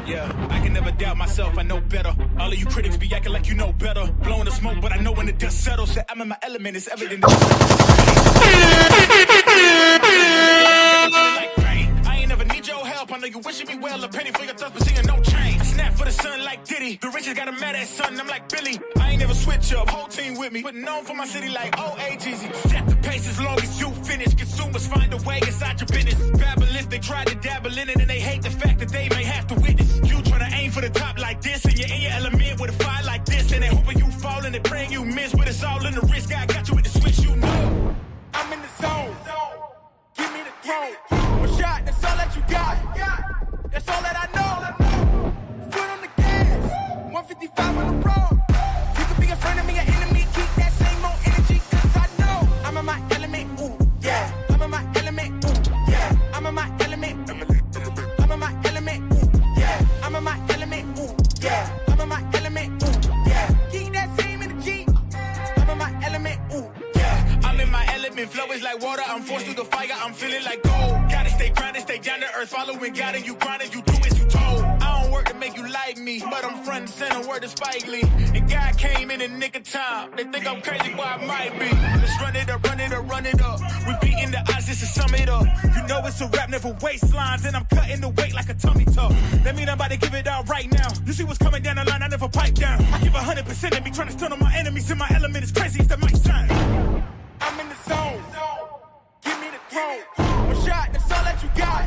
Yeah, I can never doubt myself, I know better. All of you critics be acting like you know better. Blowing the smoke, but I know when the dust settles that I'm in my element, it's evident. I ain't never need your help, I know you wishing me well. A penny for your thoughts, but seeing no change. Snap for the sun like Diddy. The riches got a mad ass son, I'm like Billy. I ain't never switch up, whole team with me. Putting on for my city like OAGZ. Set the pace as long as you finish. Consumers find a way inside your business. Babble if they try to dabble in it, and they hate the fact that they may have to witness. You tryna aim for the top like this, and you're in your element with a fire like this, and they hoping you fall and they praying you miss, but it's all in the risk. I got you with the switch, you know. I'm in the zone. Give me the throne. One shot, that's all that you got. That's all that I know. Foot on the gas. 155 on the road. You could be a friend of me, an enemy. Keep that same old energy, cause I know I'm in my element. Ooh, yeah. I'm in my element. Ooh, yeah. I'm in my element. I'm in my element. Ooh, yeah. I'm in my element. Ooh, yeah. I'm in my element. Ooh, yeah. Keep that same energy. I'm in my element. Ooh, yeah. I'm in my element. Flow is like water. I'm forced through the fire. I'm feeling like gold. Gotta stay grounded, stay down to earth. Following God and you grinding. You do as you told. I don't work to make you like me, but I'm front and center. Word to Spike Lee. And God came in the nick of time. They think I'm crazy, but I might be. Let's run it up, run it up, run it up. We beating the odds just to sum it up. You know it's a rap, never waistlines, and I'm cutting the weight like a tummy tuck. That mean I'm about to give it out right now. You see what's coming down the line, I never pipe down. I give 100% of me, trying to stun on my enemies. In my element is crazy, it's the mic sound. I'm in the zone. Give me the throne. One shot, that's all that you got.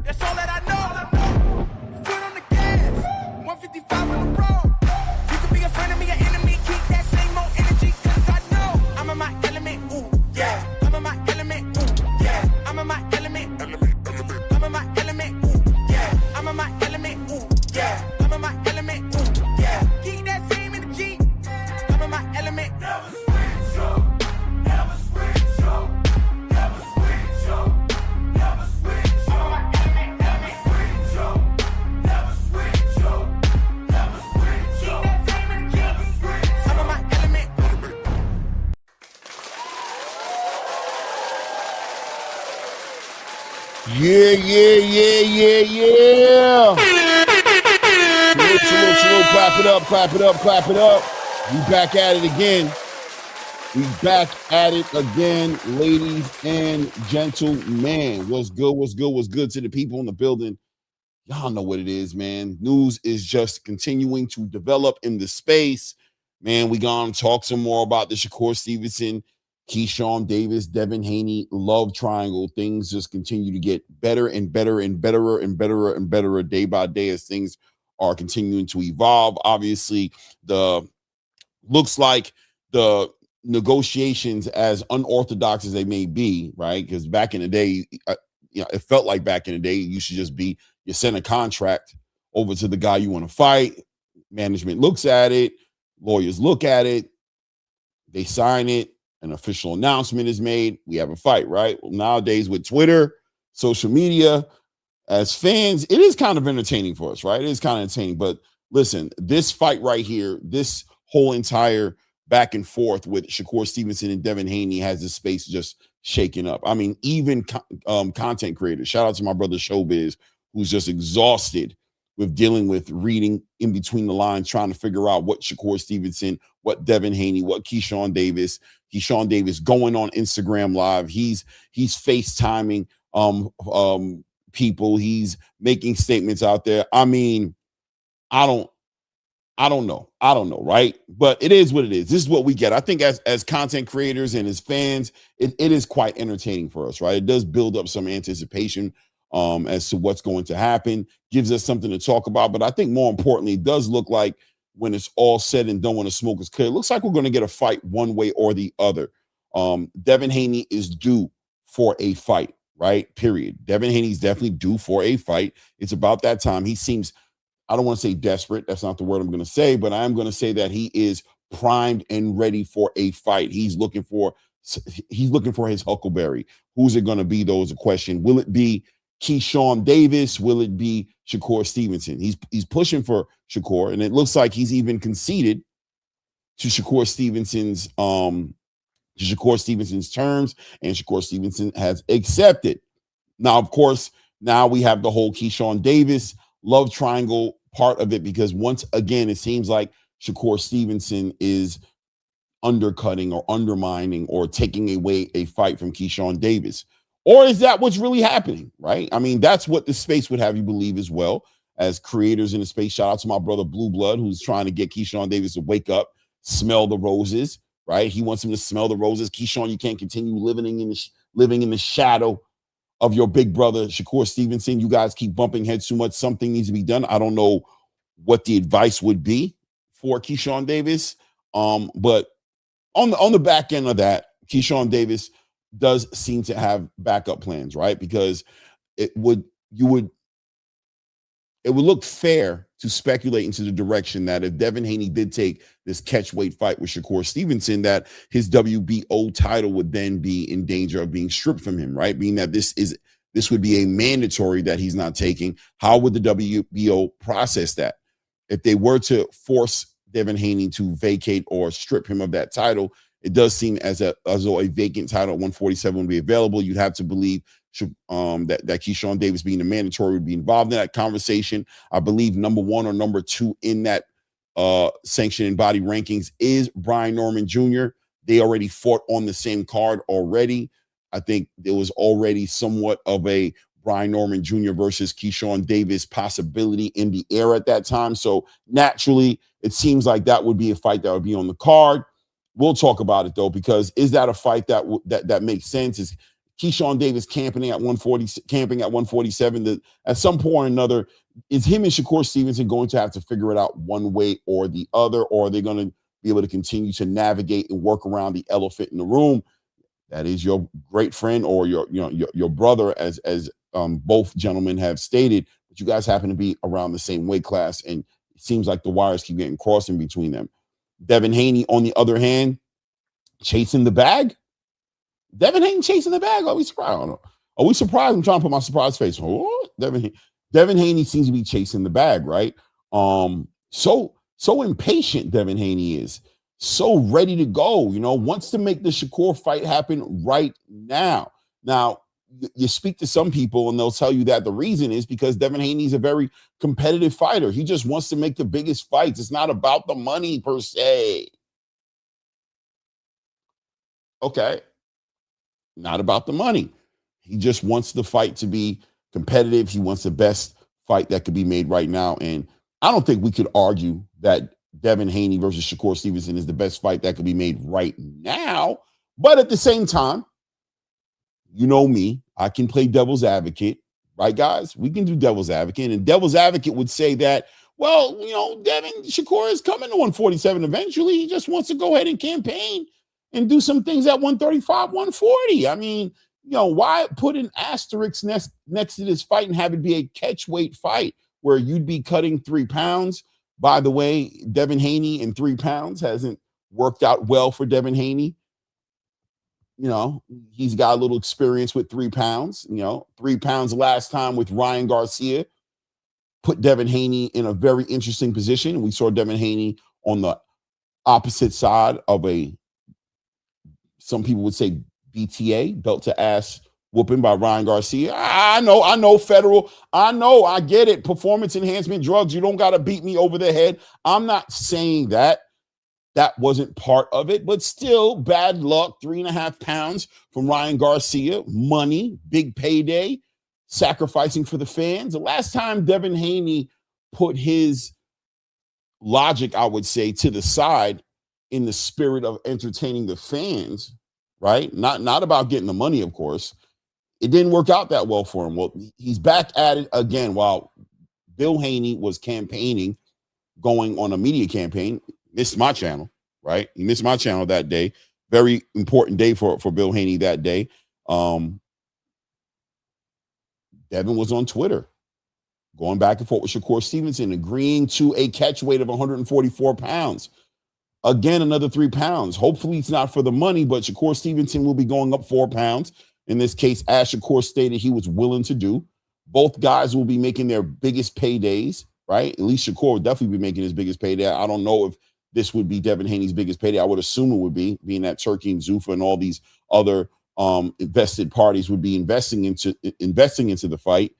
That's all that I know. Foot on the gas. 155 on the road. You could be a friend of me, an enemy. Keep that same old energy, cause I know I'm in my element. Ooh, yeah. I'm in my element. Ooh, yeah. I'm in my element. I'm in my element. Ooh, yeah. I'm in my element. Ooh, yeah. I'm in my element. Ooh, yeah. Keep that same energy. I'm in my element. Never switch up. Never switch up. Never switch up. Never switch up. Never switch up. Never switch up. Never switch up. Keep that same energy. I'm in my element. Yeah. Salute. Clap it up. Clap it up. We back at it again. Ladies and gentlemen. What's good to the people in the building? Y'all know what it is, man. News is just continuing to develop in the space. Man, we gonna talk some more about the Shakur Stevenson, Keyshawn Davis, Devin Haney love triangle. Things just continue to get better and better day by day as things are continuing to evolve. Obviously, looks like the negotiations, as unorthodox as they may be, right? Because back in the day, it felt like back in the day, you send a contract over to the guy you want to fight. Management looks at it, lawyers look at it, they sign it, an official announcement is made, we have a fight, right? Well, nowadays with Twitter, social media, as fans, it is kind of entertaining for us, right? It is kind of entertaining. But listen, this fight right here, this whole entire back and forth with Shakur Stevenson and Devin Haney has the space just shaken up. I mean, even content creators, shout out to my brother Showbiz, who's just exhausted with dealing with reading in between the lines, trying to figure out what Shakur Stevenson, what Devin Haney, what Keyshawn Davis going on Instagram Live. He's FaceTiming people. He's making statements out there. I mean, I don't know, right? But it is what it is. This is what we get. I think as content creators and as fans, it is quite entertaining for us, right? It does build up some anticipation as to what's going to happen, gives us something to talk about. But I think more importantly, it does look like when it's all said and done, when the smoke is clear, it looks like we're going to get a fight one way or the other. Devin Haney is due for a fight, right? Period. Devin Haney's definitely due for a fight. It's about that time. He seems, I don't want to say desperate. That's not the word I'm going to say, but I am going to say that he is primed and ready for a fight. He's looking for his huckleberry. Who's it going to be, though, is a question. Will it be Keyshawn Davis? Will it be Shakur Stevenson? He's pushing for Shakur, and it looks like he's even conceded to Shakur Stevenson's terms, and Shakur Stevenson has accepted. Now, of course, now we have the whole Keyshawn Davis love triangle part of it, because once again, it seems like Shakur Stevenson is undercutting or undermining or taking away a fight from Keyshawn Davis. Or is that what's really happening, right? I mean, that's what the space would have you believe as well, as creators in the space. Shout out to my brother Blue Blood, who's trying to get Keyshawn Davis to wake up, smell the roses, right? He wants him to smell the roses. Keyshawn, you can't continue living in the shadow of your big brother, Shakur Stevenson. You guys keep bumping heads too much. Something needs to be done. I don't know what the advice would be for Keyshawn Davis. But on the back end of that, Keyshawn Davis does seem to have backup plans, right? Because it would look fair to speculate into the direction that if Devin Haney did take this catchweight fight with Shakur Stevenson, that his WBO title would then be in danger of being stripped from him, right? Being that this would be a mandatory that he's not taking. How would the WBO process that? If they were to force Devin Haney to vacate or strip him of that title, it does seem as though a vacant title at 147 would be available. You'd have to believe that Keyshawn Davis being the mandatory would be involved in that conversation. I believe number 1 or number 2 in that sanctioned body rankings is Brian Norman Jr. They already fought on the same card already. I think there was already somewhat of a Brian Norman Jr. versus Keyshawn Davis possibility in the air at that time. So naturally, it seems like that would be a fight that would be on the card. We'll talk about it though, because is that a fight that makes sense? Is Keyshawn Davis camping at 147? That at some point or another, is him and Shakur Stevenson going to have to figure it out one way or the other, or are they going to be able to continue to navigate and work around the elephant in the room? That is your great friend or your brother, as both gentlemen have stated, but you guys happen to be around the same weight class, and it seems like the wires keep getting crossed in between them. Devin Haney, on the other hand, chasing the bag. Devin Haney chasing the bag. Are we surprised? I don't know. Are we surprised? I'm trying to put my surprise face on. Oh, Devin Haney seems to be chasing the bag, right? So impatient Devin Haney is. So ready to go, wants to make the Shakur fight happen right now. Now, you speak to some people and they'll tell you that the reason is because Devin Haney is a very competitive fighter. He just wants to make the biggest fights. It's not about the money per se. Okay. Not about the money. He just wants the fight to be competitive. He wants the best fight that could be made right now. And I don't think we could argue that Devin Haney versus Shakur Stevenson is the best fight that could be made right now. But at the same time, you know me, I can play devil's advocate, right, guys? We can do devil's advocate. And devil's advocate would say that, well, Devin Shakur is coming to 147 eventually. He just wants to go ahead and campaign and do some things at 135, 140. I mean, why put an asterisk next to this fight and have it be a catchweight fight where you'd be cutting 3 pounds? By the way, Devin Haney in 3 pounds hasn't worked out well for Devin Haney. He's got a little experience with 3 pounds. 3 pounds last time with Ryan Garcia put Devin Haney in a very interesting position. We saw Devin Haney on the opposite side of some people would say BTA, belt to ass whooping by Ryan Garcia. I know federal. I get it. Performance enhancement drugs. You don't got to beat me over the head. I'm not saying that. That wasn't part of it, but still bad luck. 3.5 pounds from Ryan Garcia. Money, big payday, sacrificing for the fans. The last time Devin Haney put his logic, I would say, to the side in the spirit of entertaining the fans, right? Not about getting the money, of course. It didn't work out that well for him. Well, he's back at it again while Bill Haney was campaigning, going on a media campaign. Missed my channel, right? He missed my channel that day. Very important day for Bill Haney that day. Devin was on Twitter, going back and forth with Shakur Stevenson, agreeing to a catch weight of 144 pounds. Again, another 3 pounds. Hopefully it's not for the money, but Shakur Stevenson will be going up 4 pounds. In this case, as Shakur stated he was willing to do. Both guys will be making their biggest paydays, right? At least Shakur would definitely be making his biggest payday. I don't know if this would be Devin Haney's biggest payday. I would assume it would be, being that Turkey and Zuffa and all these other invested parties would be investing into the fight.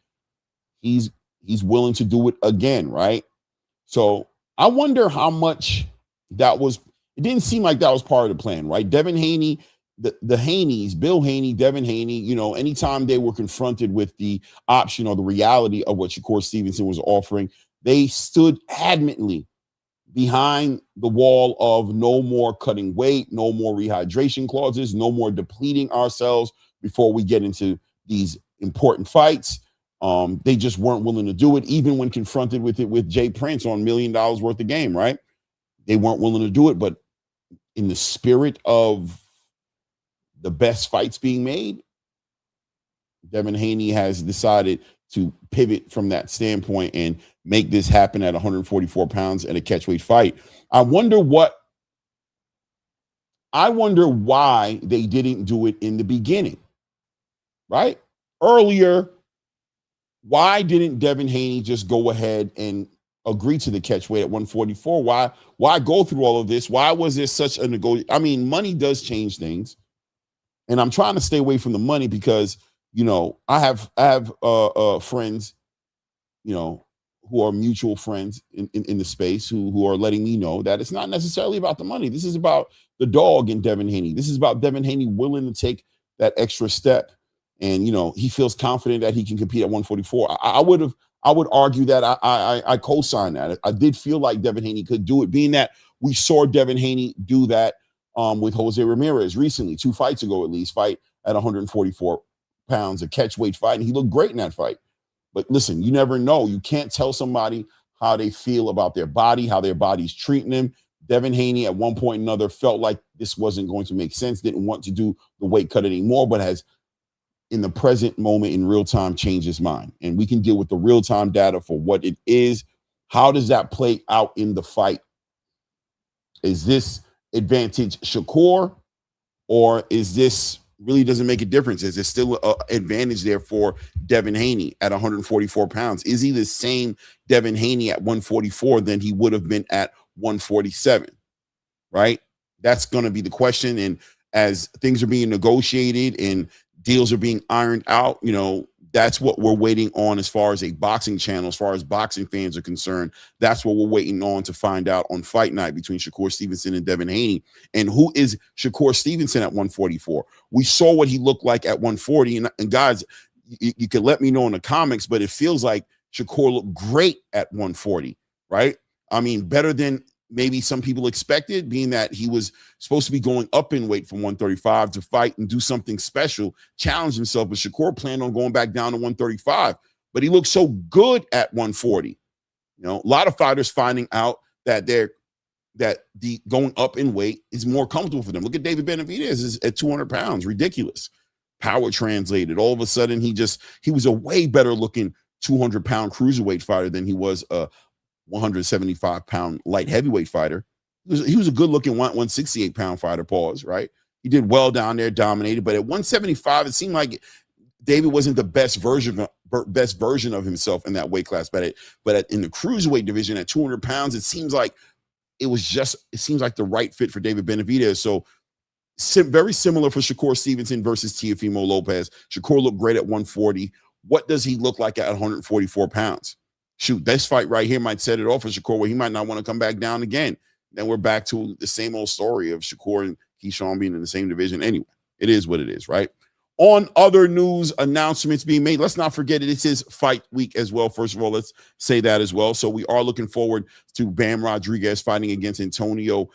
He's He's willing to do it again, right? So I wonder how much that was. It didn't seem like that was part of the plan, right? Devin Haney, the Haneys, Bill Haney, Devin Haney, anytime they were confronted with the option or the reality of what Shakur Stevenson was offering, they stood adamantly behind the wall of no more cutting weight, no more rehydration clauses, no more depleting ourselves before we get into these important fights. They just weren't willing to do it, even when confronted with it with Jay Prince on $1 million worth of game, right? They weren't willing to do it, but in the spirit of the best fights being made, Devin Haney has decided to pivot from that standpoint and make this happen at 144 pounds at a catchweight fight. I wonder why they didn't do it in the beginning, right? Earlier, why didn't Devin Haney just go ahead and agree to the catchweight at 144? Why go through all of this? Why was there such a negotiation? I mean, money does change things. And I'm trying to stay away from the money because, I have friends, who are mutual friends in the space who are letting me know that it's not necessarily about the money. This is about the dog in Devin Haney. This is about Devin Haney willing to take that extra step. And, he feels confident that he can compete at 144. I would argue that I co-sign that. I did feel like Devin Haney could do it, being that we saw Devin Haney do that with Jose Ramirez recently, 2 fights ago at least, fight at 144 pounds, a catchweight fight, and he looked great in that fight. But listen, you never know. You can't tell somebody how they feel about their body, how their body's treating them. Devin Haney at one point or another felt like this wasn't going to make sense, didn't want to do the weight cut anymore, but has in the present moment in real time changed his mind. And we can deal with the real time data for what it is. How does that play out in the fight? Is this advantage Shakur, or is this really doesn't make a difference? Is there still an advantage there for Devin Haney at 144 pounds? Is he the same Devin Haney at 144 than he would have been at 147? Right? That's going to be the question. And as things are being negotiated and deals are being ironed out, that's what we're waiting on as far as a boxing channel, as far as boxing fans are concerned. That's what we're waiting on to find out on fight night between Shakur Stevenson and Devin Haney. And who is Shakur Stevenson at 144? We saw what he looked like at 140. And guys, you could let me know in the comments, but it feels like Shakur looked great at 140, right? I mean, better than maybe some people expected, being that he was supposed to be going up in weight from 135 to fight and do something special, challenge himself. But Shakur planned on going back down to 135. But he looked so good at 140. A lot of fighters finding out that the going up in weight is more comfortable for them. Look at David Benavidez at 200 pounds. Ridiculous. Power translated. All of a sudden, he was a way better looking 200-pound cruiserweight fighter than he was a 175-pound light heavyweight fighter. He was a good-looking 168-pound fighter, right? He did well down there, dominated. But at 175, it seemed like David wasn't the best version of himself in that weight class. But in the cruiserweight division at 200 pounds, it seems like the right fit for David Benavidez. So very similar for Shakur Stevenson versus Teofimo Lopez. Shakur looked great at 140. What does he look like at 144 pounds? Shoot, this fight right here might set it off for Shakur, where he might not want to come back down again. Then we're back to the same old story of Shakur and Keyshawn being in the same division. Anyway, it is what it is, right? On other news announcements being made, let's not forget it is fight week as well. First of all, let's say that as well. So we are looking forward to Bam Rodriguez fighting against Antonio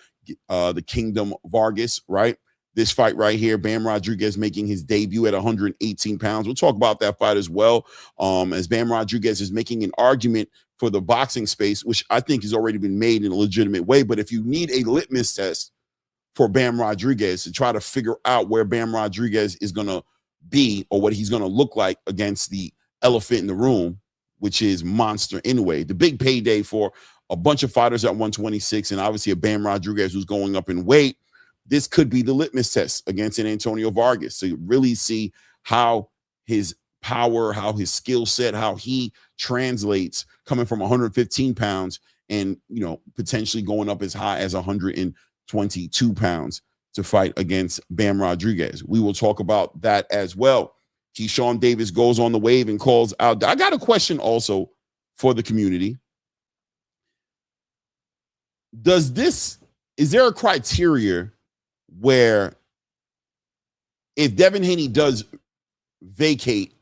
the Kingdom Vargas, right? This fight right here, Bam Rodriguez making his debut at 118 pounds. We'll talk about that fight as well, as Bam Rodriguez is making an argument for the boxing space, which I think has already been made in a legitimate way. But if you need a litmus test for Bam Rodriguez to try to figure out where Bam Rodriguez is going to be or what he's going to look like against the elephant in the room, which is Monster Inoue, the big payday for a bunch of fighters at 126, and obviously a Bam Rodriguez who's going up in weight. This could be the litmus test against an Antonio Vargas. So you really see how his power, how his skill set, how he translates coming from 115 pounds and, potentially going up as high as 122 pounds to fight against Bam Rodriguez. We will talk about that as well. Keyshawn Davis goes on the wave and calls out. I got a question also for the community. Is there a criteria where if Devin Haney does vacate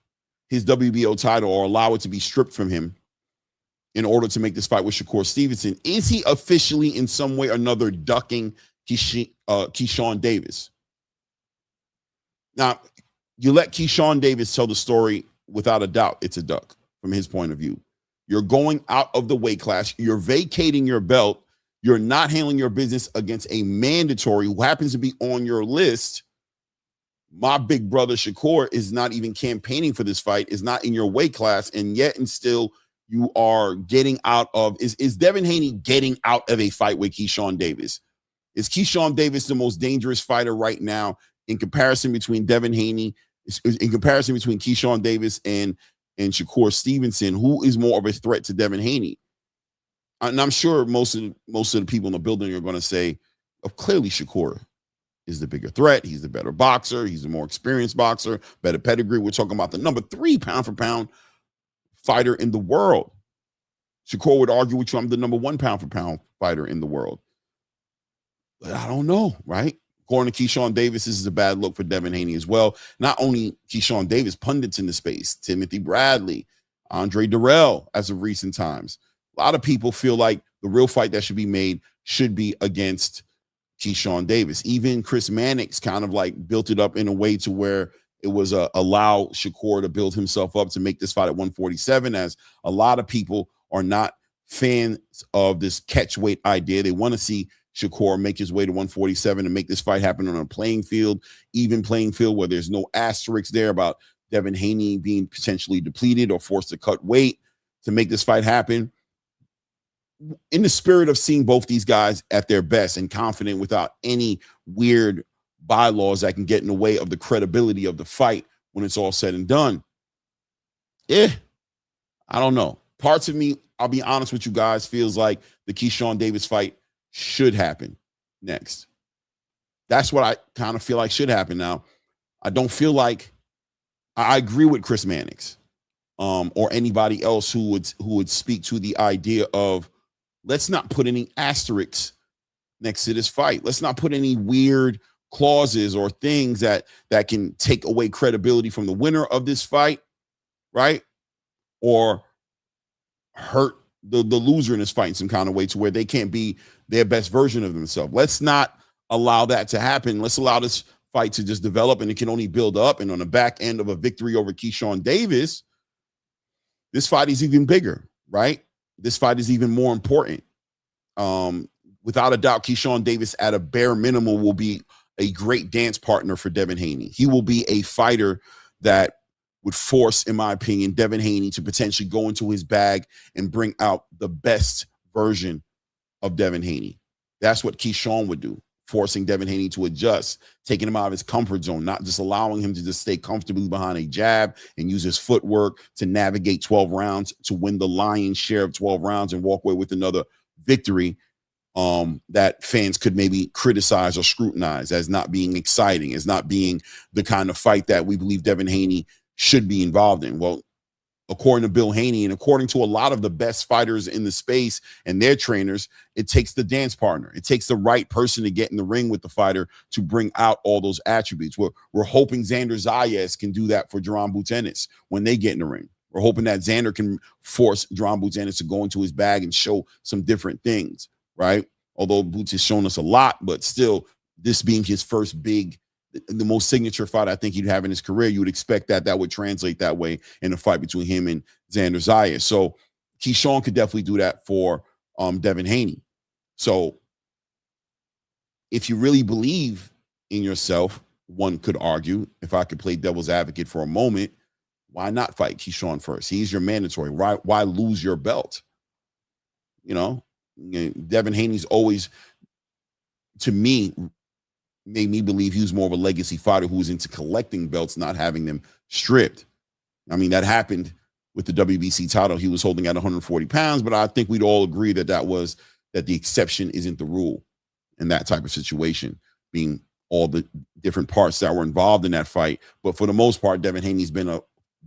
his WBO title or allow it to be stripped from him in order to make this fight with Shakur Stevenson, is he officially in some way or another ducking Keyshawn Davis? Now, you let Keyshawn Davis tell the story, without a doubt, it's a duck from his point of view. You're going out of the weight class. You're vacating your belt. You're not handling your business against a mandatory who happens to be on your list. My big brother Shakur is not even campaigning for this fight, is not in your weight class, and yet and still you are getting out of, is Devin Haney getting out of a fight with Keyshawn Davis? Is Keyshawn Davis the most dangerous fighter right now in comparison between Devin Haney, in comparison between Keyshawn Davis and Shakur Stevenson? Who is more of a threat to Devin Haney? And I'm sure most of the people in the building are going to say, oh, clearly Shakur is the bigger threat. He's the better boxer. He's the more experienced boxer, better pedigree. We're talking about the number 3 pound-for-pound fighter in the world. Shakur would argue with you, I'm the number 1 pound-for-pound fighter in the world. But I don't know, right? According to Keyshawn Davis, this is a bad look for Devin Haney as well. Not only Keyshawn Davis, pundits in the space, Timothy Bradley, Andre Durrell, as of recent times. A lot of people feel like the real fight that should be made should be against Keyshawn Davis. Even Chris Mannix kind of like built it up in a way to where it was allow Shakur to build himself up to make this fight at 147, as a lot of people are not fans of this catch weight idea. They want to see Shakur make his way to 147 and make this fight happen on a playing field, even playing field where there's no asterisks there about Devin Haney being potentially depleted or forced to cut weight to make this fight happen. In the spirit of seeing both these guys at their best and confident without any weird bylaws that can get in the way of the credibility of the fight when it's all said and done. I don't know. Parts of me, I'll be honest with you guys, feels like the Keyshawn Davis fight should happen next. That's what I kind of feel like should happen now. I don't feel like I agree with Chris Mannix or anybody else who would speak to the idea of let's not put any asterisks next to this fight. Let's not put any weird clauses or things that can take away credibility from the winner of this fight, right? Or hurt the loser in this fight in some kind of way to where they can't be their best version of themselves. Let's not allow that to happen. Let's allow this fight to just develop, and it can only build up. And on the back end of a victory over Keyshawn Davis, this fight is even bigger, right? This fight is even more important. Without a doubt, Keyshawn Davis at a bare minimum will be a great dance partner for Devin Haney. He will be a fighter that would force, in my opinion, Devin Haney to potentially go into his bag and bring out the best version of Devin Haney. That's what Keyshawn would do, forcing Devin Haney to adjust, taking him out of his comfort zone, not just allowing him to just stay comfortably behind a jab and use his footwork to navigate 12 rounds to win the lion's share of 12 rounds and walk away with another victory that fans could maybe criticize or scrutinize as not being exciting, as not being the kind of fight that we believe Devin Haney should be involved in. Well, according to Bill Haney and according to a lot of the best fighters in the space and their trainers, it takes the dance partner. It takes the right person to get in the ring with the fighter to bring out all those attributes. We're hoping Xander Zayas can do that for Jaron Boots Ennis when they get in the ring. We're hoping that Xander can force Jaron Boots Ennis to go into his bag and show some different things, right? Although Boots has shown us a lot, but still, this being his first big, the most signature fight I think he'd have in his career, you would expect that would translate that way in a fight between him and Xander Zayas. So Keyshawn could definitely do that for Devin Haney. So if you really believe in yourself, one could argue, if I could play devil's advocate for a moment, why not fight Keyshawn first? He's your mandatory. Why lose your belt? You know, Devin Haney's always, to me, made me believe he was more of a legacy fighter who was into collecting belts, not having them stripped. I mean, that happened with the WBC title he was holding at 140 pounds, but I think we'd all agree that the exception isn't the rule in that type of situation, being all the different parts that were involved in that fight. But for the most part, Devin Haney's been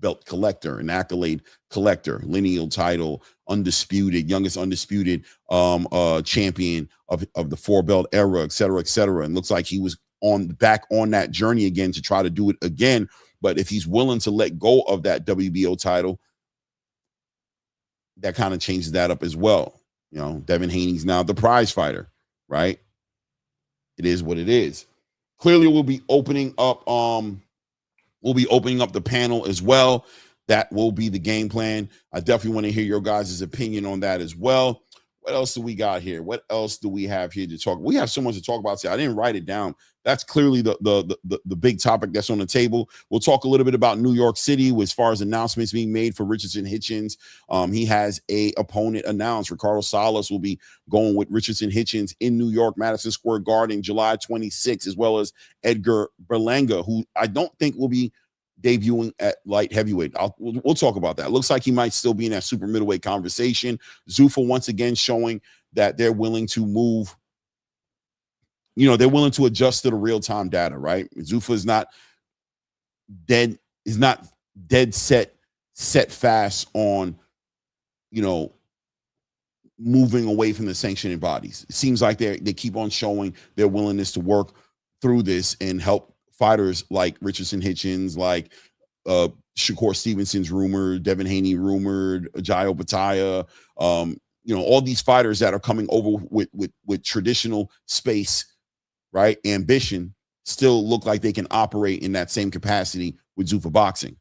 belt collector, an accolade collector, lineal title, undisputed, youngest undisputed champion of the 4-belt era, et cetera, et cetera. And looks like he was back on that journey again to try to do it again. But if he's willing to let go of that WBO title, that kind of changes that up as well. You know, Devin Haney's now the prize fighter, right? It is what it is. Clearly, we'll be opening up the panel as well. That will be the game plan. I definitely want to hear your guys' opinion on that as well. What else do we got here? What else do we have here to talk? We have so much to talk about today. I didn't write it down. That's clearly the big topic that's on the table. We'll talk a little bit about New York City as far as announcements being made for Richardson Hitchens. He has a opponent announced. Ricardo Salas will be going with Richardson Hitchens in New York, Madison Square Garden, July 26th, as well as Edgar Berlanga, who I don't think will be debuting at light heavyweight. We'll talk about that. Looks like he might still be in that super middleweight conversation. Zuffa once again showing that they're willing to move. You know, they're willing to adjust to the real-time data, right? Zuffa is not dead set fast on, you know, moving away from the sanctioning bodies. It seems like they keep on showing their willingness to work through this and help fighters like Richardson Hitchens, like Shakur Stevenson's rumored, Devin Haney rumored, Ajayo Bataya, you know, all these fighters that are coming over with traditional space, right? Ambition, still look like they can operate in that same capacity with Zuffa Boxing.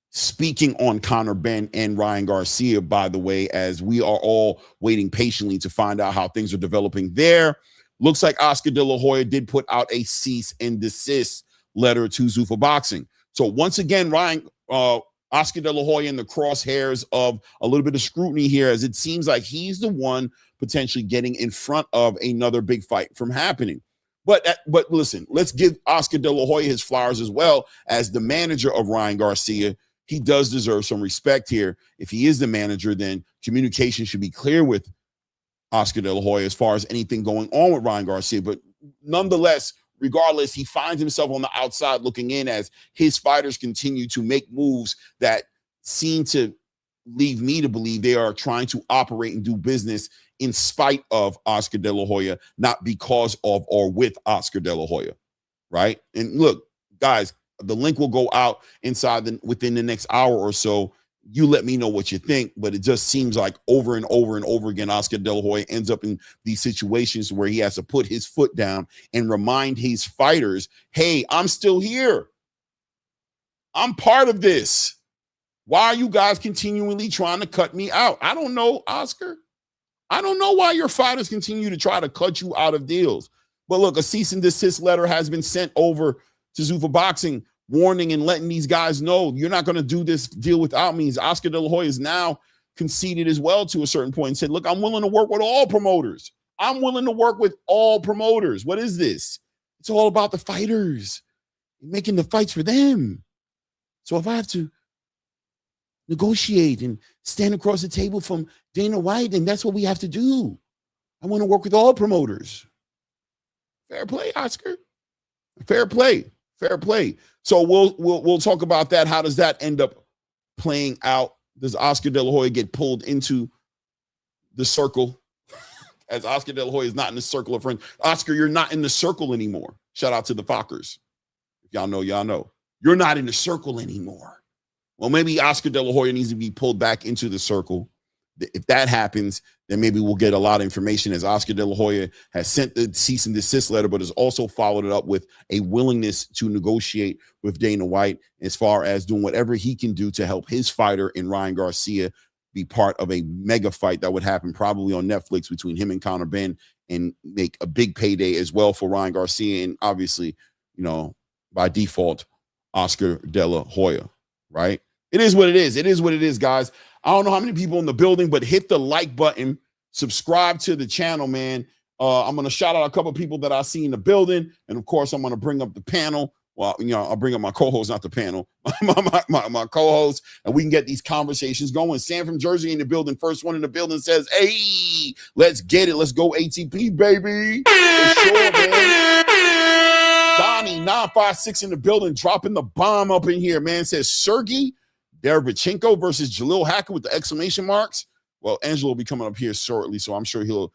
Speaking on Conor Benn and Ryan Garcia, by the way, as we are all waiting patiently to find out how things are developing there, looks like Oscar De La Hoya did put out a cease and desist letter to Zuffa Boxing. So once again, Oscar De La Hoya in the crosshairs of a little bit of scrutiny here, as it seems like he's the one potentially getting in front of another big fight from happening. But listen, let's give Oscar De La Hoya his flowers as well. As the manager of Ryan Garcia, he does deserve some respect here. If he is the manager, then communication should be clear with Oscar De La Hoya as far as anything going on with Ryan Garcia. But nonetheless, regardless, he finds himself on the outside looking in as his fighters continue to make moves that seem to leave me to believe they are trying to operate and do business in spite of Oscar De La Hoya, not because of or with Oscar De La Hoya, right? And look, guys, the link will go out within the next hour or so. You let me know what you think, but it just seems like over and over and over again, Oscar De La Hoya ends up in these situations where he has to put his foot down and remind his fighters, hey, I'm still here. I'm part of this. Why are you guys continually trying to cut me out? I don't know, Oscar. I don't know why your fighters continue to try to cut you out of deals. But look, a cease and desist letter has been sent over to Zuffa Boxing, warning and letting these guys know you're not going to do this deal without me. Oscar De La Hoya is now conceded as well to a certain point and said, look, I'm willing to work with all promoters. I'm willing to work with all promoters. What is this? It's all about the fighters, making the fights for them. So if I have to negotiate and stand across the table from Dana White, then that's what we have to do. I want to work with all promoters. Fair play, Oscar. Fair play. Fair play. So we'll talk about that. How does that end up playing out? Does Oscar De La Hoya get pulled into the circle? As Oscar De La Hoya is not in the circle of friends. Oscar, you're not in the circle anymore. Shout out to the Fockers. If y'all know, y'all know. You're not in the circle anymore. Well, maybe Oscar De La Hoya needs to be pulled back into the circle. If that happens, then maybe we'll get a lot of information, as Oscar De La Hoya has sent the cease and desist letter, but has also followed it up with a willingness to negotiate with Dana White as far as doing whatever he can do to help his fighter in Ryan Garcia be part of a mega fight that would happen probably on Netflix between him and Conor Benn, and make a big payday as well for Ryan Garcia. And obviously, you know, by default, Oscar De La Hoya, right? It is what it is. It is what it is, guys. I don't know how many people in the building, but hit the like button, subscribe to the channel, man. I'm going to shout out a couple of people that I see in the building. And of course, I'm going to bring up the panel. Well, you know, I'll bring up my co-host, not the panel, my co-host, and we can get these conversations going. Sam from Jersey in the building. First one in the building says, hey, let's get it. Let's go ATP, baby. For sure, man. Donnie, 956 in the building, dropping the bomb up in here, man. Says, Sergey Derevchenko versus Jalil Hackett with the exclamation marks. Well, Angelo will be coming up here shortly, so I'm sure he'll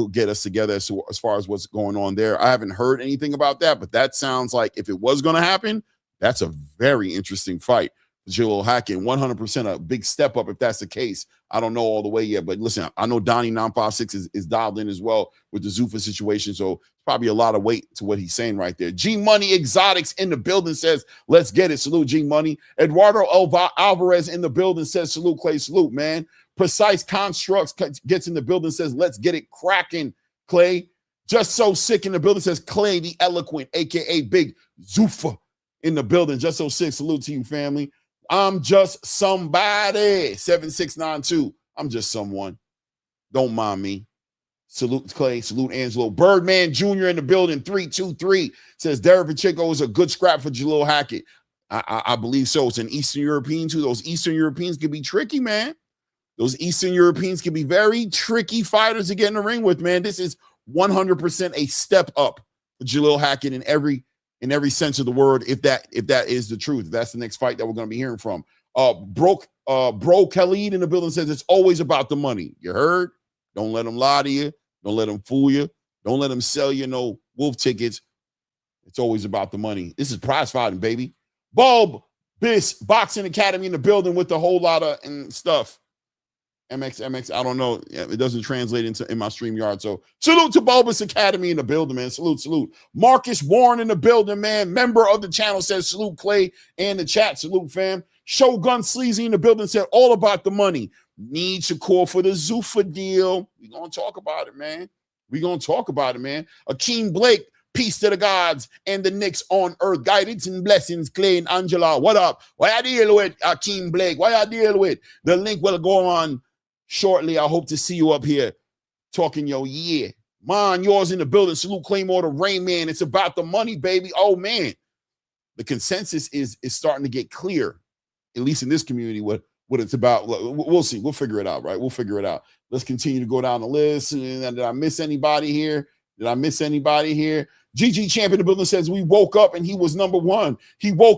get us together as far as what's going on there. I haven't heard anything about that, but that sounds like if it was going to happen, that's a very interesting fight. Jalil Hackett, 100% a big step up if that's the case. I don't know all the way yet, but listen, I know Donnie 956 is dialed in as well with the Zuffa situation, so probably a lot of weight to what he's saying right there. G Money Exotics in the building says, let's get it. Salute, G Money. Eduardo Alvarez in the building says, salute, Clay. Salute, man. Precise Constructs gets in the building, says, let's get it cracking, Clay. Just So Sick in the building says, Clay the Eloquent, a.k.a. Big Zuffa in the building. Just So Sick. Salute to you, family. I'm just somebody. 7692. I'm just someone. Don't mind me. Salute Clay. Salute Angelo. Birdman Jr. in the building. 323 says Derevchenko is a good scrap for Jalil Hackett. I believe so. It's an Eastern European too. Those Eastern Europeans can be tricky, man. Those Eastern Europeans can be very tricky fighters to get in the ring with, man. This is 100% a step up for Jalil Hackett in every sense of the word, if that is the truth. That's the next fight that we're going to be hearing from. Bro Khalid in the building says it's always about the money. You heard? Don't let them lie to you. Don't let them fool you. Don't let them sell you no wolf tickets. It's always about the money. This is prize fighting, baby. Bulb Biss Boxing Academy in the building with a whole lot of stuff. MX, I don't know. It doesn't translate in my StreamYard. So salute to Bulbous Academy in the building, man. Salute. Marcus Warren in the building, man. Member of the channel says salute, Clay, and the chat. Salute, fam. Shogun Sleazy in the building said all about the money. Need Shakur for the Zuffa deal. We're going to talk about it, man. Akeem Blake, peace to the gods and the Knicks on earth. Guidance and blessings, Clay and Angela. What up? Why I deal with Akeem Blake? Why I deal with? The link will go on shortly. I hope to see you up here talking your year. Man, yours in the building. Salute Claymore the Rain Man. It's about the money, baby. Oh, man. The consensus is starting to get clear, at least in this community, what it's about. We'll see. We'll figure it out, right? We'll figure it out. Let's continue to go down the list. Did I miss anybody here? GG Champ in the building says we woke up and he was number one. Oh,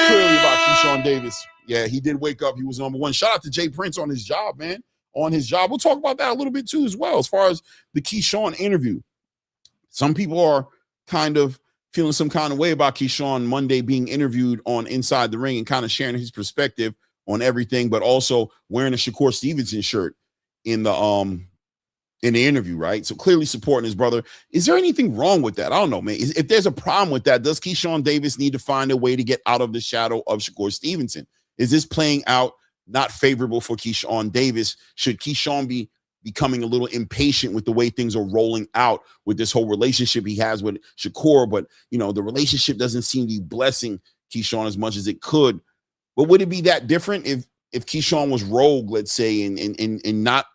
clearly about Keyshawn Davis. Yeah, he did wake up. He was number one. Shout out to Jay Prince on his job, man. We'll talk about that a little bit too as well, as far as the Keyshawn interview. Some people are kind of feeling some kind of way about Keyshawn Monday being interviewed on Inside the Ring and kind of sharing his perspective on everything, but also wearing a Shakur Stevenson shirt in the interview, right? So clearly supporting his brother. Is there anything wrong with that? I don't know, man. If there's a problem with that, does Keyshawn Davis need to find a way to get out of the shadow of Shakur Stevenson? Is this playing out not favorable for Keyshawn Davis? Should Keyshawn be becoming a little impatient with the way things are rolling out with this whole relationship he has with Shakur? But, the relationship doesn't seem to be blessing Keyshawn as much as it could. But would it be that different if Keyshawn was rogue, let's say, and not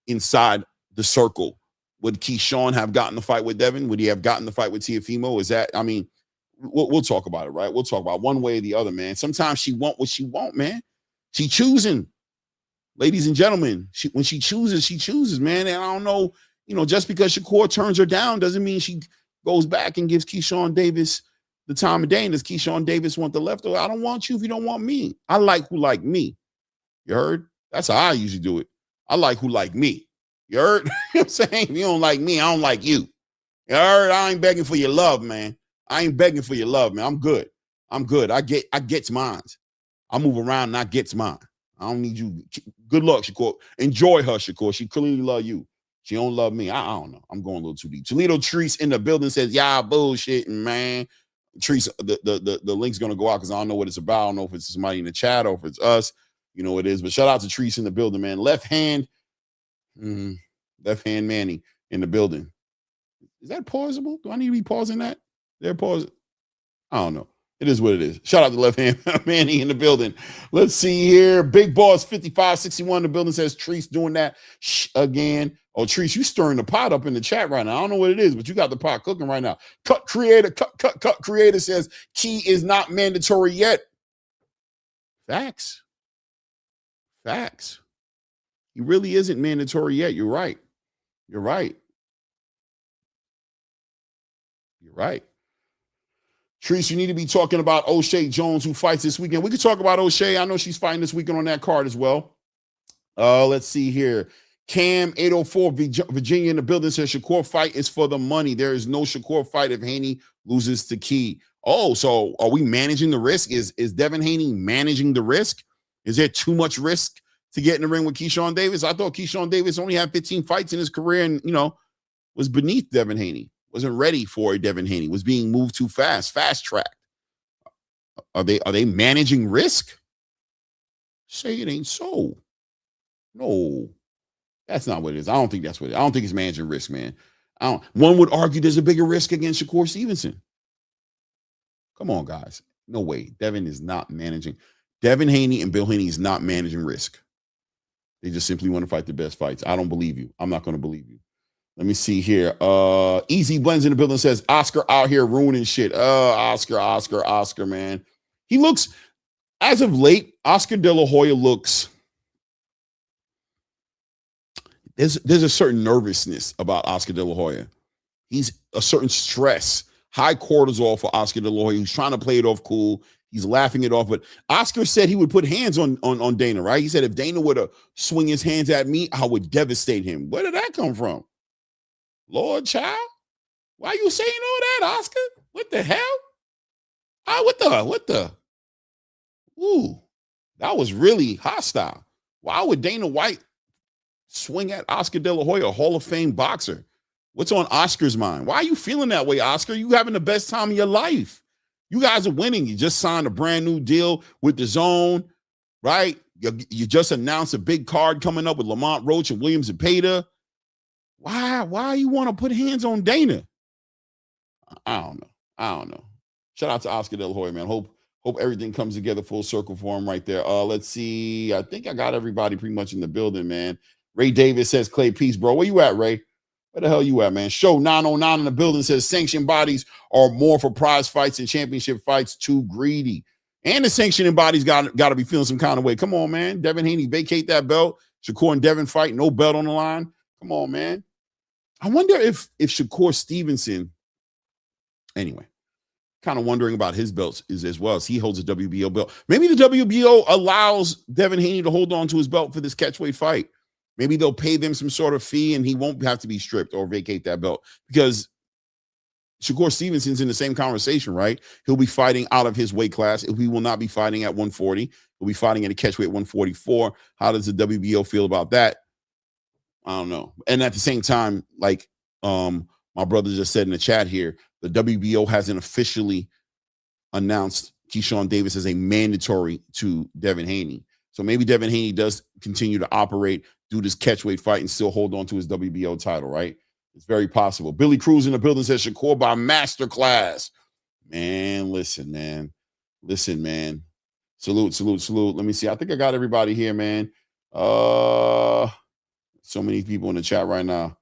inside the circle? Would Keyshawn have gotten the fight with Devin? Would he have gotten the fight with Teofimo? We'll talk about it, right? We'll talk about one way or the other, man. Sometimes she want what she want, man. She choosing. Ladies and gentlemen, when she chooses, man. And I don't know, just because Shakur turns her down doesn't mean she goes back and gives Keyshawn Davis the time of day. And does Keyshawn Davis want the left? I don't want you if you don't want me. I like who like me. You heard? That's how I usually do it. I like who like me. You heard? You know what I'm saying? If you don't like me, I don't like you. You heard? I ain't begging for your love, man. I'm good. I get mine. I move around and I get mine. I don't need you. Good luck, Shakur. Enjoy her, Shakur. She clearly love you. She don't love me. I don't know. I'm going a little too deep. Toledo Treese in the building says, "Yeah, bullshit, man." Treese, the link's gonna go out because I don't know what it's about. I don't know if it's somebody in the chat or if it's us. You know what it is. But shout out to Treese in the building, man. Left hand Manny in the building. Is that pausable? Do I need to be pausing that? They're pausing. I don't know. It is what it is. Shout out to Left Hand Manny in the building. Let's see here. Big Boss 5561 in the building says Treese doing that again. Oh, Treese, you stirring the pot up in the chat right now. I don't know what it is, but you got the pot cooking right now. Cut Creator says key is not mandatory yet. Facts. He really isn't mandatory yet. You're right. Treese, you need to be talking about O'Shea Jones, who fights this weekend. We could talk about O'Shea. I know she's fighting this weekend on that card as well. Let's see here. Cam 804 Virginia in the building says Shakur fight is for the money. There is no Shakur fight if Haney loses to Key. Oh, so are we managing the risk? Is Devin Haney managing the risk? Is there too much risk to get in the ring with Keyshawn Davis? I thought Keyshawn Davis only had 15 fights in his career and, was beneath Devin Haney. Wasn't ready for Devin Haney. Was being moved too fast tracked. Are they managing risk? Say it ain't so. No, that's not what it is. I don't think that's what it is. I don't think it's managing risk, man. One would argue there's a bigger risk against Shakur Stevenson. Come on, guys. No way. Devin is not managing. Devin Haney and Bill Haney is not managing risk. They just simply want to fight the best fights. I don't believe you. I'm not going to believe you. Let me see here. Easy Blends in the building says Oscar out here ruining shit. Oscar, man. He looks, as of late, Oscar De La Hoya looks, there's a certain nervousness about Oscar De La Hoya. He's a certain stress, high cortisol for Oscar De La Hoya. He's trying to play it off cool. He's laughing it off. But Oscar said he would put hands on Dana, right? He said if Dana were to swing his hands at me, I would devastate him. Where did that come from? Lord child, why you saying all that, Oscar? What the hell? What the? Ooh, that was really hostile. Why would Dana White swing at Oscar De La Hoya, a Hall of Fame boxer? What's on Oscar's mind? Why are you feeling that way, Oscar? You having the best time of your life. You guys are winning. You just signed a brand new deal with the Zone, right? You just announced a big card coming up with Lamont Roach and Williams and Pater. Why you want to put hands on Dana? I don't know. Shout out to Oscar De La Hoya, man. Hope everything comes together full circle for him right there. Let's see. I think I got everybody pretty much in the building, man. Ray Davis says, Clay, peace, bro. Where you at, Ray? Where the hell you at, man? Show 909 in the building says sanctioned bodies are more for prize fights and championship fights, too greedy. And the sanctioning bodies got to be feeling some kind of way. Come on, man. Devin Haney, vacate that belt. Shakur and Devin fight, no belt on the line. Come on, man. I wonder if Shakur Stevenson, anyway, kind of wondering about his belts as well as he holds a WBO belt. Maybe the WBO allows Devin Haney to hold on to his belt for this catchweight fight. Maybe they'll pay them some sort of fee and he won't have to be stripped or vacate that belt because Shakur Stevenson's in the same conversation, right? He'll be fighting out of his weight class. He will not be fighting at 140. He'll be fighting at a catchweight 144. How does the WBO feel about that? I don't know. And at the same time, like my brother just said in the chat here, the WBO hasn't officially announced Keyshawn Davis as a mandatory to Devin Haney. So maybe Devin Haney does continue to operate, do this catchweight fight, and still hold on to his WBO title, right? It's very possible. Billy Cruz in the building says Shakur by masterclass. Man, listen, man. Salute. Let me see. I think I got everybody here, man. So many people in the chat right now.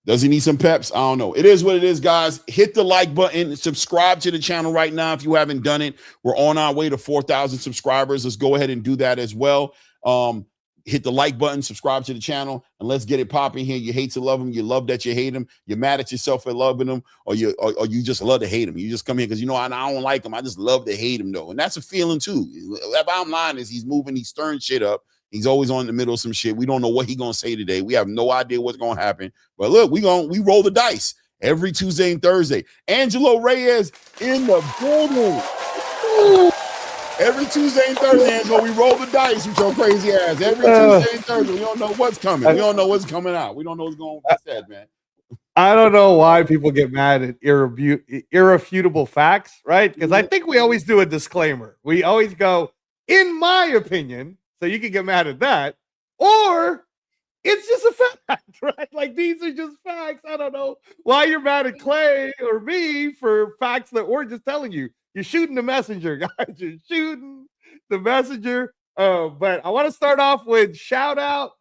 Does he need some peps? I don't know. It is what it is, guys. Hit the like button. Subscribe to the channel right now if you haven't done it. We're on our way to 4,000 subscribers. Let's go ahead and do that as well. Hit the like button, subscribe to the channel, and let's get it popping here. You hate to love them. You love that you hate them. You're mad at yourself for loving them, or you just love to hate them. You just come here because, I don't like them. I just love to hate them, though. And that's a feeling, too. The bottom line is he's moving. He's stirring shit up. He's always on in the middle of some shit. We don't know what he's going to say today. We have no idea what's going to happen. But look, we roll the dice every Tuesday and Thursday. Angelo Reyes in the building. Every Tuesday and Thursday, Angelo, we roll the dice with your crazy ass. Every Tuesday and Thursday. We don't know what's coming. We don't know what's coming out. We don't know what's going to be said, man. I don't know why people get mad at irrefutable facts, right? Because I think we always do a disclaimer. We always go, in my opinion, so you can get mad at that, or it's just a fact, right? Like, these are just facts. I don't know why you're mad at Clay or me for facts that we're just telling you. You're shooting the messenger, guys. You're shooting the messenger. But I want to start off with shout out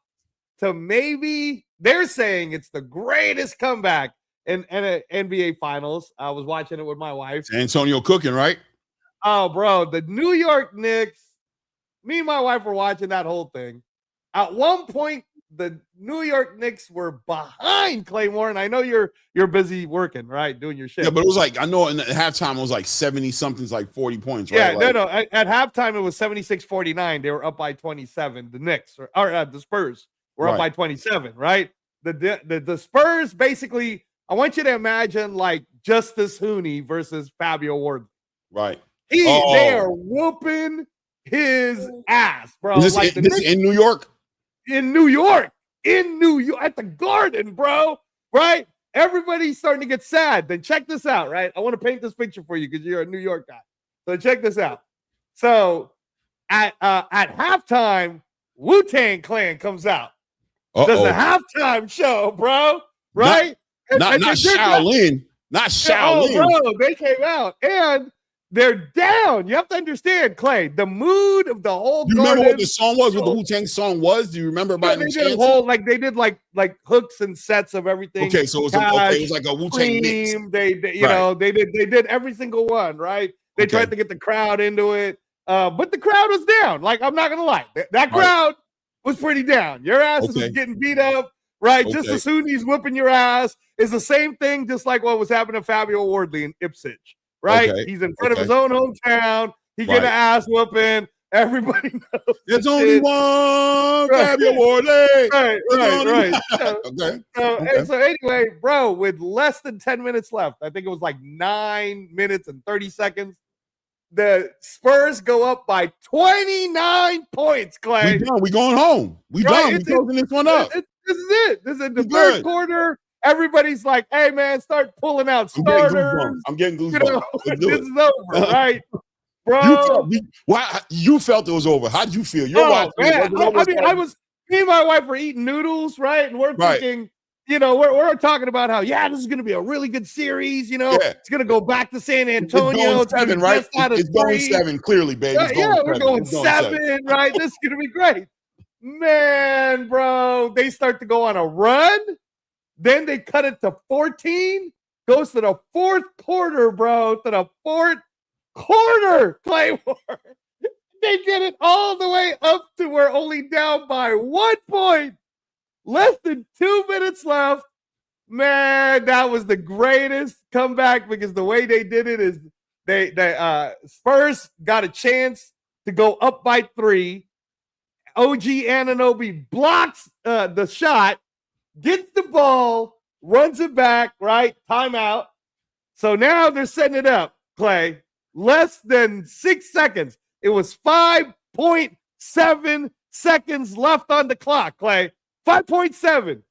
to maybe they're saying it's the greatest comeback in NBA Finals. I was watching it with my wife. San Antonio cooking, right? Oh, bro, the New York Knicks. Me and my wife were watching that whole thing. At one point, the New York Knicks were behind Claymore, and I know you're busy working, right, doing your shit. Yeah, but it was like, I know in the halftime it was like 70 something's like 40 points, right? Yeah, like, no. At halftime it was 76-49. They were up by 27. The Knicks or the Spurs were up by 27, right? The Spurs basically. I want you to imagine like Justice Hooney versus Fabio Ward. Right. They are whooping his ass, bro. This in New York? In New York, at the Garden, bro. Right? Everybody's starting to get sad. Then check this out, right? I want to paint this picture for you because you're a New York guy. So check this out. So at halftime, Wu-Tang Clan comes out. Does a halftime show, bro. Right? Not Shaolin. Not Shaolin. Oh, bro, they came out and they're down. You have to understand, Clay, the mood of the whole. Do you remember what the song was? What the Wu-Tang song was? Do you remember about they did they did like hooks and sets of everything. Okay, so it was like a Wu-Tang mix. They did every single one, right? They tried to get the crowd into it, but the crowd was down. Like, I'm not gonna lie, that crowd was pretty down. Your ass was getting beat up, right? Just as soon as he's whipping your ass. It's the same thing, just like what was happening to Fabio Wardley in Ipswich, right? He's in front of his own hometown. He get an ass whooping. Everybody knows. There's only one Fabio Wardley. Right. So anyway, bro, with less than 10 minutes left, I think it was like 9 minutes and 30 seconds, the Spurs go up by 29 points, Clay. We going home. We done. We closing this one up. This is it. This is the third quarter. Everybody's like, hey, man, start pulling out starters. I'm getting goosebumps. This is over, right? Bro. You felt it was over. How did you feel? You're watching. Me and my wife were eating noodles, right? And we're thinking, we're talking about how, this is going to be a really good series. It's going to go back to San Antonio. It's going 7, right? It's going 7, clearly, baby. We're going 7, right? This is going to be great. Man, bro, they start to go on a run. Then they cut it to 14. Goes to the fourth quarter, bro. To the fourth quarter, Claymore. They get it all the way up to we're only down by 1 point. Less than 2 minutes left. Man, that was the greatest comeback because the way they did it is they Spurs got a chance to go up by 3. OG Anunoby blocks the shot. Gets the ball, runs it back, right? Timeout. So now they're setting it up, Clay. Less than 6 seconds. It was 5.7 seconds left on the clock, Clay. 5.7.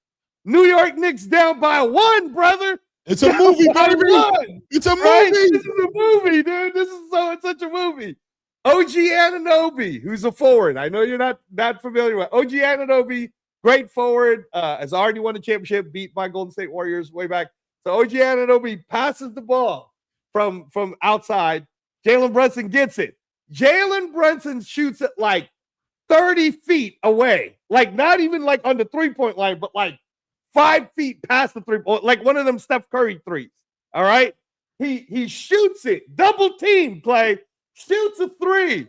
New York Knicks down by 1, brother. It's a movie, baby. It's a movie. Right? This is a movie, dude. It's such a movie. OG Anunoby, who's a forward. I know you're not that familiar with OG Anunoby. Great forward, has already won a championship, beat my Golden State Warriors way back. So OG Anunoby passes the ball from outside. Jalen Brunson gets it. Jalen Brunson shoots it like 30 feet away. Like not even like on the 3-point line, but like 5 feet past the 3-point, like one of them Steph Curry threes. All right? He shoots it. Double team play. Shoots a 3.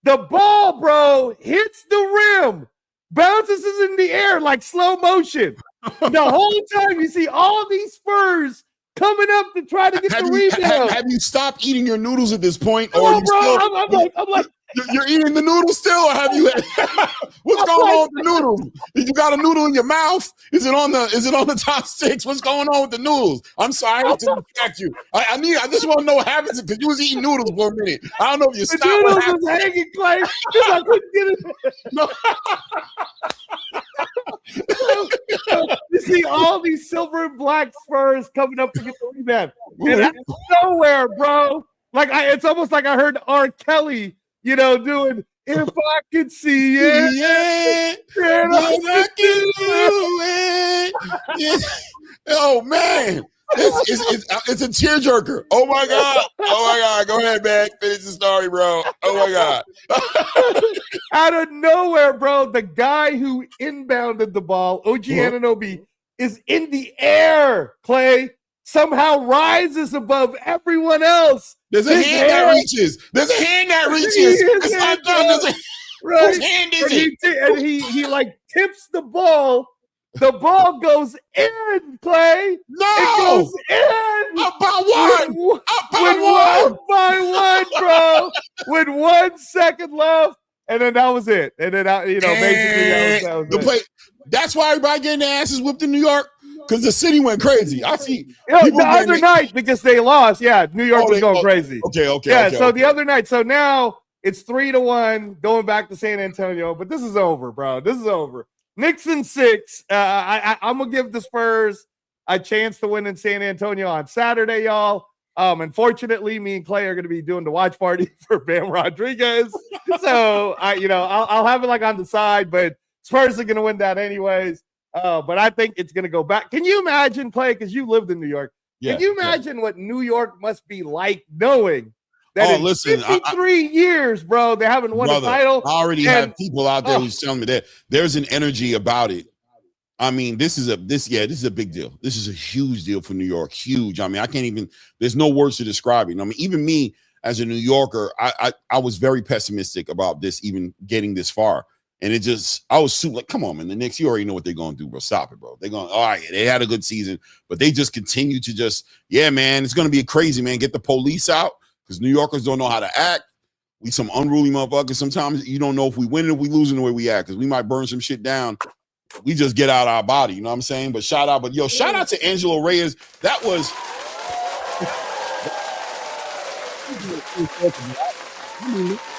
The ball, bro, hits the rim. Bounces in the air like slow motion. The whole time you see all these Spurs coming up to try to get the rebound. Have you stopped eating your noodles at this point? Or you still, I'm like, you're eating the noodles still, or have you? What's going on with the noodles? You got a noodle in your mouth? Is it on the top 6? What's going on with the noodles? I'm sorry, I have to distract you. I just want to know what happens because you was eating noodles for a minute. I don't know if you stopped. The noodles was hanging, Clay, because I couldn't get it. No. You see all these silver and black Spurs coming up to get the rebound. And out of nowhere, bro. Like it's almost like I heard R. Kelly, doing "If I Could See It." Yeah, I can do it. Yeah. Oh man, it's a tearjerker. Oh my god. Go ahead, man. Finish the story, bro. Oh my god. Out of nowhere, bro. The guy who inbounded the ball, OG Anunoby, is in the air. Clay somehow rises above everyone else. There's a hand that reaches. It's not done. Right. Whose hand is it? And he like tips the ball. The ball goes in, Clay. No, it goes in. Up by one. Up by one by one, bro. With 1 second left, and then that was it. And then basically that was the play. That's why everybody getting their asses whipped in New York, because the city went crazy. I see the other night because they lost. Yeah, New York was going crazy. Okay. Yeah, so the other night. So now it's 3-1 going back to San Antonio. But this is over, bro. This is over. Knicks in 6. I'm gonna give the Spurs a chance to win in San Antonio on Saturday, y'all. Unfortunately, me and Clay are gonna be doing the watch party for Bam Rodriguez. So I'll have it like on the side, but Spurs are gonna win that anyways. But I think it's gonna go back. Can you imagine, Clay? Because you lived in New York. Can you imagine what New York must be like knowing that in 53 years, bro, they haven't won a title? I already have people out there who's telling me that there's an energy about it. I mean, this is a big deal. This is a huge deal for New York. Huge. I mean, I can't even, there's no words to describe it. I mean, even me as a New Yorker, I was very pessimistic about this even getting this far. And I was super like, come on, man, the Knicks, you already know what they're going to do, bro. Stop it, bro. They're going, all right, they had a good season, but they just continue to man, it's going to be crazy, man. Get the police out, because New Yorkers don't know how to act. We some unruly motherfuckers. Sometimes you don't know if we win or if we losing the way we act, because we might burn some shit down. We just get out our body, you know what I'm saying? But shout out to Angelo Reyes. That was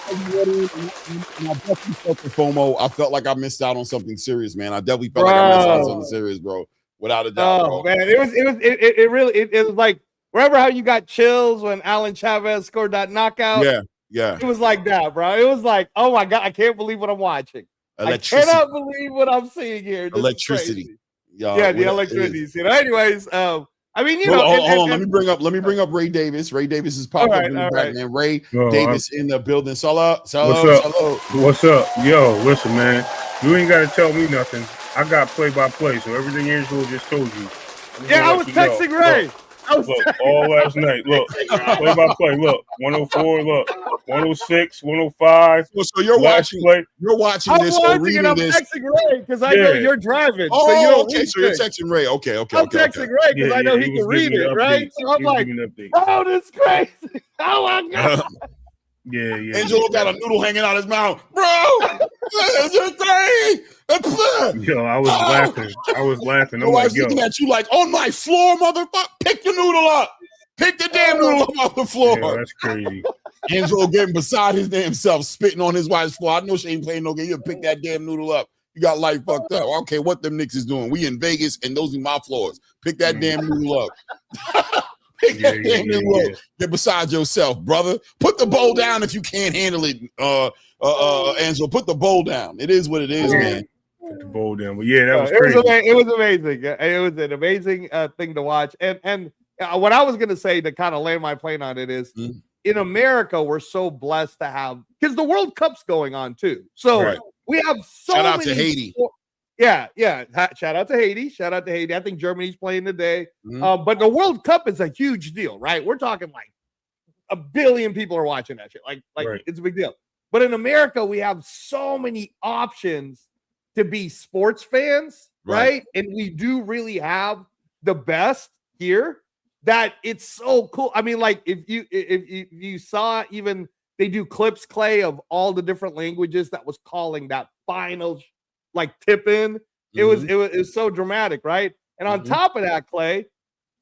I definitely felt the FOMO. I felt like I missed out on something serious, man. I definitely felt like I missed out on something serious, bro. Without a doubt, bro. Man, it was like, remember how you got chills when Alan Chavez scored that knockout? Yeah. It was like that, bro. It was like, oh my God, I can't believe what I'm watching. I cannot believe what I'm seeing here. This electricity. Yeah, the electricity. Anyways, I mean, hold on. Let me bring up Ray Davis. Ray Davis is popping up in the back, man. Ray Davis in the building. What's up? Yo, listen, man. You ain't got to tell me nothing. I got play-by-play, so everything Angelo just told you. I was texting Ray. Look, all last night. Look, play-by-play. Look, 104. Look, 106, 105. So you're watching. You're watching this or reading this. I'm texting Ray because I know you're driving. Okay. So you're texting Ray. Okay. I'm texting Ray because I know he can read it, right? So I'm like, oh, this is crazy. Oh my God. Yeah. Angelo got a noodle hanging out his mouth, bro. This is crazy. Yo, I was laughing. I'm like, looking at you like, on my floor, motherfucker. Pick the noodle up. Pick the damn noodle up off the floor. Yeah, that's crazy. Angelo getting beside his damn self, spitting on his wife's floor. I know she ain't playing no game. You pick that damn noodle up. You got life fucked up. Okay, what them Knicks is doing? We in Vegas, and those are my floors. Pick that damn noodle up. Pick that damn noodle up. Get beside yourself, brother. Put the bowl down if you can't handle it, Angelo. Put the bowl down. It is what it is, man. Put the bowl down. But that was crazy. It was amazing. It was an amazing thing to watch. And what I was going to say to kind of land my plane on it is, in America, we're so blessed to have, because the World Cup's going on too. So we have so many. Shout out to Haiti. Yeah. Shout out to Haiti. I think Germany's playing today. But the World Cup is a huge deal, right? We're talking like 1 billion people are watching that shit. Like it's a big deal. But in America, we have so many options to be sports fans, right? And we do really have the best here, that it's so cool. I mean, like if you saw, even they do clips, Clay, of all the different languages that was calling that final like tip in. It was so dramatic, right? And on top of that, Clay,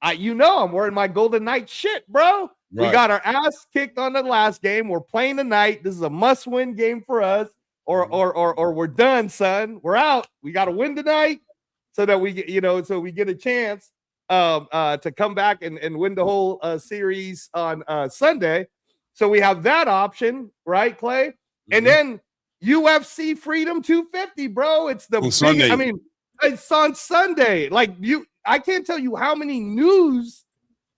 I'm wearing my Golden Knight shit, bro. We got our ass kicked on the last game. We're playing tonight. This is a must-win game for us, or we're done, son. We're out. We got to win tonight so that we get, so we get a chance to come back and win the whole series on Sunday. So we have that option, right, Clay? And then UFC Freedom 250, bro. It's the big, Sunday. I mean, it's on Sunday. Like I can't tell you how many news,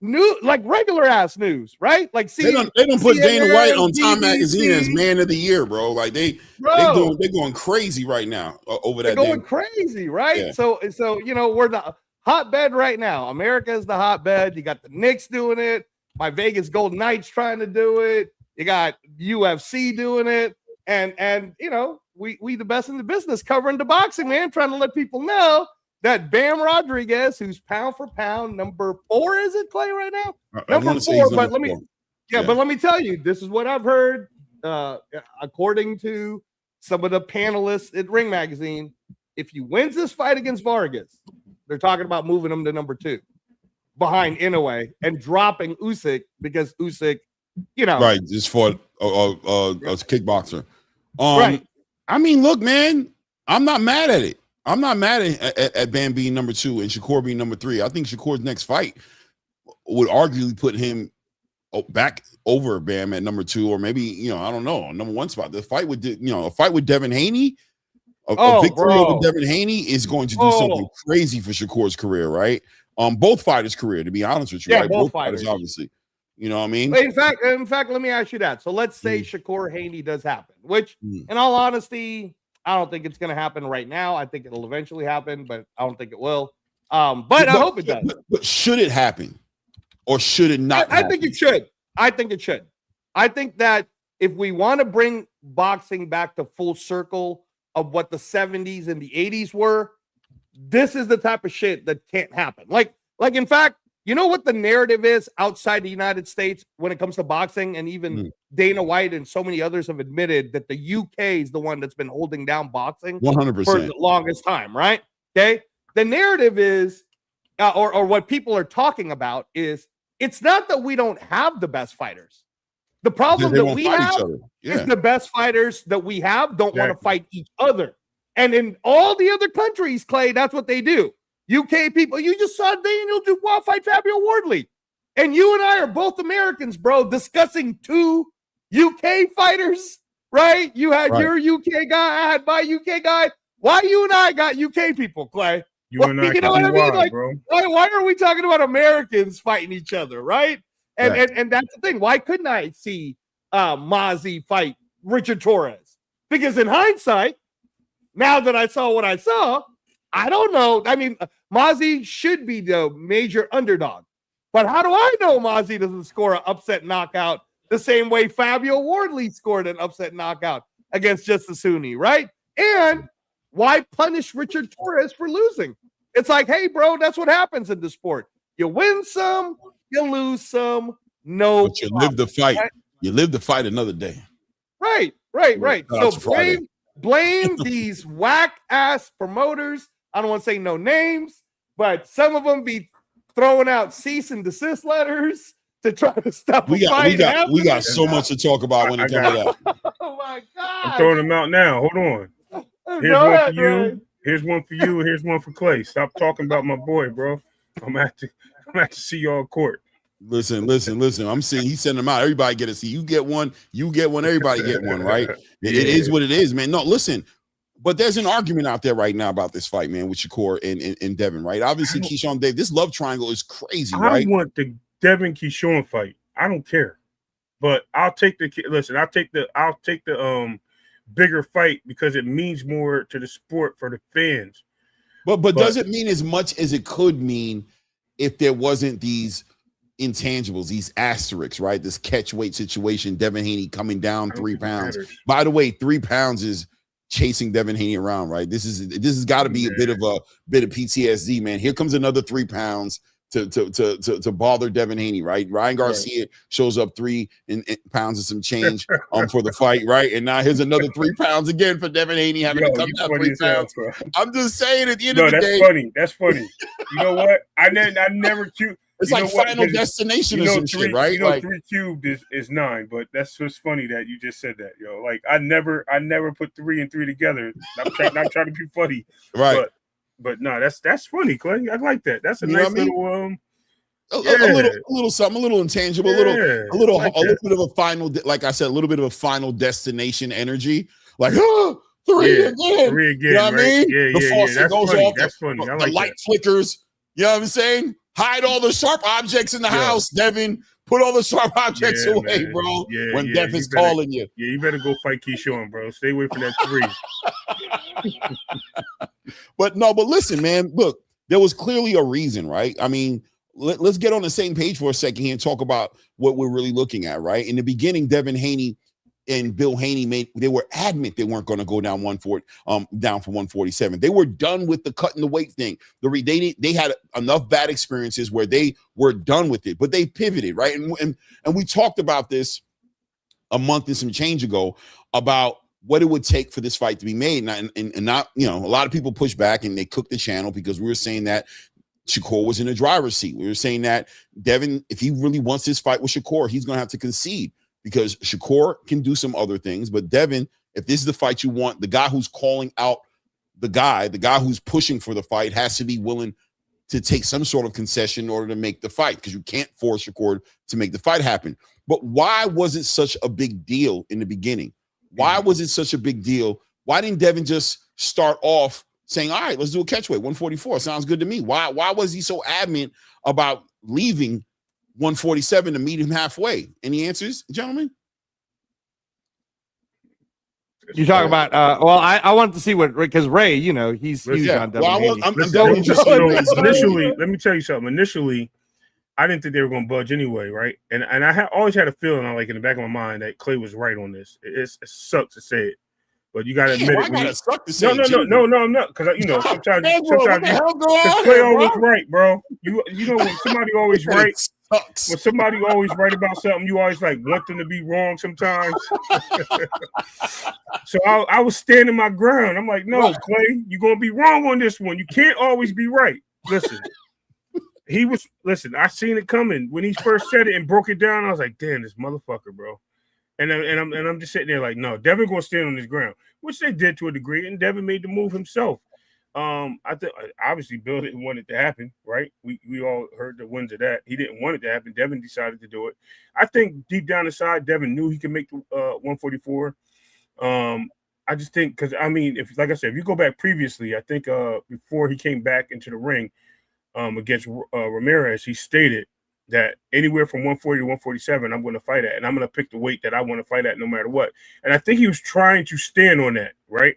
like regular ass news, right? Like they don't put Dana White on Time Magazine as Man of the Year, bro. Like they're going crazy right now over that. They're going crazy, right? Yeah. So we're the hotbed right now. America is the hotbed. You got the Knicks doing it. My Vegas Golden Knights trying to do it. You got UFC doing it. And you know, we the best in the business covering the boxing, man, trying to let people know that Bam Rodriguez, who's pound for pound number 4, is it, Clay, right now? Number 4, but let me but let me tell you, this is what I've heard according to some of the panelists at Ring Magazine. If he wins this fight against Vargas, they're talking about moving him to number 2 behind Inoue and dropping Usyk because Usyk, you know, right, just for a kickboxer. Right. I mean, look, man, I'm not mad at it. I'm not mad at Bam being number 2 and Shakur being number 3. I think Shakur's next fight would arguably put him back over Bam at number 2, or maybe, you know, I don't know, number 1 spot. The fight with, you know, a fight with Devin Haney, a victory over Devin Haney is going to do something crazy for Shakur's career, right? Both fighters' career, to be honest with you, right? Both fighters, obviously. You know what I mean? In fact, let me ask you that. So let's say Shakur Haney does happen, which, in all honesty, I don't think it's going to happen right now. I think it'll eventually happen, but I don't think it will. But I hope it does. But should it happen, or should it not? I think it should. I think it should. I think that if we want to bring boxing back to full circle of what the 70s and the 80s were, this is the type of shit that can't happen. Like in fact, you know what the narrative is outside the United States when it comes to boxing, and even Dana White and so many others have admitted that the UK is the one that's been holding down boxing 100% for the longest time, right? Okay. The narrative is, or what people are talking about is, it's not that we don't have the best fighters. The problem that we have is the best fighters that we have don't want to fight each other. And in all the other countries, Clay, that's what they do. UK people, you just saw Daniel Dubois fight Fabio Wardley. And you and I are both Americans, bro, discussing 2 UK fighters, right? You had your UK guy, I had my UK guy. Why you and I got UK people, Clay? You know what I mean? Like, bro. Why are we talking about Americans fighting each other, right? And that's the thing. Why couldn't I see Mozzie fight Richard Torres? Because in hindsight, now that I saw what I saw, I don't know. I mean, Mozzie should be the major underdog. But how do I know Mozzie doesn't score an upset knockout the same way Fabio Wardley scored an upset knockout against Justice Huni, right? And why punish Richard Torres for losing? It's like, hey, bro, that's what happens in the sport. You win some, you lose some. No, but you live the fight. You live the fight another day. Right. So blame these whack ass promoters. I don't want to say no names, but some of them be throwing out cease and desist letters to try to stop we got so much to talk about when it comes to that. Oh my God. I'm throwing them out now. Hold on. Here's one for you. Here's one for you. Here's one for Clay. Stop talking about my boy, bro. I'm at to see y'all in court. Listen. I'm seeing he's sending them out. Everybody get a see. You get one, everybody get one, right? It is what it is, man. No, listen, but there's an argument out there right now about this fight, man, with Shakur and Devin, right? Obviously, Keyshawn Davis, this love triangle is crazy, right? I want the Devin Keyshawn fight. I don't care. But I'll take the bigger fight because it means more to the sport for the fans. But does it mean as much as it could mean if there wasn't these intangibles, these asterisks, right? This catch weight situation, Devin Haney coming down 3 pounds. By the way, 3 pounds is chasing Devin Haney around, right? This has got to be a bit of PTSD, man. Here comes another 3 pounds to bother Devin Haney, right? Ryan Garcia shows up 3 pounds and some change for the fight, right? And now here's another 3 pounds again for Devin Haney having to come down 3 pounds. I'm just saying, at the end of the day, that's funny. You know what? I never cute. It's like Final Destination or some shit, right? You know, like, 3 cubed is 9, but that's just funny that you just said that, yo. Like I never put 3 and 3 together. Not trying to be funny, right? But no, that's funny, Clay. I like that. That's a nice little a little something, a little intangible, a little bit of a final, like I said, a little bit of a Final Destination energy. Like, 3 again. You know what I mean? The faucet goes off. That's funny. The light flickers. You know what I'm saying? Hide all the sharp objects in the house, Devin. Put all the sharp objects away, man. Bro. When Death is calling you. Yeah, you better go fight Keyshawn, bro. Stay away from that 3. But listen, man. Look, there was clearly a reason, right? I mean, let's get on the same page for a second here and talk about what we're really looking at, right? In the beginning, Devin Haney and Bill Haney they were adamant they weren't going to go down down for 147. They were done with the cutting the weight thing. They had enough bad experiences where they were done with it, but they pivoted, right? And we talked about this a month and some change ago about what it would take for this fight to be made. And not, a lot of people push back and they cook the channel because we were saying that Shakur was in the driver's seat. We were saying that Devin, if he really wants this fight with Shakur, he's going to have to concede, because Shakur can do some other things. But Devin, if this is the fight you want, the guy who's calling out the guy who's pushing for the fight has to be willing to take some sort of concession in order to make the fight, because you can't force Shakur to make the fight happen. But why was it such a big deal in the beginning? Why was it such a big deal? Why didn't Devin just start off saying, all right, let's do a catchweight, 144? Sounds good to me. Why was he so adamant about leaving 147 to meet him halfway? Any answers, gentlemen? You talking about? Well, I wanted to see what, because Ray, he's huge on Devin Haney. Initially, let me tell you something. Initially, I didn't think they were going to budge anyway, right? And I always had a feeling, like in the back of my mind, that Clay was right on this. It sucks to say it, but you got to admit it. No, I'm not, because sometimes Clay always right, bro. When somebody always right. When somebody always right about something, you always want them to be wrong sometimes. So I was standing my ground. I'm like, no, Clay, you're gonna be wrong on this one. You can't always be right. Listen, I seen it coming when he first said it and broke it down. I was like, damn, this motherfucker, bro. And I'm just sitting there like, no, Devin gonna stand on his ground, which they did to a degree, and Devin made the move himself. I think obviously Bill didn't want it to happen, right? We all heard the winds of that. He didn't want it to happen. Devin decided to do it. I think deep down inside, Devin knew he could make the 144. I just think because like I said, if you go back previously, I think before he came back into the ring against Ramirez, he stated that anywhere from 140 to 147, I'm going to fight at, and I'm going to pick the weight that I want to fight at no matter what. And I think he was trying to stand on that, right?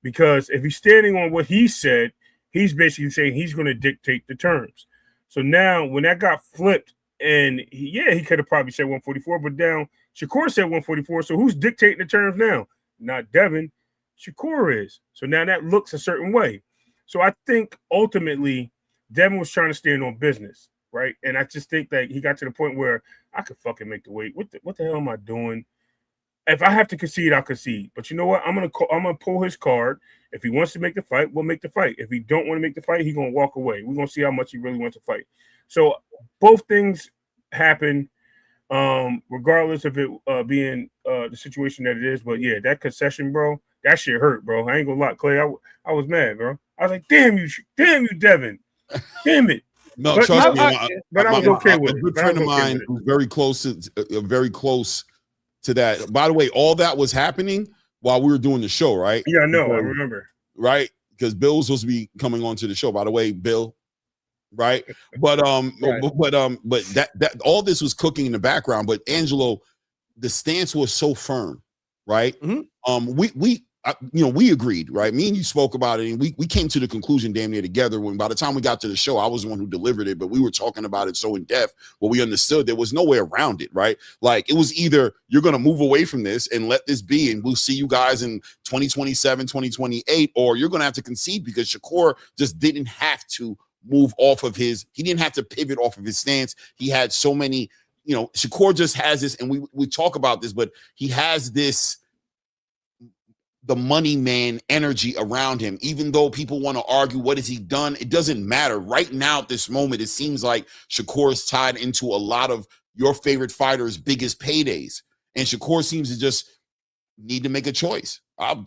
Because if he's standing on what he said, he's basically saying he's going to dictate the terms. So now when that got flipped, and he could have probably said 144, but now Shakur said 144. So who's dictating the terms now? Not Devin. Shakur is. So now that looks a certain way. So I think ultimately Devin was trying to stand on business, right? And I just think that he got to the point where I could fucking make the weight. What the hell am I doing? If I have to concede, I'll concede. But you know what? I'm gonna pull his card. If he wants to make the fight, we'll make the fight. If he don't want to make the fight, he's gonna walk away. We're gonna see how much he really wants to fight. So both things happen, regardless of it being the situation that it is. But yeah, that concession, bro, that shit hurt, bro. I ain't gonna lie, Clay. I was mad, bro. I was like, damn you, Devin, damn it. No, but trust me. But I was okay with it. A good friend of mine who's very close to that. By the way, all that was happening while we were doing the show, right? Yeah, I know. I remember. Right? Because Bill was supposed to be coming on to the show. By the way, Bill, right? But that all this was cooking in the background. But Angelo, the stance was so firm, right? Mm-hmm. We agreed, right? Me and you spoke about it, and we came to the conclusion damn near together. When by the time we got to the show, I was the one who delivered it, but we were talking about it so in depth, but we understood there was no way around it, right? Like it was either you're going to move away from this and let this be, and we'll see you guys in 2027, 2028, or you're going to have to concede because Shakur just didn't have to move off of he didn't have to pivot off of his stance. He had so many, Shakur just has this, and we talk about this, but he has this, the money man energy around him. Even though people want to argue, what has he done? It doesn't matter. Right now, at this moment, it seems like Shakur is tied into a lot of your favorite fighters' biggest paydays. And Shakur seems to just need to make a choice.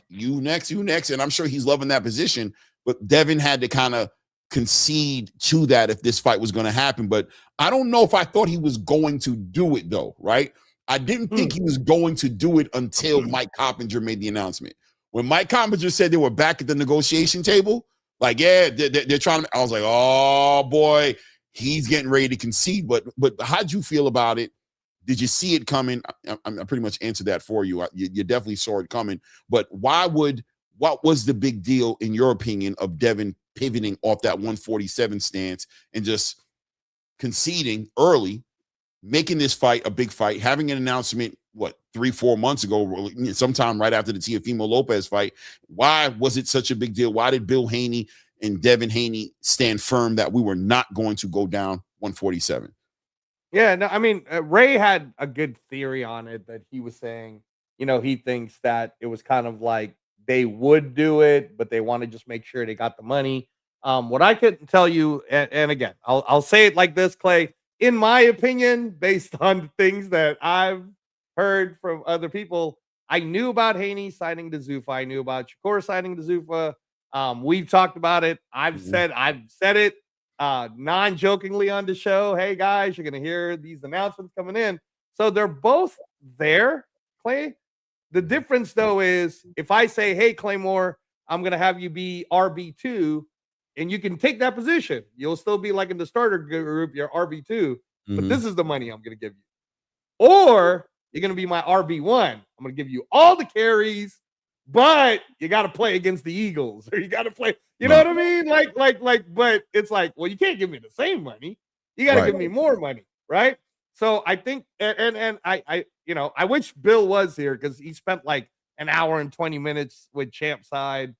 You next. And I'm sure he's loving that position. But Devin had to kind of concede to that if this fight was going to happen. But I don't know if I thought he was going to do it, though, right? I didn't think he was going to do it until Mike Coppinger made the announcement. When Mike Coppinger said they were back at the negotiation table, like, yeah, they're trying to, I was like, oh boy, he's getting ready to concede. But how'd you feel about it? Did you see it coming? I pretty much answered that for you. You definitely saw it coming. But what was the big deal, in your opinion, of Devin pivoting off that 147 stance and just conceding early, making this fight a big fight, having an announcement what, 3-4 months ago, sometime right after the Teofimo Lopez fight. Why was it such a big deal? Why did Bill Haney and Devin Haney stand firm that we were not going to go down 147? Yeah, no, I mean, Ray had a good theory on it that he was saying, he thinks that it was kind of like they would do it, but they want to just make sure they got the money. What I could tell you, and again, I'll say it like this, Clay, in my opinion, based on things that I've heard from other people, I knew about Haney signing to Zuffa. I knew about Shakur signing to Zuffa. We've talked about it. I've said it non-jokingly on the show. Hey guys, you're gonna hear these announcements coming in. So they're both there, Clay. The difference though is if I say, hey Claymore, I'm gonna have you be RB2, and you can take that position. You'll still be like in the starter group, you're RB2, but this is the money I'm gonna give you. Or you're gonna be my RB1. I'm gonna give you all the carries, but you got to play against the Eagles, or you got to play, you know what I mean? But it's like, well, you can't give me the same money. You got to give me more money, right? So I think, and I wish Bill was here because he spent like an hour and 20 minutes with Champ Side,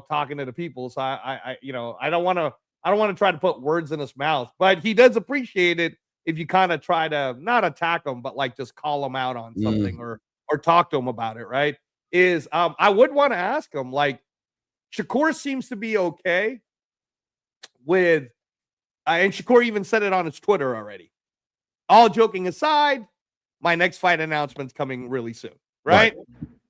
talking to the people. So I don't want to try to put words in his mouth, but he does appreciate it if you kind of try to not attack him, but like just call him out on something or talk to him about it, right? I would want to ask him, like, Shakur seems to be okay with, and Shakur even said it on his Twitter already. All joking aside, my next fight announcement's coming really soon, right?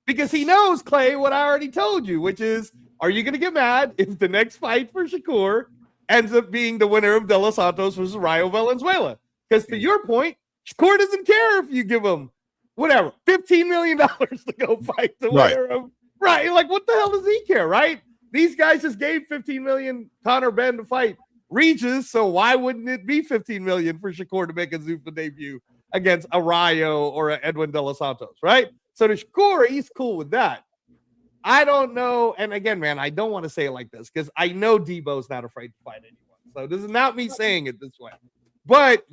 Because he knows, Clay, what I already told you, which is, are you going to get mad if the next fight for Shakur ends up being the winner of De Los Santos versus Rayo Valenzuela? Because to your point, Shakur doesn't care if you give him whatever, $15 million to go fight the winner of, right? Like, what the hell does he care, right? These guys just gave $15 million Conor Benn to fight Regis, so why wouldn't it be $15 million for Shakur to make a Zuffa debut against a Rayo or a Edwin De Los Santos, right? So to Shakur, he's cool with that. I don't know, and again, man, I don't want to say it like this because I know Debo's not afraid to fight anyone. So this is not me saying it this way. But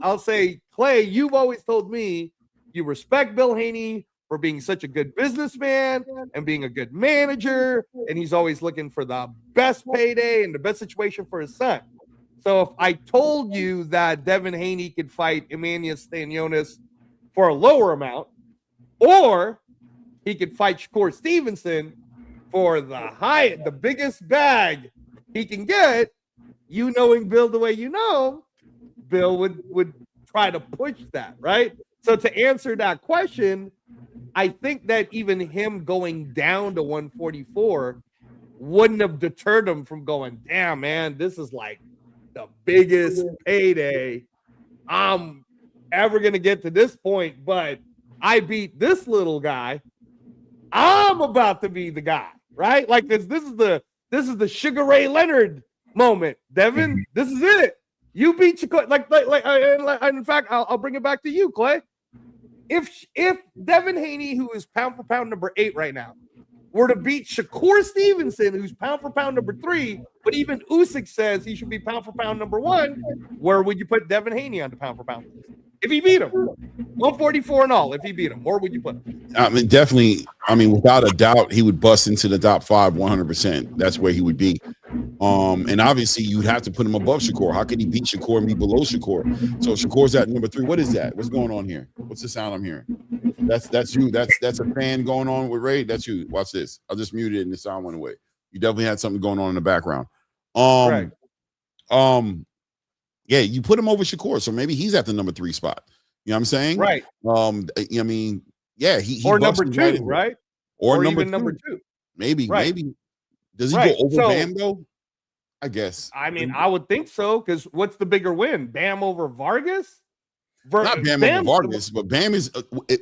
I'll say, Clay, you've always told me you respect Bill Haney for being such a good businessman and being a good manager, and he's always looking for the best payday and the best situation for his son. So if I told you that Devin Haney could fight Emmanuel Stanionis for a lower amount, or he could fight Shakur Stevenson for the biggest bag he can get, knowing Bill the way you know, Bill would try to push that, right? So to answer that question, I think that even him going down to 144 wouldn't have deterred him from going, damn, man, this is like the biggest payday I'm ever going to get to this point, but I beat this little guy. I'm about to be the guy, right? Like this is the Sugar Ray Leonard moment, Devin. This is it. You beat Shakur, like in fact, I'll bring it back to you, Clay. If Devin Haney, who is pound for pound number 8 right now, were to beat Shakur Stevenson, who's pound for pound number 3, but even Usyk says he should be pound for pound number 1, where would you put Devin Haney on the pound for pound list? If he beat him, 144 and all, if he beat him, where would you put him? I mean, definitely. I mean, without a doubt, he would bust into the top 5 100%. That's where he would be. And obviously, you'd have to put him above Shakur. How could he beat Shakur and be below Shakur? So Shakur's at number 3. What is that? What's going on here? What's the sound I'm hearing? That's you. That's a fan going on with Ray. That's you. Watch this. I'll just mute it and the sound went away. You definitely had something going on in the background. Right. Yeah, you put him over Shakur, so maybe he's at the number 3 spot. You know what I'm saying? Right. I mean, yeah, he or number 2, right? Or number even number 2. Maybe. Does he go over Bam though? I guess. I mean, I would think so, because what's the bigger win? Bam over Vargas? Not Bam over Vargas, but Bam is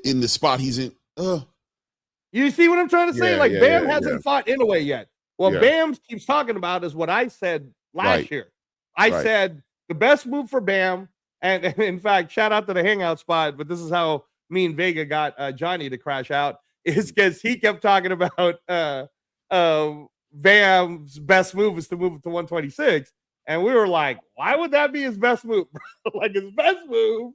in the spot he's in. You see what I'm trying to say? Bam hasn't fought Inoue yet. Well, Bam keeps talking about is what I said last year. I said the best move for Bam, and in fact, shout out to the hangout spot, but this is how me and Vega got Johnny to crash out, is because he kept talking about Bam's best move is to move it to 126. And we were like, why would that be his best move? Like, his best move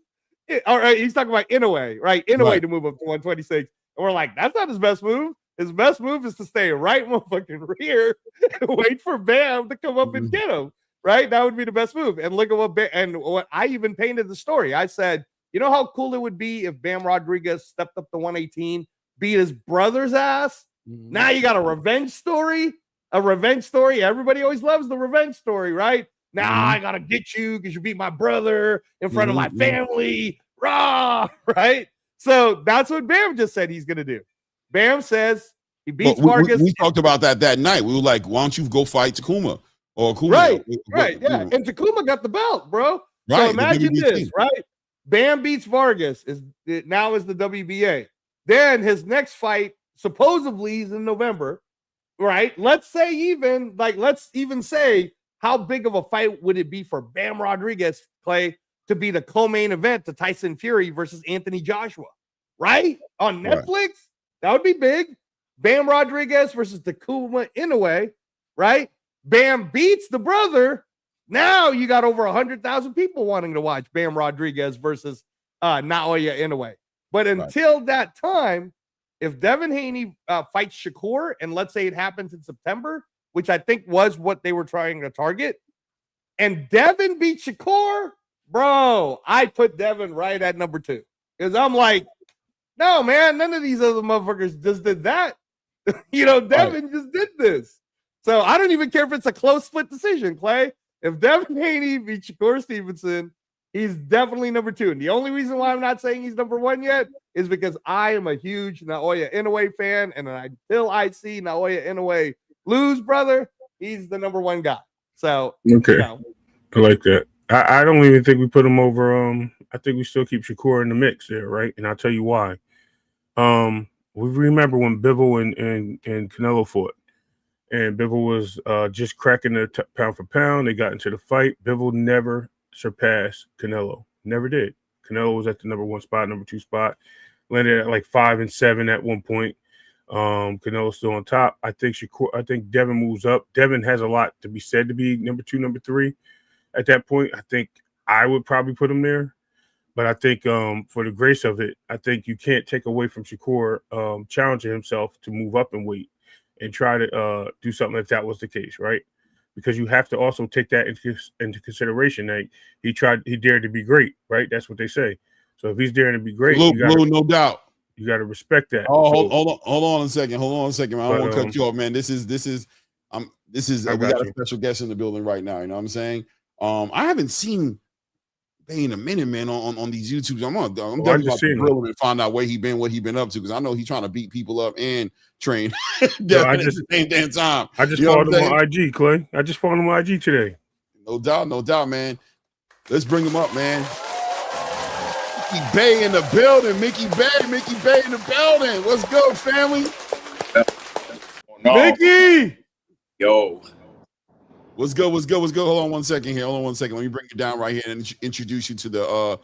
All right, he's talking about Inoue, right? Inoue Right. to move up to 126. And we're like, that's not his best move. His best move is to stay right motherfucking rear and wait for Bam to come up and get him, right? That would be the best move. And look at what I even painted the story. I said, you know how cool it would be if Bam Rodriguez stepped up to 118, beat his brother's ass? Now you got a revenge story. A revenge story. Everybody always loves the revenge story, right? Now I gotta get you because you beat my brother in front of my family. Rah, right? So that's what Bam just said he's gonna do. Bam says he beats Vargas. We talked about that night. We were like, why don't you go fight Takuma? Or Kuma? Right, yeah. And Takuma got the belt, bro. Right, so imagine this, right? Bam beats Vargas now is the WBA. Then his next fight supposedly is in November, right? Let's even say how big of a fight would it be for Bam Rodriguez, Clay, to be the co-main event to Tyson Fury versus Anthony Joshua, right? On Netflix, right. That would be big. Bam Rodriguez versus Takuma Inoue, right? Bam beats the brother. Now you got over 100,000 people wanting to watch Bam Rodriguez versus Naoya Inoue. But until that time, if Devin Haney fights Shakur, and let's say it happens in September, which I think was what they were trying to target, and Devin beats Shakur, bro, I put Devin right at number 2. Because I'm like, no, man, none of these other motherfuckers just did that. Devin just did this. So I don't even care if it's a close split decision, Clay. If Devin Haney beats Shakur Stevenson, he's definitely number 2. And the only reason why I'm not saying he's number 1 yet is because I am a huge Naoya Inoue fan. And until I see Naoya Inoue lose, brother, he's the number 1 guy. So, okay. I like that. I don't even think we put him over. I think we still keep Shakur in the mix there, right? And I'll tell you why. We remember when Bivol and Canelo fought. And Bivol was just cracking the pound for pound. They got into the fight. Bivol never surpassed Canelo. Never did. Canelo was at the number 1 spot, number 2 spot. Landed at like 5 and 7 at one point. Canelo's still on top. I think Devin moves up. Devin has a lot to be said to be number 2, number 3. At that point, I think I would probably put him there. But I think for the grace of it, I think you can't take away from Shakur challenging himself to move up and weight and try to do something if that was the case, right? Because you have to also take that into consideration. That he dared to be great, right? That's what they say. So if he's daring to be great, no doubt. You got to respect that. Oh, hold on a second. I don't want to cut you off, man. This is we got a special guest in the building right now. You know what I'm saying? I haven't seen Bay in a minute, man, on these YouTubes. I'm definitely about to grill him and find out what he been up to, because I know he's trying to beat people up and train at the same damn time. I just followed him on IG, Clay. I just followed him on IG today. No doubt, man. Let's bring him up, man. Mickey Bay in the building. Mickey Bay in the building. What's good, family? No. Mickey! Yo. What's good? Hold on one second here. Let me bring you down right here and introduce you to the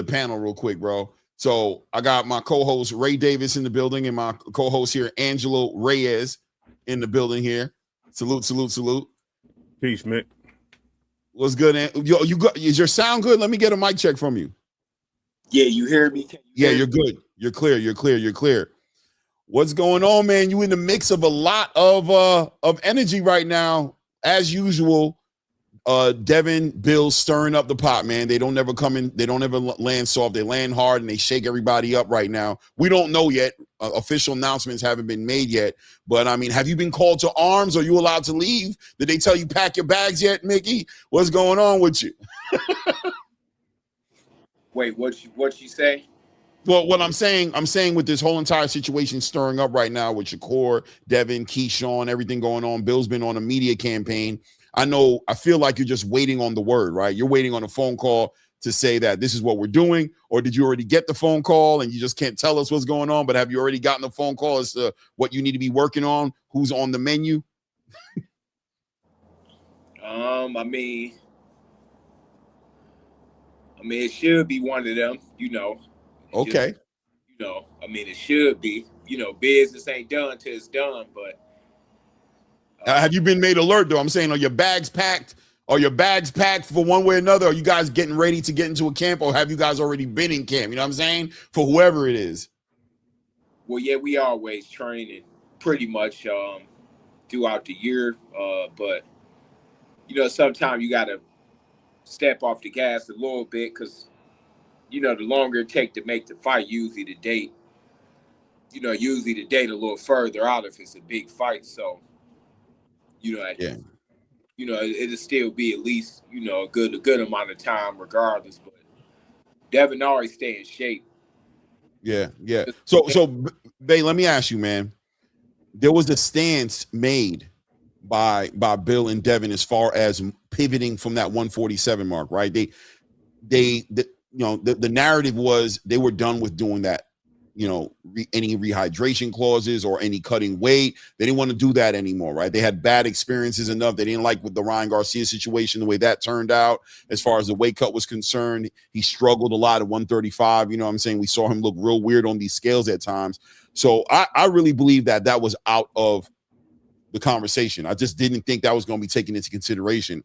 panel real quick, bro. So I got my co-host Ray Davis in the building, and my co-host here, Angelo Reyes, in the building here. Salute. Peace, Mick. What's good? Yo, is your sound good? Let me get a mic check from you. Yeah, you hear me? You're good. You're clear. What's going on, man? You in the mix of a lot of energy right now. As usual, Devin, Bill stirring up the pot, man. They don't ever land soft. They land hard and they shake everybody up right now. We don't know yet. Official announcements haven't been made yet. But I mean, have you been called to arms? Are you allowed to leave? Did they tell you pack your bags yet, Mickey? What's going on with you? Wait, what you say? Well, what I'm saying with this whole entire situation stirring up right now with Shakur, Devin, Keyshawn, everything going on. Bill's been on a media campaign. I feel like you're just waiting on the word, right? You're waiting on a phone call to say that this is what we're doing, or did you already get the phone call and you just can't tell us what's going on? But have you already gotten the phone call as to what you need to be working on? Who's on the menu? I mean, it should be one of them, Okay. It should be. Business ain't done till it's done, but have you been made alert though? I'm saying, are your bags packed? Are your bags packed for one way or another? Are you guys getting ready to get into a camp, or have you guys already been in camp? You know what I'm saying? For whoever it is. Well, yeah, we always training pretty much throughout the year, but sometimes you got to step off the gas a little bit because the longer it take to make the fight, usually the date a little further out if it's a big fight. So, it'll still be at least, a good amount of time regardless. But Devin always stay in shape. Yeah. So, Bay, let me ask you, man. There was a stance made by Bill and Devin as far as pivoting from that 147 mark, right? The narrative was they were done with doing that, any rehydration clauses or any cutting weight. They didn't want to do that anymore, right? They had bad experiences enough. They didn't like with the Ryan Garcia situation, the way that turned out as far as the weight cut was concerned. He struggled a lot at 135. You know what I'm saying? We saw him look real weird on these scales at times. So I really believe that was out of the conversation. I just didn't think that was going to be taken into consideration.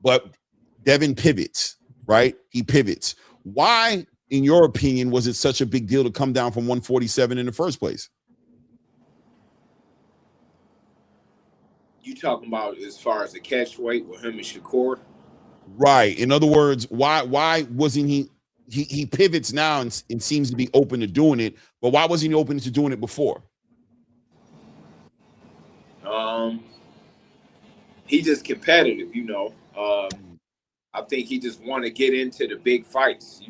But Devin pivots, right? He pivots. Why, in your opinion, was it such a big deal to come down from 147 in the first place? You talking about as far as the catch weight with him and Shakur? Right. In other words, why wasn't he pivots now and seems to be open to doing it, but why wasn't he open to doing it before? He just competitive, I think he just want to get into the big fights.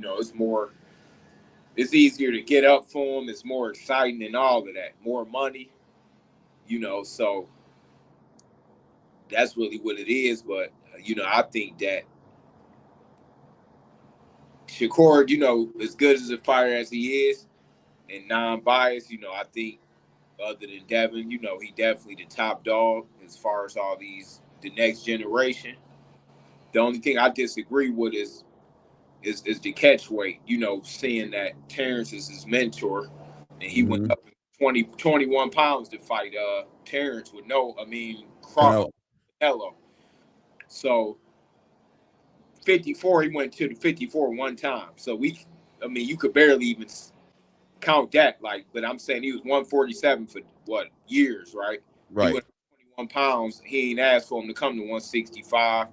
It's easier to get up for him. It's more exciting and all of that. More money, so that's really what it is. But, I think that Shakur, as good as a fighter as he is and non-biased, I think other than Devin, he definitely the top dog as far as all the next generation. The only thing I disagree with is the catch weight, seeing that Terrence is his mentor and he went up 21 pounds to fight Terrence with Canelo. So 54, he went to the 54 one time. So you could barely even count that, but I'm saying he was 147 for years, right? Right. He went 21 pounds. He ain't asked for him to come to 165.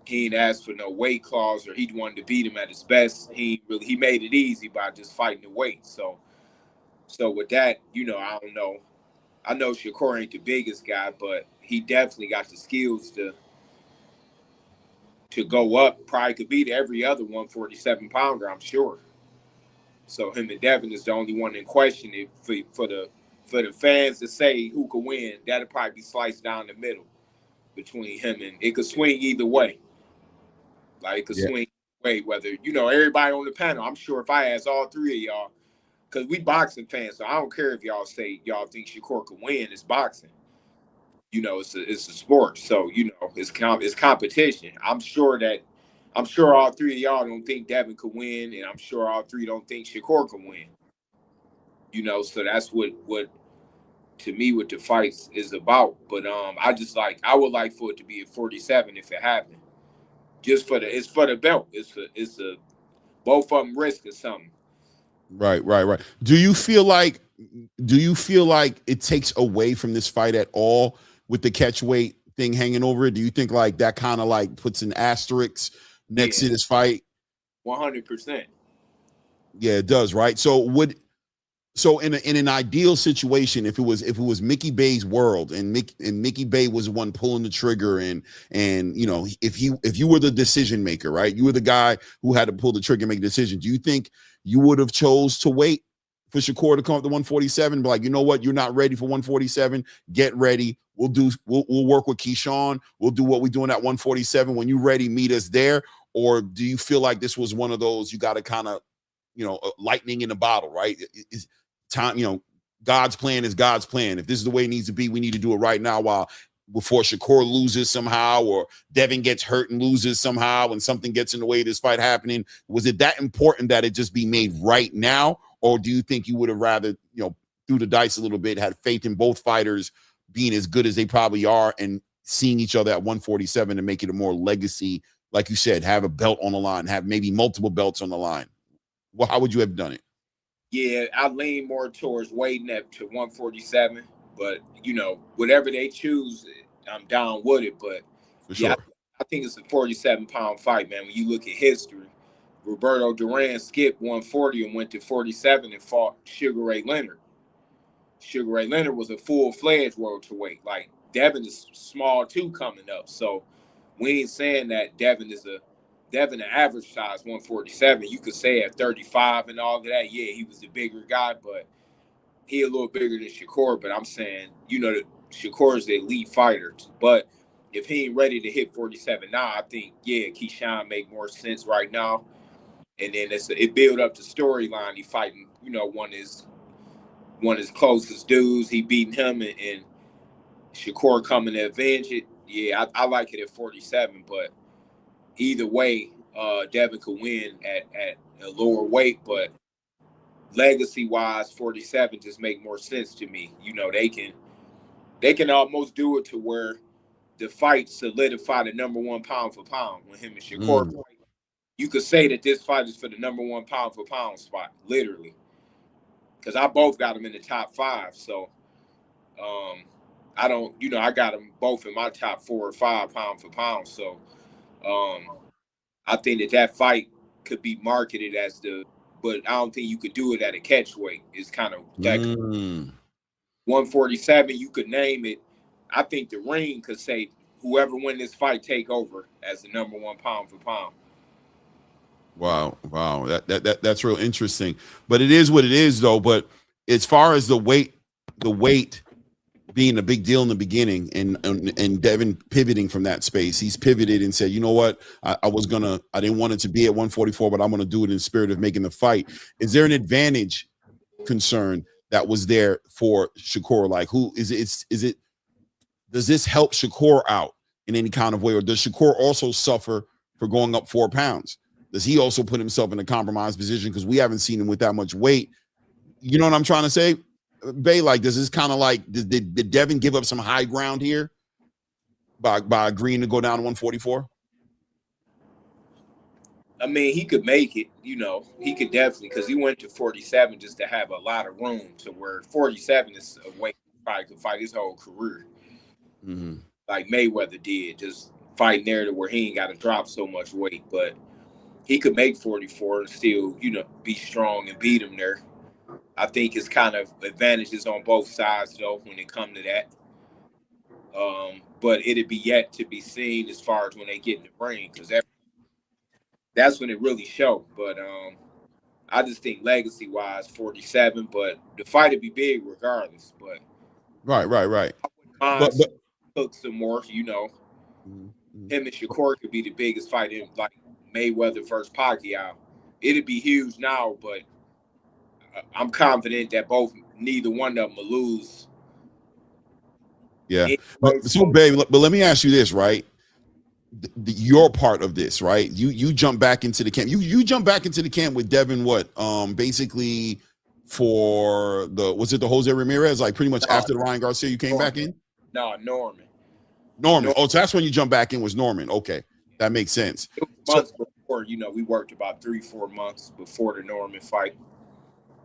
He ain't asked for no weight clause, or he wanted to beat him at his best. He made it easy by just fighting the weight. So with that, I don't know. I know Shakur ain't the biggest guy, but he definitely got the skills to go up. Probably could beat every other 147 pounder, I'm sure. So him and Devin is the only one in question. For the fans to say who could win, that'll probably be sliced down the middle between him, and it could swing either way. It could swing way, whether, everybody on the panel. I'm sure if I ask all three of y'all, because we boxing fans, so I don't care if y'all say y'all think Shakur could win. It's boxing. It's a sport. So, it's competition. I'm sure all three of y'all don't think Devin could win, and I'm sure all three don't think Shakur could win. So that's what to me what the fights is about. But I would like for it to be at 47 if it happened. Just it's for the belt. It's both of them risking something. Right. Do you feel like it takes away from this fight at all with the catch weight thing hanging over it? Do you think that kind of puts an asterisk next to this fight? 100%. Yeah, it does, right? So in an ideal situation, if it was Mickey Bay's world and Mickey Bay was the one pulling the trigger and if you were the decision maker, right? You were the guy who had to pull the trigger and make a decision. Do you think you would have chose to wait for Shakur to come up to 147? Be like, you know what? You're not ready for 147. Get ready. We'll work with Keyshawn. We'll do what we're doing at 147. When you're ready, meet us there. Or do you feel like this was one of those you got to kind of, lightning in the bottle, right? It's time, God's plan is God's plan. If this is the way it needs to be, we need to do it right now before Shakur loses somehow, or Devin gets hurt and loses somehow, and something gets in the way of this fight happening. Was it that important that it just be made right now? Or do you think you would have rather, threw the dice a little bit, had faith in both fighters being as good as they probably are, and seeing each other at 147 and make it a more legacy, like you said, have a belt on the line, have maybe multiple belts on the line? Well, how would you have done it? Yeah, I lean more towards weighting up to 147, but whatever they choose, I'm down with it. But For sure. I think it's a 47-pound fight, man. When you look at history, Roberto Duran skipped 140 and went to 47 and fought Sugar Ray Leonard. Sugar Ray Leonard was a full-fledged welterweight. Like, Devin is small too coming up. So we ain't saying that Devin an average size 147. You could say at 35 and all of that, yeah, he was the bigger guy, but he a little bigger than Shakur. But I'm saying, that Shakur is the elite fighter. But if he ain't ready to hit 47 now, I think, yeah, Keyshawn make more sense right now. And then it build up the storyline. He fighting, one of his closest dudes. He beating him and Shakur coming to avenge it. Yeah, I like it at 47, but either way, Devin could win at a lower weight, but legacy-wise, 47 just make more sense to me. They can almost do it to where the fight solidify the number one pound for pound when him and Shakur fight. You could say that this fight is for the number one pound for pound spot, literally, because I both got them in the top 5. So, I don't, I got them both in my top 4 or 5 pound for pound. So, I think that fight could be marketed as but I don't think you could do it at a catch weight. It's kind of that 147. You could name it. I think the ring could say whoever win this fight take over as the number one pound for pound. Wow. That's real interesting. But it is what it is, though. But as far as the weight being a big deal in the beginning, and Devin pivoting from that space, he's pivoted and said, you know what, I didn't want it to be at 144, but I'm gonna do it in the spirit of making the fight. Is there an advantage concern that was there for Shakur? Like, who is it? Does this help Shakur out in any kind of way, or does Shakur also suffer for going up 4 pounds? Does he also put himself in a compromised position because we haven't seen him with that much weight? You know what I'm trying to say, Bay? Like, does this kind of like did Devin give up some high ground here by agreeing to go down to 144? I mean, he could make it. He could definitely, because he went to 47 just to have a lot of room to where 47 is a weight he probably could fight his whole career. Mm-hmm. Like Mayweather did, just fighting there to where he ain't got to drop so much weight. But he could make 44 and still, be strong and beat him there. I think it's kind of advantages on both sides, though, when it comes to that. But it'd be yet to be seen as far as when they get in the ring, because that's when it really shows. But I just think legacy-wise, 47, but the fight would be big regardless. But right. But cook some more, Him and Shakur could be the biggest fight in, like Mayweather versus Pacquiao. It'd be huge now, but I'm confident that neither one of them will lose. Yeah. So, babe, but let me ask you this, right? Your part of this, right? You jump back into the camp. You jump back into the camp with Devin. What? Basically, for was it the Jose Ramirez? Like pretty much after the Ryan Garcia, you came back in. No, Norman. Oh, so that's when you jump back in. Was Norman? Okay, that makes sense. It was months before. We worked about 3-4 months before the Norman fight.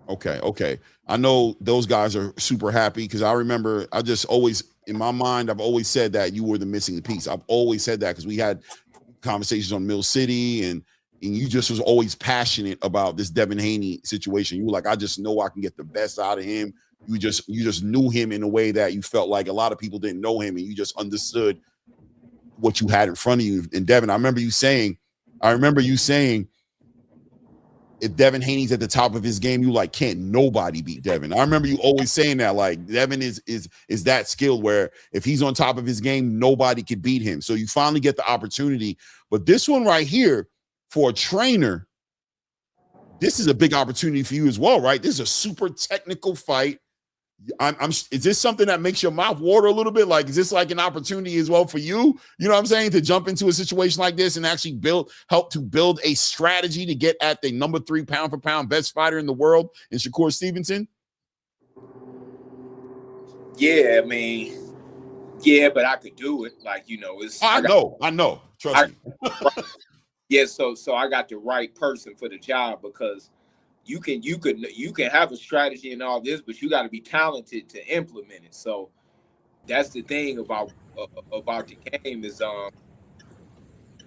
Okay. I know those guys are super happy because I remember I just always, in my mind, I've always said that you were the missing piece. I've always said that because we had conversations on Mill City and you just was always passionate about this Devin Haney situation. You were like, I just know I can get the best out of him. You just knew him in a way that you felt like a lot of people didn't know him, and you just understood what you had in front of you. And Devin, I remember you saying, if Devin Haney's at the top of his game, you like, can't nobody beat Devin. I remember you always saying that, like, Devin is that skilled where if he's on top of his game, nobody could beat him. So you finally get the opportunity. But this one right here, for a trainer, this is a big opportunity for you as well, right? This is a super technical fight. Is this something that makes your mouth water a little bit? Like, is this like an opportunity as well for you? You know what I'm saying? To jump into a situation like this and actually help to build a strategy to get at the number 3 pound for pound best fighter in the world in Shakur Stevenson? Yeah, I mean, Yeah, but I could do it. Like, you know, it's I know. Trust me. Yeah, so I got the right person for the job, because you can have a strategy and all this, but you got to be talented to implement it. So that's the thing about the game is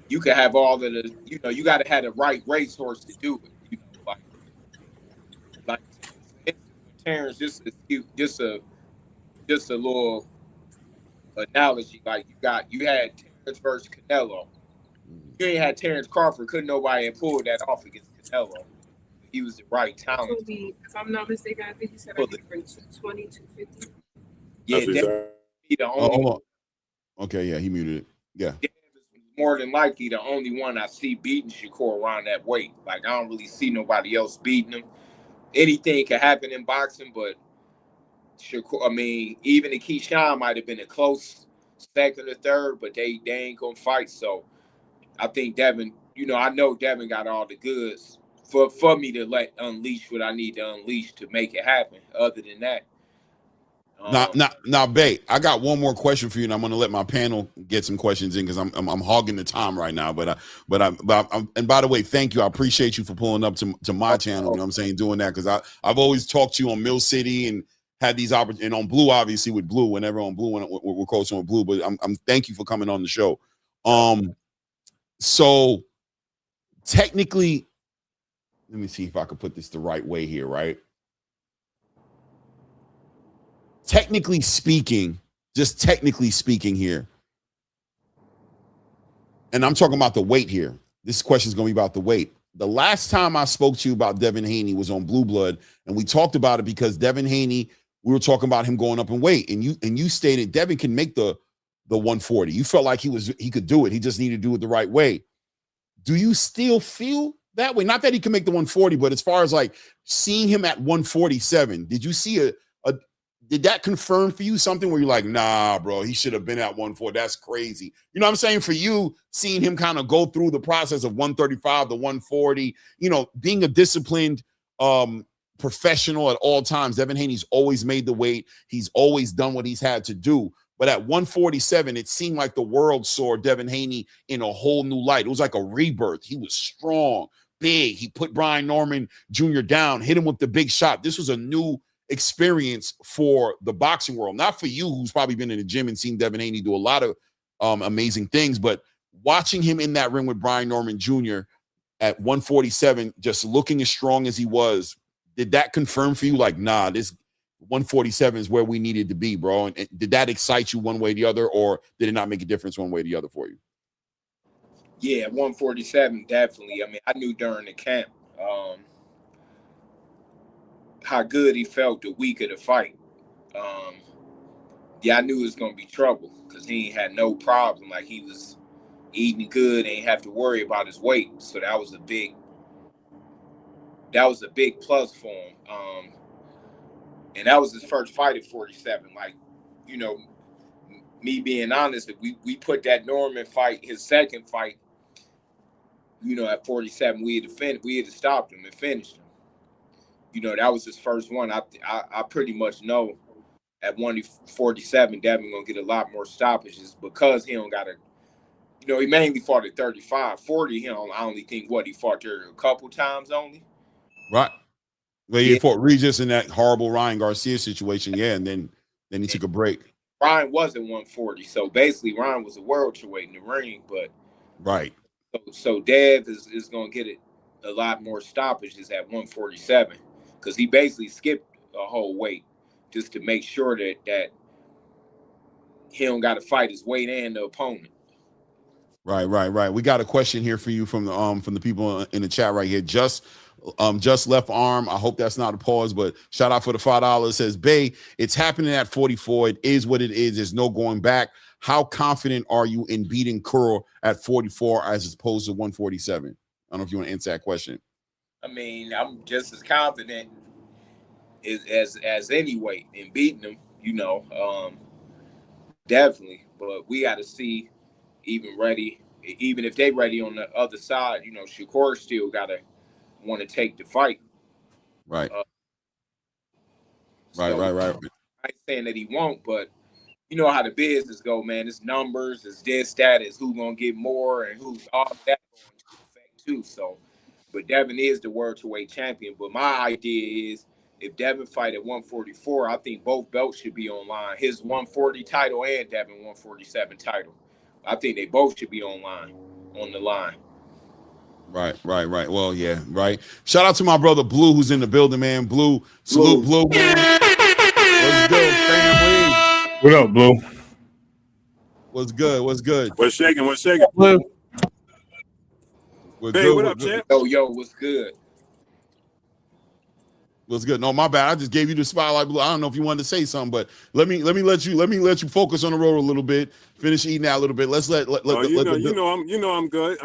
you can have all of the, you know, you got to have the right racehorse to do it. You know, like for instance, with Terrence, just a little analogy. Like you had Terrence versus Canelo. You ain't had Terrence Crawford, couldn't nobody have pulled that off against Canelo. He was the right talent. If I'm not mistaken, I think he said I could bring 220, 250. Yeah, that be the only. Hold on. Okay, yeah, he muted it. Yeah. More than likely the only one I see beating Shakur around that weight. Like, I don't really see nobody else beating him. Anything can happen in boxing, but Shakur, I mean, even the Keyshawn might have been a close second or third, but they ain't gonna fight. So I think Devin, you know, I know Devin got all the goods for me to let unleash what I need to unleash to make it happen. Other than that, now, Bay, I got one more question for you, and I'm going to let my panel get some questions in because I'm hogging the time right now. But and by the way, thank you. I appreciate you for pulling up to my channel. You know what I'm saying, doing that, because I've always talked to you on Mill City and had these opportunities, and on Blue, obviously with Blue, whenever on Blue, when we're coaching on Blue. But I'm thank you for coming on the show. So technically, let me see if I could put this the right way here, right? Technically speaking, just technically speaking here, and I'm talking about the weight here. This question is going to be about the weight. The last time I spoke to you about Devin Haney was on Blue Blood, and we talked about it because Devin Haney, we were talking about him going up in weight, and you stated Devin can make the 140. You felt like he could do it. He just needed to do it the right way. Do you still feel that way? Not that he can make the 140, but as far as like seeing him at 147, did you see did that confirm for you something where you're like, nah, bro, he should have been at 140? That's crazy. You know what I'm saying? For you, seeing him kind of go through the process of 135 to 140, you know, being a disciplined professional at all times, Devin Haney's always made the weight. He's always done what he's had to do. But at 147, it seemed like the world saw Devin Haney in a whole new light. It was like a rebirth. He was strong, big. He put Brian Norman Jr. down, hit him with the big shot. This was a new experience for the boxing world, not for you, who's probably been in the gym and seen Devin Haney do a lot of amazing things, but watching him in that ring with Brian Norman Jr. at 147, just looking as strong as he was, did that confirm for you, like, nah, this 147 is where we needed to be, bro? And did that excite you one way or the other, or did it not make a difference one way or the other for you? Yeah, 147, definitely. I mean, I knew during the camp how good he felt the week of the fight. Yeah, I knew it was going to be trouble because he ain't had no problem. Like, he was eating good, ain't have to worry about his weight. So that was a big plus for him. And that was his first fight at 47. Like, you know, me being honest, if we put that Norman fight, his second fight, you know, at 47, we had to stop him and finished him. You know, that was his first one. I pretty much know at 147, Devin gonna get a lot more stoppages because he don't got to. You know, he mainly fought at 35, 40. I only think he fought there a couple times only. Right. Well, he fought Regis in that horrible Ryan Garcia situation, yeah, and then he took a break. Ryan wasn't 140, so basically Ryan was a welterweight in the ring, but right. So Dev is gonna get a lot more stoppages at 147 because he basically skipped a whole weight just to make sure that he don't got to fight his weight and the opponent. Right. We got a question here for you from the people in the chat right here. Just left arm. I hope that's not a pause, but shout out for the $5. It says, Bay, it's happening at 44. It is what it is. There's no going back. How confident are you in beating Curl at 44 as opposed to 147? I don't know if you want to answer that question. I mean, I'm just as confident as any weight in beating him, you know, definitely. But we got to see even if they ready on the other side, you know, Shakur still got to want to take the fight. Right. Right. I ain't saying that he won't, but, you know how the business go, man. It's numbers, it's this, that, it's who gonna get more, and who's all that going into effect too. So, but Devin is the welterweight champion. But my idea is, if Devin fight at 144, I think both belts should be online. His 140 title and Devin 147 title. I think they both should be on the line. Right. Well, yeah, right. Shout out to my brother Blue, who's in the building, man. Blue, salute Blue, man. What's good, family? What up, Blue? What's good? What's shaking? Blue. We're Hey, good. what up, champ? Yo, what's good? What's good? No, my bad. I just gave you the spotlight, Blue. I don't know if you wanted to say something, but let me let you focus on the road a little bit. Finish eating out a little bit. You know I'm good.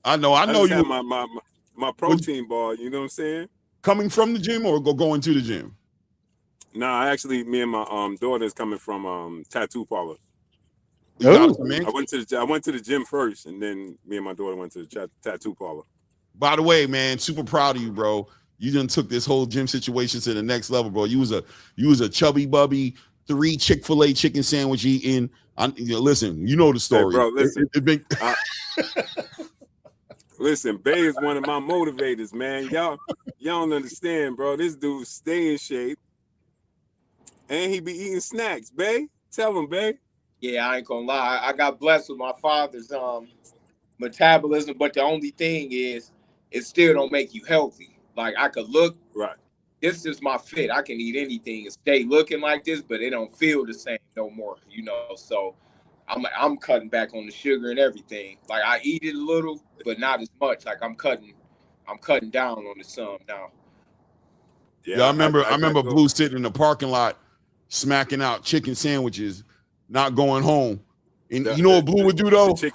I know I you. have my protein bar. You know what I'm saying? Coming from the gym or going to the gym? Nah, actually, me and my daughter's coming from tattoo parlor. Man. I went to the gym first, and then me and my daughter went to the tattoo parlor. By the way, man, super proud of you, bro. You done took this whole gym situation to the next level, bro. You was a chubby bubby, 3 Chick-fil-A chicken sandwich eating. Listen, you know the story. Hey, bro, listen. Listen, Bay is one of my motivators, man. Y'all don't understand, bro. This dude stay in shape, and he be eating snacks. Bay, tell him, Bay. Yeah, I ain't gonna lie. I got blessed with my father's metabolism, but the only thing is, it still don't make you healthy. Like, I could look right. This is my fit. I can eat anything and stay looking like this, but it don't feel the same no more. So I'm cutting back on the sugar and everything. Like, I eat it a little, but not as much. Like, I'm cutting down on the some now. Yeah, I remember Blue sitting in the parking lot, smacking out chicken sandwiches, not going home. And you know what Blue would do though? He'd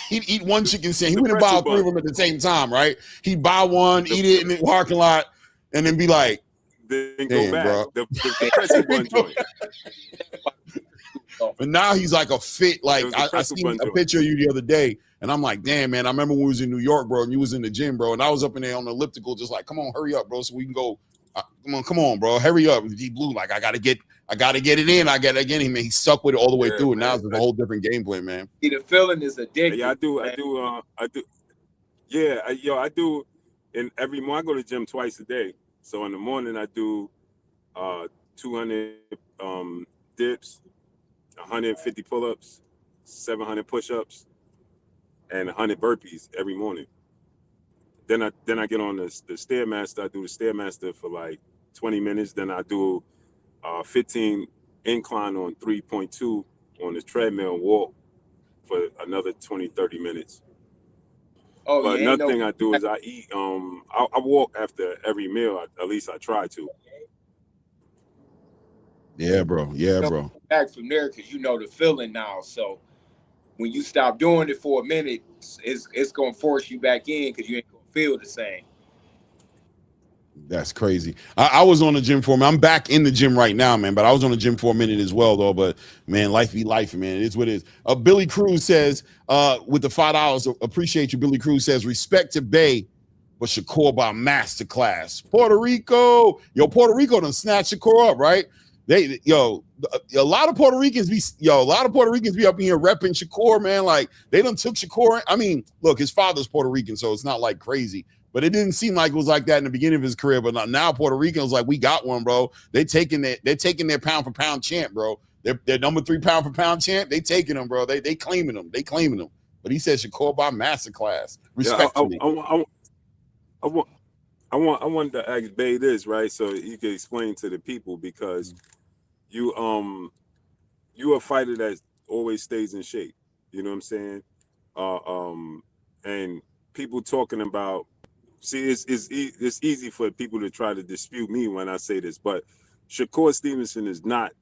eat one chicken sandwich. He wouldn't buy 3 of them at the same time, right? He'd buy one, eat it in the parking lot, and then be like, then go back. Bro. The pretzel bun joint. But now he's like a fit. Like, I seen a picture of you the other day, and I'm like, damn, man, I remember when we was in New York, bro, and you was in the gym, bro, and I was up in there on the elliptical, just like, come on, hurry up, bro, so we can go. Come on, bro, hurry up. D Blue, like, I gotta get it in. I gotta get him, man. He stuck with it all the way through, and now it's a whole different game plan, man. See, the feeling is addictive. Yeah, I do. Yeah, I do. And every morning I go to the gym twice a day. So in the morning I do 200 dips, 150 pull-ups, 700 push-ups, and 100 burpees every morning. Then I get on the Stairmaster. I do the Stairmaster for like 20 minutes. Then I do 15 incline on 3.2 on the treadmill and walk for another 20, 30 minutes. Oh, but another thing I do is I eat. I walk after every meal. At least I try to. Yeah, bro. Back from there, because you know the feeling now. So when you stop doing it for a minute, it's gonna force you back in because you ain't gonna feel the same. That's crazy. I was on the gym for a minute. I'm back in the gym right now, man, but I was on the gym for a minute as well, though. But, man, life be life, man. It is what it is. Billy Cruz says, with the $5, appreciate you. Billy Cruz says, respect to Bay, but Shakur by masterclass. Puerto Rico. Puerto Rico done snatched Shakur up, right? A lot of Puerto Ricans be up in here repping Shakur, man. Like, they done took Shakur. I mean, look, his father's Puerto Rican, so it's not like crazy. But it didn't seem like it was like that in the beginning of his career. But now Puerto Ricans like, we got one, bro. They're taking their pound for pound champ, bro. They're number 3 pound for pound champ. They taking them, bro. They claiming them. But he said Shakur by masterclass. Respectfully. I wanted to ask Bay this, right? So you can explain to the people, because you a fighter that always stays in shape. You know what I'm saying? And people talking about. See, it's easy for people to try to dispute me when I say this, but Shakur Stevenson is not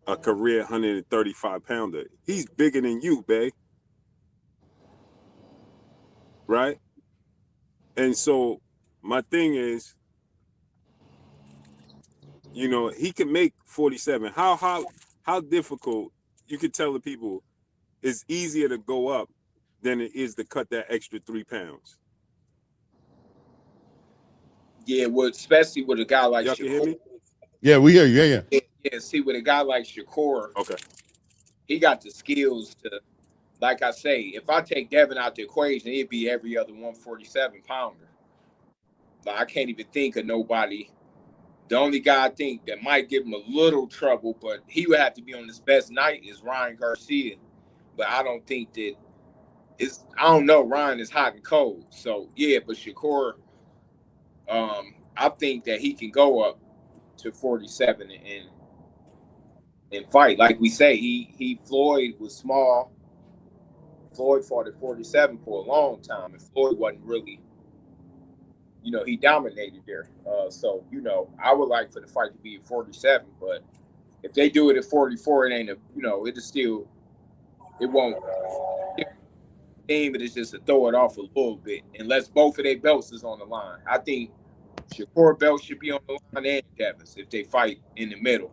a career 135-pounder. He's bigger than you, Bay. Right? And so my thing is, he can make 47. How difficult, you could tell the people, it's easier to go up than it is to cut that extra 3 pounds. Yeah, well, especially with a guy like Y'all can hear me? Yeah, we hear you. Yeah. Yeah, see, with a guy like Shakur, Okay. he got the skills to, like I say, if I take Devin out the equation, it'd be every other 147 pounder. Like, I can't even think of nobody. The only guy I think that might give him a little trouble, but he would have to be on his best night, is Ryan Garcia. But I don't think that I don't know. Ryan is hot and cold. So yeah, but Shakur, I think that he can go up to 47 and fight. Like we say, he Floyd was small. Floyd fought at 47 for a long time, and Floyd wasn't really, he dominated there. So, I would like for the fight to be at 47, but if they do it at 44, it ain't it won't aim it is just to throw it off a little bit, unless both of their belts is on the line. I think Shakur belt should be on the line and Devin's if they fight in the middle.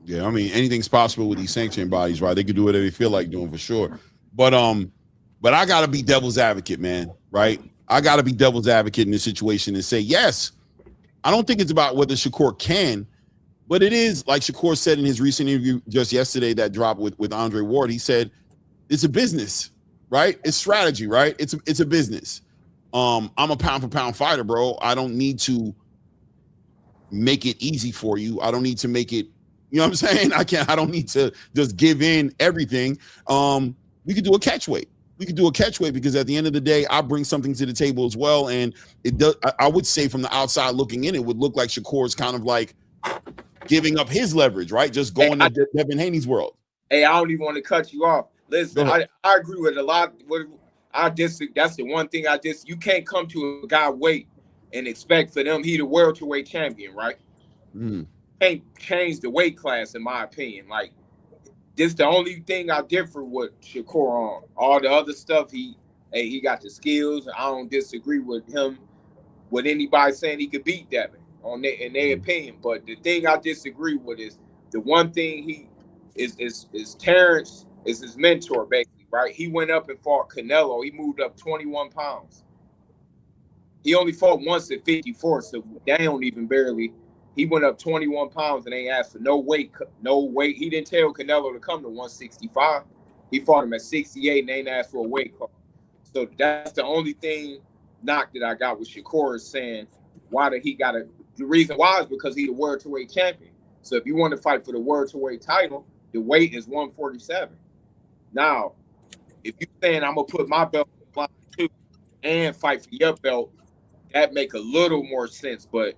Yeah, I mean, anything's possible with these sanctioning bodies, right? They can do whatever they feel like doing for sure. But I gotta be devil's advocate, man, right? I gotta be devil's advocate in this situation and say, yes, I don't think it's about whether Shakur can, but it is, like Shakur said in his recent interview just yesterday that dropped with Andre Ward. He said it's a business, right? It's strategy, right? It's a business. I'm a pound for pound fighter, bro. I don't need to make it easy for you. I don't need to make it, you know what I'm saying? I don't need to just give in everything. We could do a catch weight. Because at the end of the day, I bring something to the table as well. And it does, I would say from the outside looking in, it would look like Shakur is kind of like giving up his leverage, right? Just going to Devin Haney's world. Hey, I don't even want to cut you off. Listen, I agree with a lot. I disagree. That's the one thing you can't come to a guy weight and expect for them he the welterweight champion, right? Can't change the weight class, in my opinion. Like, this the only thing I differ with Shakur on. All the other stuff, he got the skills. I don't disagree with him, with anybody saying he could beat Devin in their opinion. But the thing I disagree with is the one thing he is Terrence is his mentor, basically, right? He went up and fought Canelo. He moved up 21 pounds. He only fought once at 54, so they don't even barely. He went up 21 pounds and they asked for no weight. He didn't tell Canelo to come to 165. He fought him at 68 and they ain't asked for a weight cut. So that's the only thing knock that I got with Shakur, is saying why did he got to. The reason why is because he's the welterweight champion. So if you want to fight for the welterweight title, the weight is 147. Now, if you're saying I'm gonna put my belt on the line too and fight for your belt, that make a little more sense. But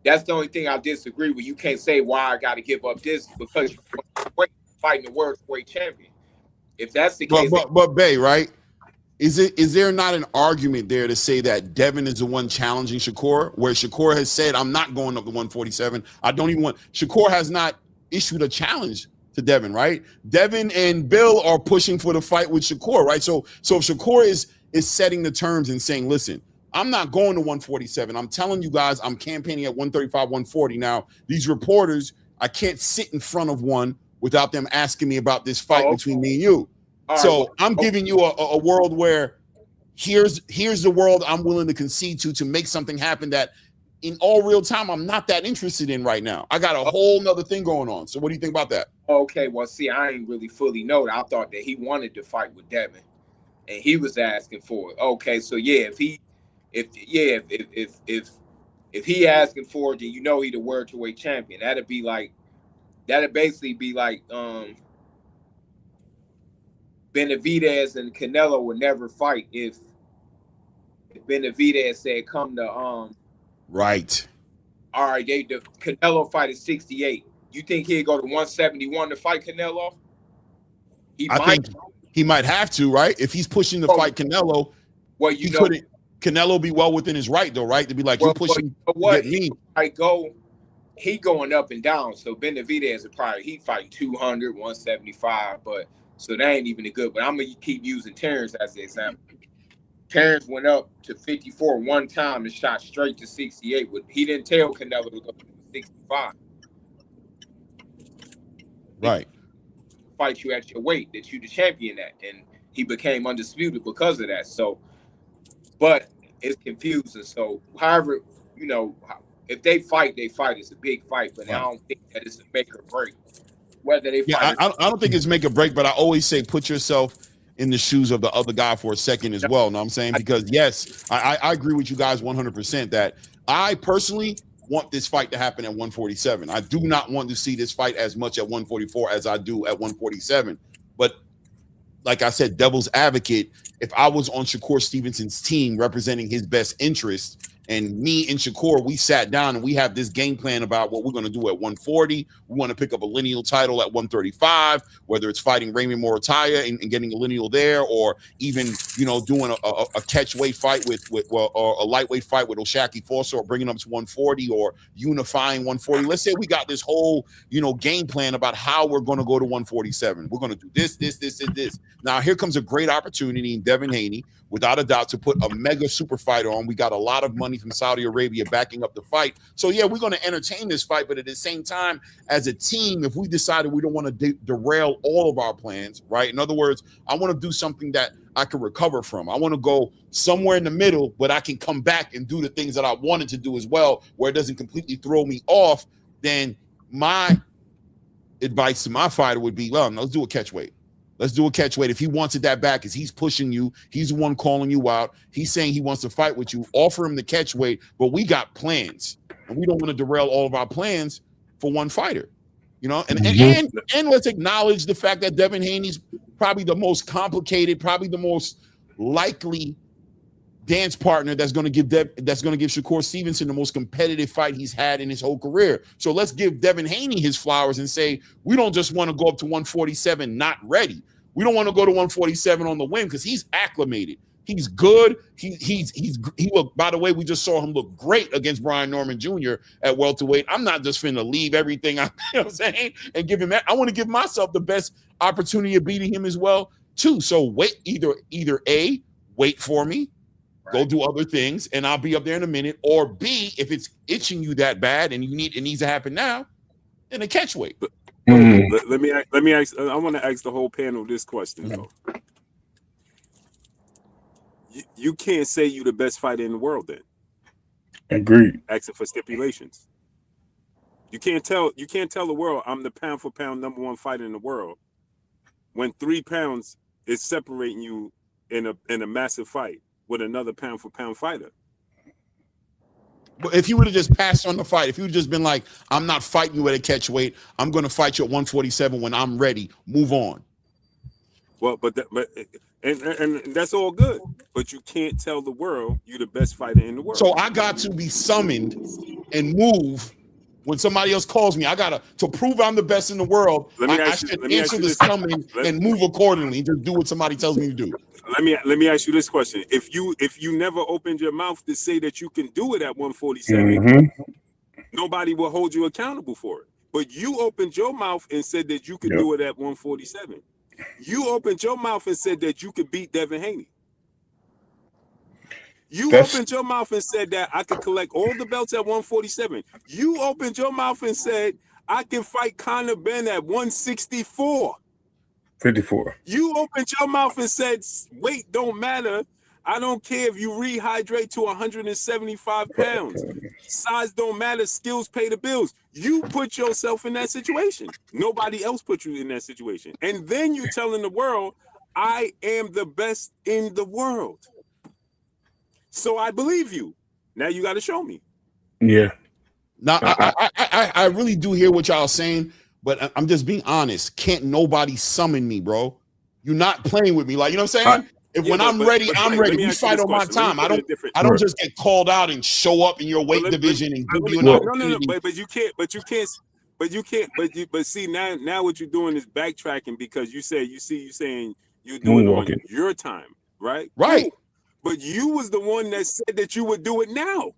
that's the only thing I disagree with. You can't say why I got to give up this because you're fighting the welterweight champion. If that's the case, but Bay, right? Is there not an argument there to say that Devin is the one challenging Shakur, where Shakur has said, I'm not going up to 147. I don't even want. Shakur has not issued a challenge to Devin, right? Devin and Bill are pushing for the fight with Shakur, right? So if Shakur is setting the terms and saying, listen, I'm not going to 147. I'm telling you guys, I'm campaigning at 135, 140. Now, these reporters, I can't sit in front of one without them asking me about this fight between me and you. So I'm giving you a world where here's the world I'm willing to concede to make something happen that in all real time I'm not that interested in right now. I got a whole nother thing going on. So what do you think about that? Okay, well, see, I ain't really fully know that. I thought that he wanted to fight with Devin and he was asking for it. Okay, so yeah, if he asking for it, then he the welterweight champion. That'd basically be like Benavidez and Canelo would never fight if Benavidez said come to right. All right, the Canelo fight is 68. You think he'd go to 171 to fight Canelo? I think he might have to, right? If he's pushing to fight Canelo, well, couldn't Canelo be well within his right, though, right? To be like, you're pushing to get me. He going up and down. So Benavidez he fighting 200, 175, but so that ain't even a good. But I'm gonna keep using Terrence as the example. Terrence went up to 54 one time and shot straight to 68. He didn't tell Canelo to go to 65. Right. Fight you at your weight that you the champion at, and he became undisputed because of that. So, but it's confusing. So, however, If they fight, they fight. It's a big fight, but I don't think that it's a make or break. Whether they fight, I don't think it's make or break, but I always say put yourself in the shoes of the other guy for a second as well. Know what I'm saying? Because yes, I agree with you guys 100% that I personally want this fight to happen at 147. I do not want to see this fight as much at 144 as I do at 147. But like I said, devil's advocate, if I was on Shakur Stevenson's team representing his best interest, and me and Shakur, we sat down and we have this game plan about what we're going to do at 140. We want to pick up a lineal title at 135, whether it's fighting Raymond Morataya and getting a lineal there, or even, doing a catchweight fight or a lightweight fight with Oshaki Foster, or bringing up to 140 or unifying 140. Let's say we got this whole, game plan about how we're going to go to 147. We're going to do this, and this. Now, here comes a great opportunity in Devin Haney, without a doubt, to put a mega super fighter on. We got a lot of money from Saudi Arabia backing up the fight. So, yeah, we're going to entertain this fight. But at the same time, as a team, if we decided we don't want to derail all of our plans, right? In other words, I want to do something that I can recover from. I want to go somewhere in the middle, but I can come back and do the things that I wanted to do as well, where it doesn't completely throw me off. Then my advice to my fighter would be, well, let's do a catchweight. Let's do a catchweight. If he wants it that bad, because he's pushing you, he's the one calling you out. He's saying he wants to fight with you. Offer him the catchweight, but we got plans, and we don't want to derail all of our plans for one fighter. And let's acknowledge the fact that Devin Haney's probably the most complicated, probably the most likely dance partner that's going to give Shakur Stevenson the most competitive fight he's had in his whole career. So let's give Devin Haney his flowers and say we don't just want to go up to 147 not ready. We don't want to go to 147 on the win because he's acclimated. He's good. He look. By the way, we just saw him look great against Brian Norman Jr. at welterweight. I'm not just finna leave everything. I'm saying, and give him that. I want to give myself the best opportunity of beating him as well too. So wait, either A, wait for me. Go do other things, and I'll be up there in a minute. Or B, if it's itching you that bad and it needs to happen now, then a catchweight. Let me ask. I want to ask the whole panel this question though. You can't say you're the best fighter in the world then. Agreed. Asking for stipulations. You can't tell the world I'm the pound for pound number one fighter in the world when 3 pounds is separating you in a massive fight with another pound for pound fighter. But if you would have just passed on the fight, if you would have just been like, I'm not fighting you at a catchweight, I'm going to fight you at 147 when I'm ready, move on. Well, but that's all good. But you can't tell the world you're the best fighter in the world. So I got to be summoned and move when somebody else calls me. I got to prove I'm the best in the world. I should answer the summons and move accordingly. Just do what somebody tells me to do. Let me ask you this question: If you never opened your mouth to say that you can do it at 147, nobody will hold you accountable for it. But you opened your mouth and said that you could do it at 147. You opened your mouth and said that you could beat Devin Haney. You opened your mouth and said that I could collect all the belts at 147. You opened your mouth and said I can fight Conor Ben at 164. 54. You opened your mouth and said weight don't matter. I don't care if you rehydrate to 175 pounds. Size don't matter. Skills pay the bills. You put yourself in that situation. Nobody else put you in that situation. And then you're telling the world, I am the best in the world. So I believe you. Now you got to show me. Yeah. Now, I really do hear what y'all saying, but I'm just being honest. Can't nobody summon me, bro. You're not playing with me. Like, you know what I'm saying? When I'm ready, I'm ready. We fight on my time. I don't just get called out and show up in your weight division and give you an opportunity. But see, now what you're doing is backtracking because you saying you're doing it on your time, right? Right. Cool. But you was the one that said that you would do it now.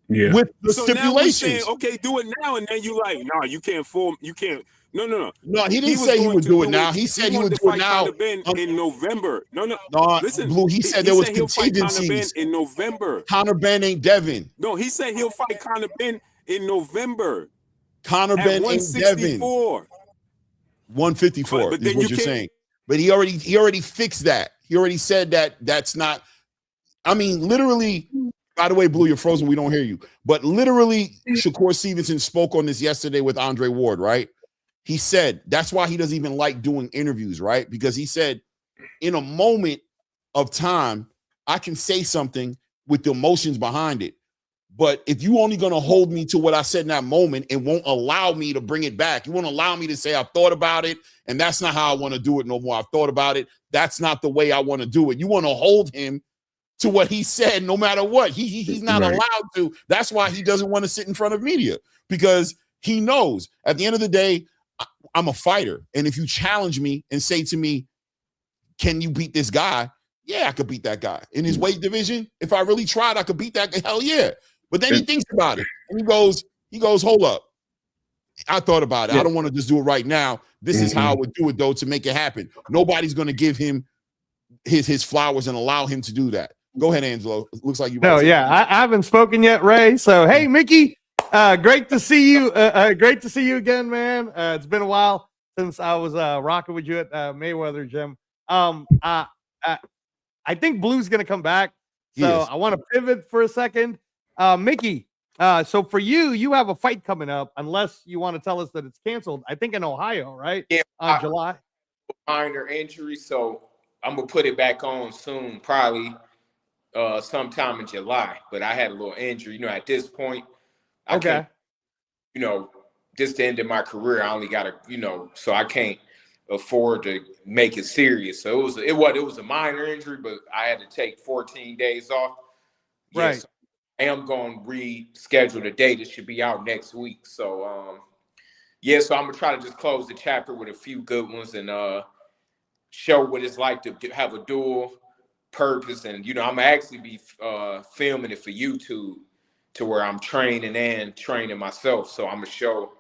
Yeah. With the so stipulations. Now we're saying, okay, do it now, and then you like, no, you can't form, you can't. No. No, he didn't say he would do it now. He said he would do it now. In November. No. Listen, Blue. He said there was contingencies in November. Conor Ben ain't Devin. No, he said he'll fight Conor Ben in November. Conor Ben ain't Devin. 154 is what you're saying. But he already fixed that. He already said that that's not. I mean, literally, By the way, Blue, you're frozen. We don't hear you. But literally, Shakur Stevenson spoke on this yesterday with Andre Ward, right? He said that's why he doesn't even like doing interviews, right? Because he said in a moment of time, I can say something with the emotions behind it. But if you only going to hold me to what I said in that moment and won't allow me to bring it back, you won't allow me to say I thought about it, and that's not how I want to do it no more. I've thought about it. That's not the way I want to do it. You want to hold him to what he said no matter what. He's not allowed to. That's why he doesn't want to sit in front of media, because he knows at the end of the day, I'm a fighter. And if you challenge me and say to me, can you beat this guy? Yeah, I could beat that guy. In his weight division, if I really tried, I could beat that guy. Hell yeah. But then he thinks about it and he goes, hold up. I thought about it. I don't want to just do it right now. This is how I would do it, though, to make it happen. Nobody's going to give him his flowers and allow him to do that. Go ahead, Angelo. It looks like you. No, yeah, I haven't spoken yet, Ray. So, hey, Mickey, great to see you. Great to see you again, man. It's been a while since I was rocking with you at Mayweather Gym. I think Blue's gonna come back, so I want to pivot for a second. Mickey, so for you, you have a fight coming up, unless you want to tell us that it's canceled. I think in Ohio, right? Yeah, on July. Minor injury, so I'm gonna put it back on soon, probably sometime in July. But I had a little injury, at this point. I can't, this the end of my career. I only got to, so I can't afford to make it serious. So it was a minor injury, but I had to take 14 days off. Right. Yes, I am going to reschedule the date. It should be out next week. So so I'm gonna try to just close the chapter with a few good ones and show what it's like to have a dual purpose. And I'm gonna actually be filming it for YouTube, to where I'm training and training myself. So I'm gonna show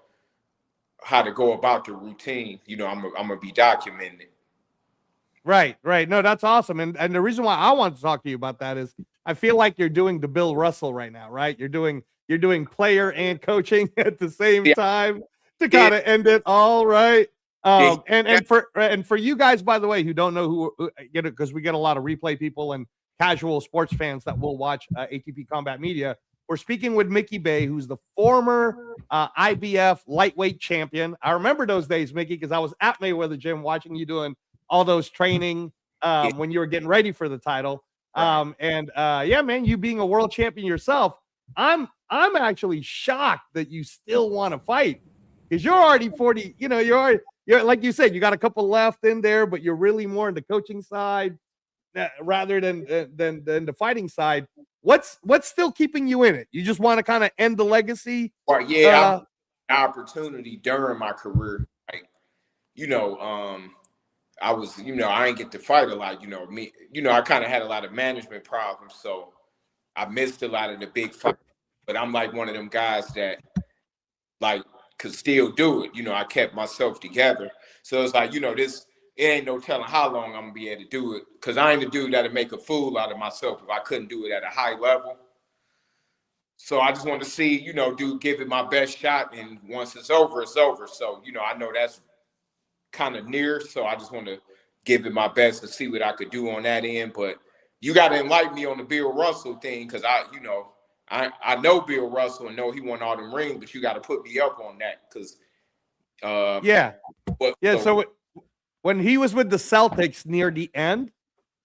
how to go about the routine. I'm gonna be documenting it. Right. No, that's awesome. And the reason why I want to talk to you about that is I feel like you're doing the Bill Russell right now, right? You're doing player and coaching at the same time to kind of end it all, right? And for you guys, by the way, who don't know who get it, because we get a lot of replay people and casual sports fans that will watch ATP Combat Media. We're speaking with Mickey Bey, who's the former IBF lightweight champion. I remember those days, Mickey, because I was at Mayweather Gym watching you doing all those training when you were getting ready for the title. Man, you being a world champion yourself, I'm actually shocked that you still want to fight, because you're already 40. You're like you said, you got a couple left in there, but you're really more in the coaching side rather than the fighting side. What's still keeping you in it? You just want to kind of end the legacy? Well, yeah, opportunity during my career, like I was, I ain't get to fight a lot. I kind of had a lot of management problems, so I missed a lot of the big fights. But I'm like one of them guys that like could still do it. I kept myself together. So it's like, it ain't no telling how long I'm gonna be able to do it, because I ain't the dude that'll make a fool out of myself if I couldn't do it at a high level. So I just want to see, give it my best shot, and once it's over, it's over. So, I know that's kind of near, so I just want to give it my best to see what I could do on that end. But you got to enlighten me on the Bill Russell thing, because I know Bill Russell and know he won all them rings, but you got to put me up on that, because So when he was with the Celtics near the end,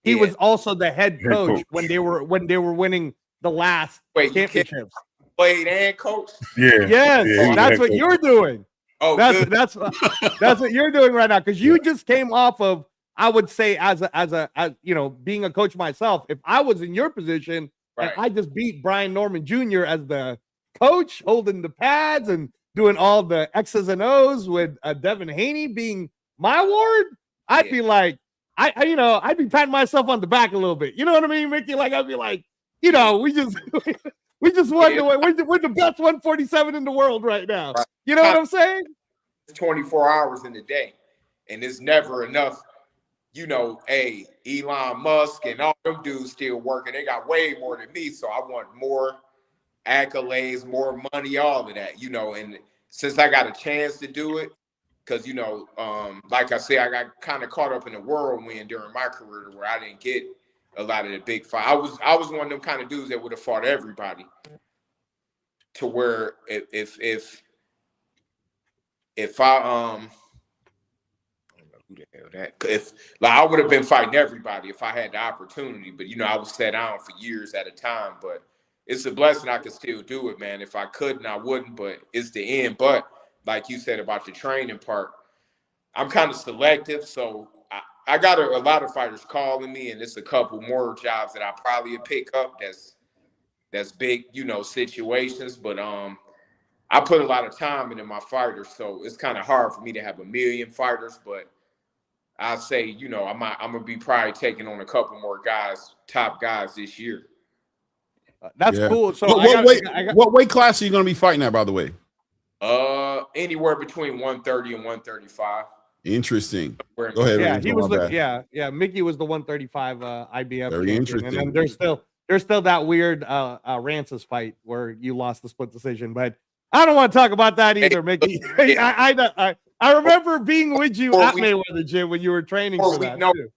he was also the head coach when they were winning the last championships. Played and coach. That's what you're doing. Oh, that's what you're doing right now, because you just came off of, I would say, as being a coach myself. If I was in your position and I just beat Brian Norman Jr. as the coach, holding the pads and doing all the X's and O's, with Devin Haney being my ward, I'd be like, I'd be patting myself on the back a little bit. You know what I mean, Mickey? Like, I'd be like, we just won we're the best 147 in the world right now. Right. You know what I'm saying? It's 24 hours in the day, and it's never enough. Elon Musk and all them dudes still working. They got way more than me, so I want more accolades, more money, all of that. And since I got a chance to do it, because, like I said, I got kind of caught up in the whirlwind during my career where I didn't get a lot of the big fight. I was one of them kind of dudes that would have fought everybody. To where if I I don't know who the hell that, if like I would have been fighting everybody if I had the opportunity, but I was set down for years at a time. But it's a blessing I could still do it, man. If I couldn't, I wouldn't, but it's the end. But like you said about the training part, I'm kind of selective, so I got a lot of fighters calling me, and it's a couple more jobs that I probably would pick up. That's big, situations. But I put a lot of time into my fighters, so it's kind of hard for me to have a million fighters. But I say, I'm gonna be probably taking on a couple more guys, top guys this year. That's cool. So what weight class are you going to be fighting at, by the way? Anywhere between 130 and 135. Interesting. Go ahead. Yeah, he was Mickey was the 135 IBF Very champion. interesting. And then there's still that weird Rancis fight where you lost the split decision, but I don't want to talk about that either, Mickey. I remember being with you at Mayweather Gym when you were training for that too.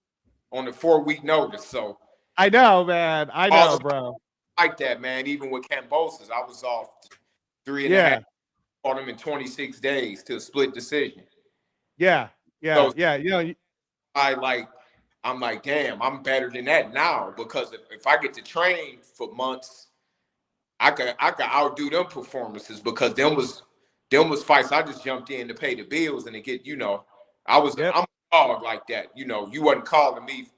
On the 4-week notice. So I know, man. I know, bro. Like that, man. Even with Cambosis, I was off 3.5. Fought him in 26 days to a split decision. Yeah. So, Yeah. I'm like, damn, I'm better than that now, because if I get to train for months, I could outdo them performances, because them was fights I just jumped in to pay the bills and to get, I'm a dog like that. You wasn't calling me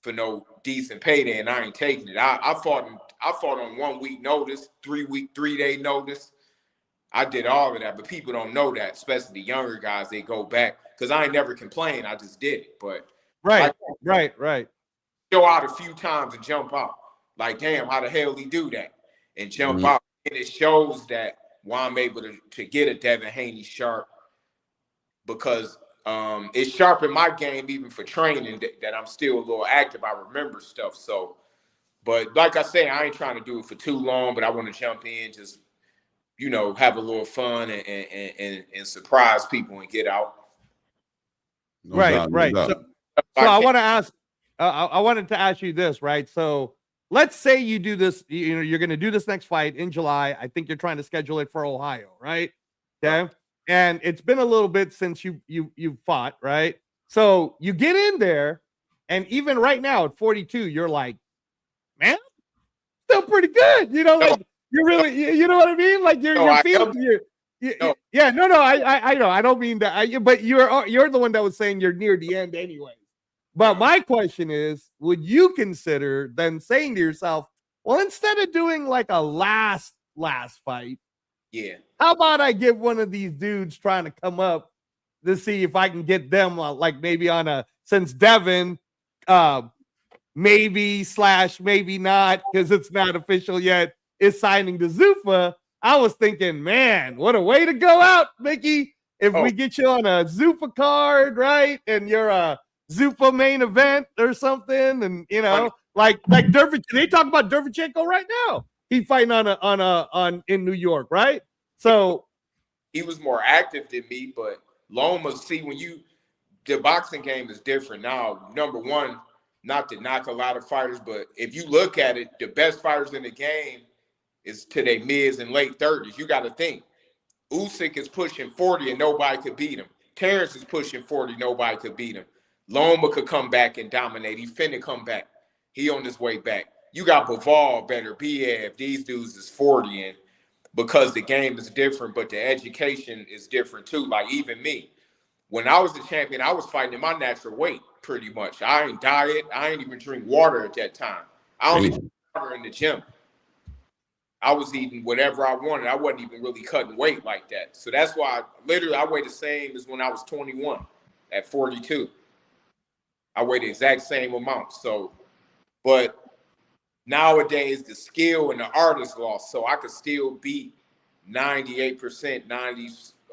for no decent payday and I ain't taking it. I fought on 1 week notice, 3-day notice. I did all of that, but people don't know that, especially the younger guys. They go back, because I ain't never complained. I just did it. But right. Go out a few times and jump out. Like, damn, how the hell he do that and jump out? And it shows that why I'm able to get a Devin Haney sharp, because it's sharpened my game even for training, that I'm still a little active. I remember stuff. So, but like I say, I ain't trying to do it for too long, but I want to jump in, just have a little fun and surprise people and get out. Right. So I want to ask. I wanted to ask you this, right? So let's say you do this. You're going to do this next fight in July. I think you're trying to schedule it for Ohio, right? Okay. Right. And it's been a little bit since you fought, right? So you get in there, and even right now at 42, you're like, man, still pretty good. You're really, you know what I mean? Like you're feeling. I know. I don't mean that. But you're the one that was saying you're near the end anyway. But my question is, would you consider then saying to yourself, well, instead of doing like a last fight, how about I get one of these dudes trying to come up to see if I can get them like maybe since Devin, maybe not, because it's not official yet, is signing to Zuffa. I was thinking, man, what a way to go out, Mickey. If we get you on a Zuffa card, right? And you're a Zuffa main event or something, and like Dervich, they talk about Dervichenko right now. He's fighting in New York, right? So he was more active than me, but Loma, see, the boxing game is different now. Number one, not to knock a lot of fighters, but if you look at it, the best fighters in the game is to their mids and late 30s. You got to think. Usyk is pushing 40 and nobody could beat him. Terrence is pushing 40, nobody could beat him. Loma could come back and dominate. He finna come back. He on his way back. You got Bivol, better BF. These dudes is 40, and because the game is different, but the education is different too. Like even me, when I was the champion, I was fighting in my natural weight pretty much. I ain't diet. I ain't even drink water at that time. I only drink water in the gym. I was eating whatever I wanted. I wasn't even really cutting weight like that. So that's why I weigh the same as when I was 21 at 42. I weigh the exact same amount. So, but nowadays the skill and the art is lost. So I could still beat 98%,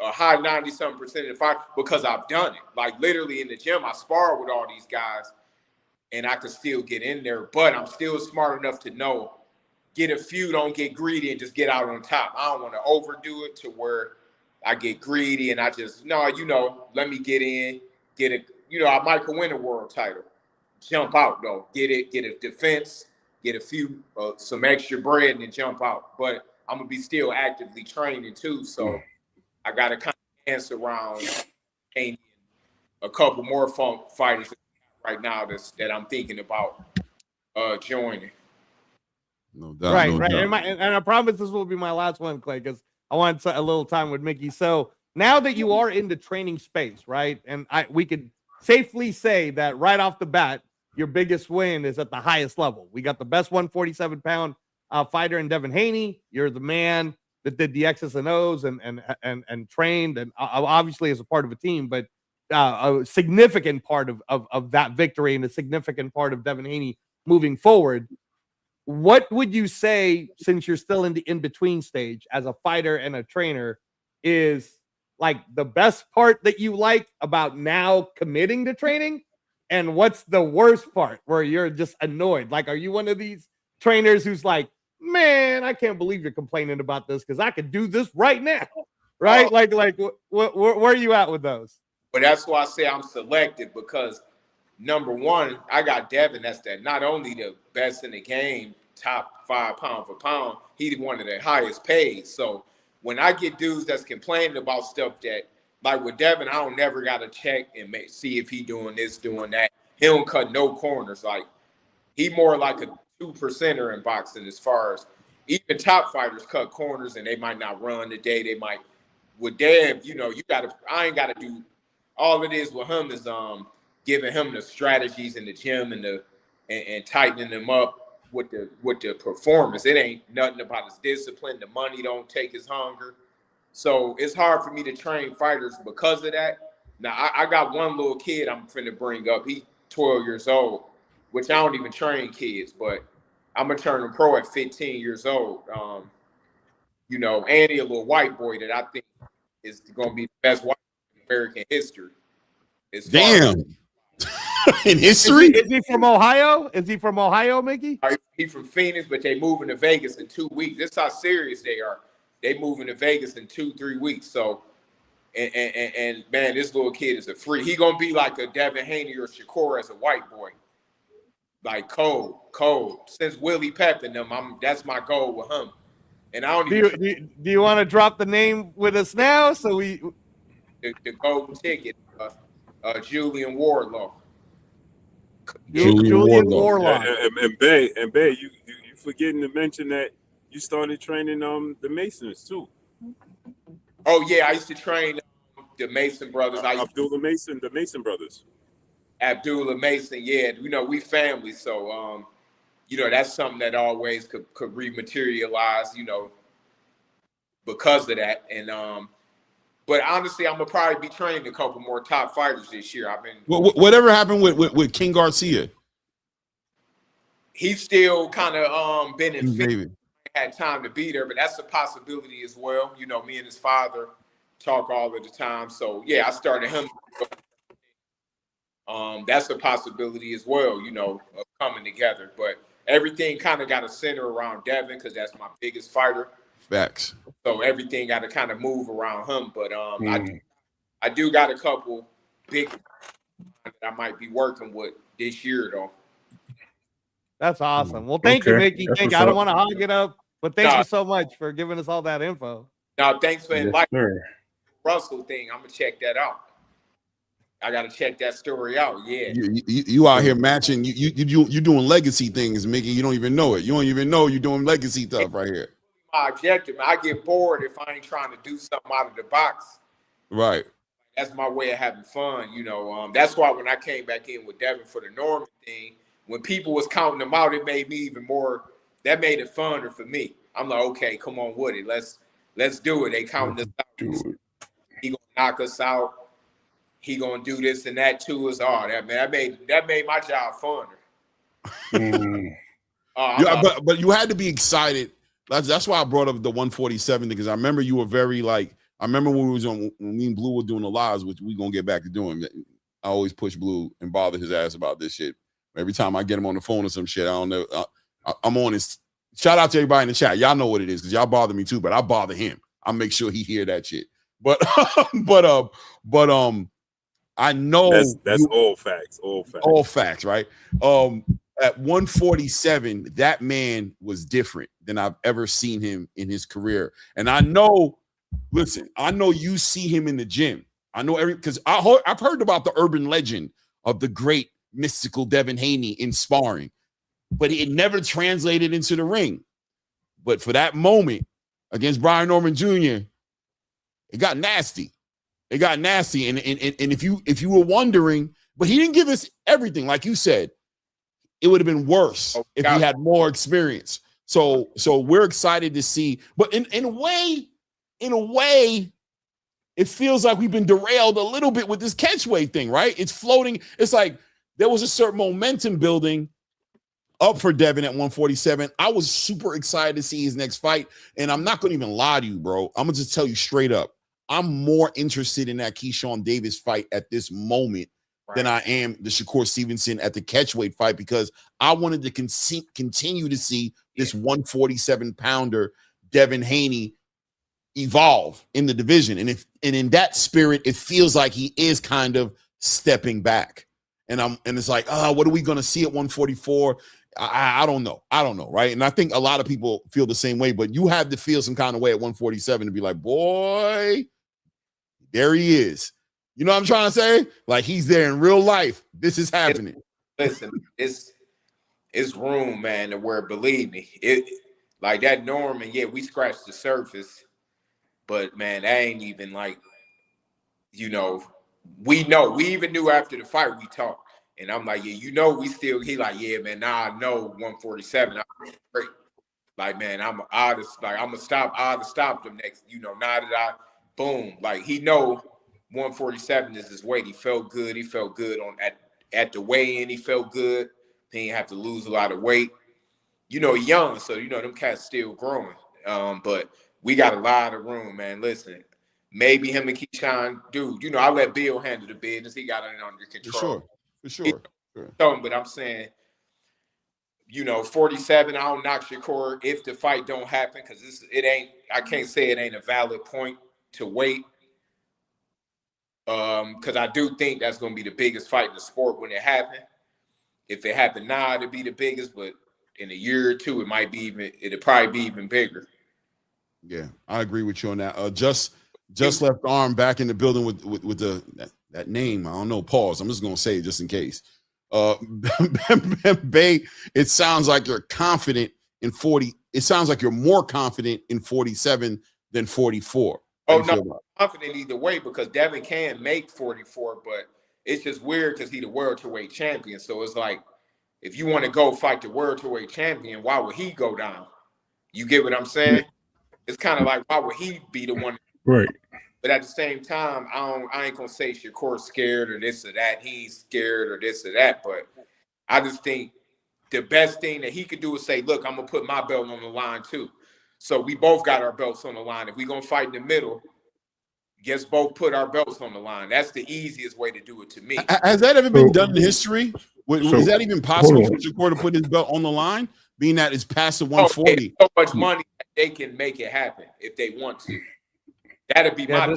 high 90-something% if because I've done it. Like literally in the gym, I spar with all these guys and I could still get in there, but I'm still smart enough to know, get a few, don't get greedy and just get out on top. I don't want to overdo it to where I get greedy and I just, let me get in, get it. I might could win a world title. jump out though. Get a defense, get a few some extra bread, and then jump out. But I'm gonna be still actively training too, so I got to kind of dance around a couple more fighters right now that I'm thinking about joining. No doubt, Right, no right. doubt. And I promise this will be my last one, Clay, because I want a little time with Mickey. So now that you are in the training space, right, and we could safely say that right off the bat, your biggest win is at the highest level. We got the best 147-pound fighter in Devin Haney. You're the man that did the X's and O's and trained, and obviously as a part of a team, but a significant part of that victory and a significant part of Devin Haney moving forward. What would you say, since you're still in the in-between stage as a fighter and a trainer, is like the best part that you like about now committing to training? And what's the worst part where you're just annoyed? Like, are you one of these trainers who's like, man, I can't believe you're complaining about this because I could do this right now, right? Like where are you at with those? But that's why I say I'm selective, because number one, I got Devin. That's not only the best in the game, top 5 pound for pound, he's one of the highest paid. So when I get dudes that's complaining about stuff that, like with Devin, I don't never got to check and see if he doing this, doing that. He don't cut no corners. Like, he more like a 2%er in boxing, as far as even top fighters cut corners and they might not run today. They might. With Dev, I ain't got to do. All it is with him is giving him the strategies in the gym and tightening them up with the performance. It ain't nothing about his discipline. The money don't take his hunger. So it's hard for me to train fighters because of that. Now, I got one little kid I'm finna bring up. He's 12 years old, which I don't even train kids, but I'm going to turn him pro at 15 years old. Andy, a little white boy that I think is going to be the best white boy in American history. Damn. In history? Is he from Ohio? Is he from Ohio, Mickey? He's from Phoenix, but they moving to Vegas in 2 weeks. This is how serious they are. They moving to Vegas in 2-3 weeks. So, and man, this little kid is a freak. He gonna be like a Devin Haney or Shakur as a white boy, like cold. Since Willie Pep and them, that's my goal with him. And I don't do you want to drop the name with us now? So the golden ticket, Julian Wardlaw. Julian Wardlaw. And Bay, you forgetting to mention that you started training the Masons too. Oh yeah, I used to train the Mason brothers. Abdullah Mason, the Mason brothers. Abdullah Mason, yeah. We family, so that's something that always could rematerialize, because of that. And but honestly, I'm gonna probably be training a couple more top fighters this year. Whatever happened with King Garcia? He's still kind of been in. Maybe had time to be there, but that's a possibility as well. Me and his father talk all of the time. So yeah, I started him. That's a possibility as well, of coming together. But everything kind of got to center around Devin because that's my biggest fighter. Facts. So everything got to kind of move around him. But I do got a couple big that I might be working with this year though. That's awesome. Well, thank you, Mickey. Thank you. I don't want to hog it up, but thank you so much for giving us all that info. No, thanks for inviting Russell thing. I'm gonna check that out. I gotta check that story out. Yeah, you out here matching. You doing legacy things, Mickey. You don't even know it. You don't even know you're doing legacy stuff right here. My objective. I get bored if I ain't trying to do something out of the box. Right. That's my way of having fun. That's why when I came back in with Devin for the Norman thing, when people was counting them out, it made me even more. That made it funner for me. I'm like, okay, come on with it. Let's do it. They counting us out. He gonna knock us out. He gonna do this and that to us. Oh, that made my job funner. But you had to be excited. That's why I brought up the 147 because I remember you were very like. I remember when me and Blue were doing the lives, which we gonna get back to doing. I always push Blue and bother his ass about this shit. Every time I get him on the phone or some shit, I don't know. I'm on his. Shout out to everybody in the chat. Y'all know what it is because y'all bother me too, but I bother him. I make sure he hear that shit. But I know that's all facts. All facts, right? At 147, that man was different than I've ever seen him in his career. And I know, listen, I know you see him in the gym. I know because I've heard about the urban legend of the great mystical Devin Haney in sparring, but it never translated into the ring. But for that moment against Brian Norman Jr., it got nasty. It got nasty. And if you were wondering, but he didn't give us everything, like you said. It would have been worse if he had more experience. So we're excited to see. But in a way, it feels like we've been derailed a little bit with this catchweight thing, right? It's floating. It's like there was a certain momentum building up for Devin at 147. I was super excited to see his next fight. And I'm not going to even lie to you, bro. I'm going to just tell you straight up. I'm more interested in that Keyshawn Davis fight at this moment than I am the Shakur Stevenson at the catchweight fight, because I wanted to continue to see this 147-pounder Devin Haney evolve in the division. And in that spirit, it feels like he is kind of stepping back. And it's like, what are we going to see at 144? I don't know. Right. And I think a lot of people feel the same way, but you have to feel some kind of way at 147 to be like, boy, there he is. You know what I'm trying to say? Like, he's there in real life. This is happening. Listen, it's room, man, to where, believe me, it like that Norman, yeah, we scratched the surface, but man, that ain't even like, we even knew after the fight we talked. And I'm like, yeah, he like, yeah, man, now I know 147. I'm great. Like, man, I'm gonna stop them next, now that boom, like he know 147 is his weight. He felt good. He felt good at the weigh-in. He felt good. He didn't have to lose a lot of weight. Young, so them cats still growing. But we got a lot of room, man. Listen, maybe him and Keyshawn, dude. I let Bill handle the business. He got it under control. For sure. But I'm saying, 47. I don't knock Shakur if the fight don't happen, because I can't say it ain't a valid point to wait. Because I do think that's going to be the biggest fight in the sport when it happens. If it happened now, it'd be the biggest, but in a year or two, it'll probably be even bigger. Yeah, I agree with you on that. Just left arm back in the building with that name. I don't know. Pause. I'm just going to say it just in case. Bay, it sounds like you're confident in 40. It sounds like you're more confident in 47 than 44. Oh, no, I'm confident either way, because Devin can make 44, but it's just weird because he's the welterweight champion. So it's like, if you want to go fight the welterweight champion, why would he go down? You get what I'm saying? Yeah. It's kind of like, why would he be the one? Right. But at the same time, I ain't going to say Shakur's scared or this or that. He's scared or this or that. But I just think the best thing that he could do is say, look, I'm going to put my belt on the line too. So we both got our belts on the line. If we're going to fight in the middle, guess both put our belts on the line. That's the easiest way to do it to me. Has that ever been done in history? Is that even possible for Shakur to put his belt on the line, being that it's past the 140? So much money that they can make it happen if they want to. That'd be my...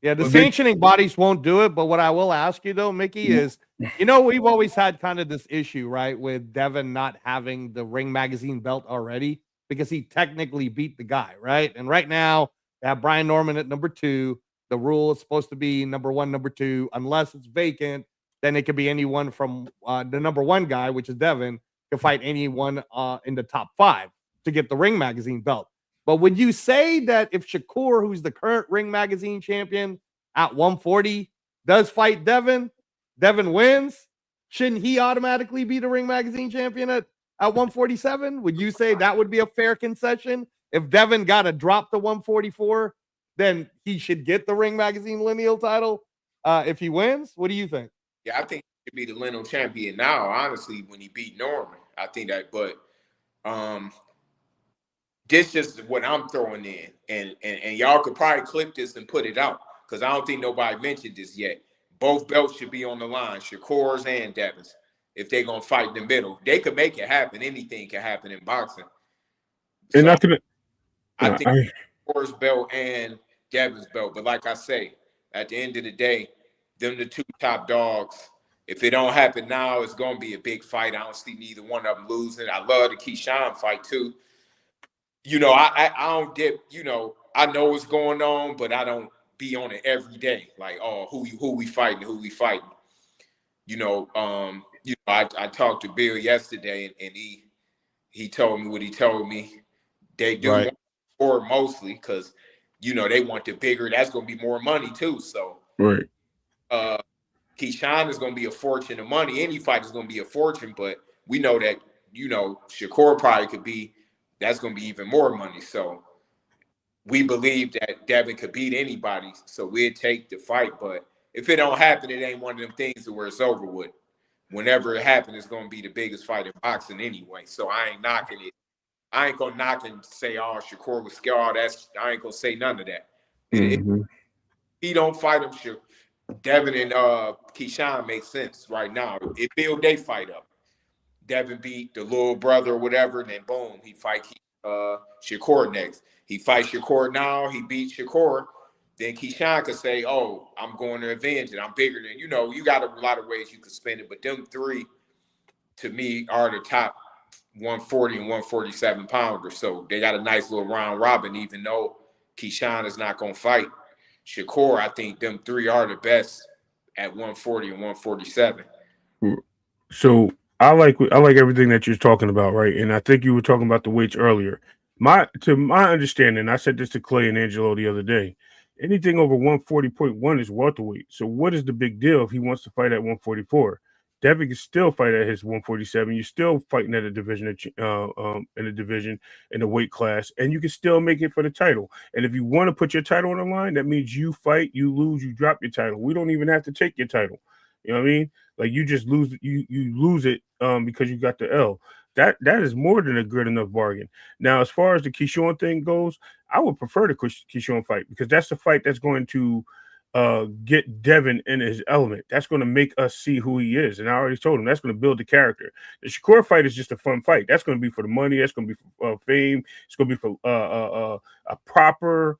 The sanctioning bodies won't do it, but what I will ask you, though, Mickey, is, we've always had kind of this issue, right, with Devin not having the Ring Magazine belt already, because he technically beat the guy, right? And right now, they have Brian Norman at number 2. The rule is supposed to be number 1, number 2. Unless it's vacant, then it could be anyone from the number 1 guy, which is Devin, can fight anyone in the top 5 to get the Ring Magazine belt. But would you say that if Shakur, who's the current Ring Magazine champion at 140, does fight Devin wins, shouldn't he automatically be the Ring Magazine champion at 147? Would you say that would be a fair concession? If Devin got to drop to 144, then he should get the Ring Magazine lineal title if he wins? What do you think? Yeah, I think he should be the lineal champion now, honestly, when he beat Norman. I think that, but this just what I'm throwing in. And y'all could probably clip this and put it out, because I don't think nobody mentioned this yet. Both belts should be on the line, Shakur's and Devin's. If they're going to fight in the middle, they could make it happen. Anything can happen in boxing. So, and I think Shakur's belt and Devin's belt. But like I say, at the end of the day, them the two top dogs. If it don't happen now, it's gonna be a big fight. I don't see neither one of them losing. I love the Keyshawn fight too. I don't dip. I know what's going on, but I don't be on it every day. Like, oh, who we fighting? I talked to Bill yesterday, and he told me what he told me. They do want more mostly because they want the bigger. That's gonna be more money too. So right. Keyshawn is gonna be a fortune of money. Any fight is gonna be a fortune, but we know that Shakur probably could be. That's gonna be even more money. So we believe that Devin could beat anybody. So we'd take the fight, but if it don't happen, it ain't one of them things where it's over with. Whenever it happens, it's gonna be the biggest fight in boxing anyway. So I ain't knocking it. I ain't gonna knock and say, "Oh, Shakur was scared." I ain't gonna say none of that. If he don't fight him, sure. Devin and Keyshawn make sense right now. It build they fight up. Devin beat the little brother or whatever, and then boom, he fight Shakur next. He fights Shakur now. He beat Shakur. Then Keyshawn could say, "Oh, I'm going to avenge it. I'm bigger than you got a lot of ways you could spend it, but them three, to me, are the top 140 and 147 pounders. So they got a nice little round robin, even though Keyshawn is not going to fight Shakur. I think them three are the best at 140 and 147. So I like everything that you're talking about, right? And I think you were talking about the weights earlier. To my understanding, I said this to Clay and Angelo the other day. Anything over 140.1 is welterweight. So what is the big deal if he wants to fight at 144? Devin can still fight at his 147. You're still fighting at a division in a weight class, and you can still make it for the title. And if you want to put your title on the line, that means you fight, you lose, you drop your title. We don't even have to take your title. You know what I mean? Like you just lose, you lose it because you got the L. That is more than a good enough bargain. Now, as far as the Keyshawn thing goes, I would prefer the Keyshawn fight because that's the fight that's going to get Devin in his element. That's going to make us see who he is. And I already told him that's going to build the character. The Shakur fight is just a fun fight. That's going to be for the money. That's going to be for fame. It's going to be for a proper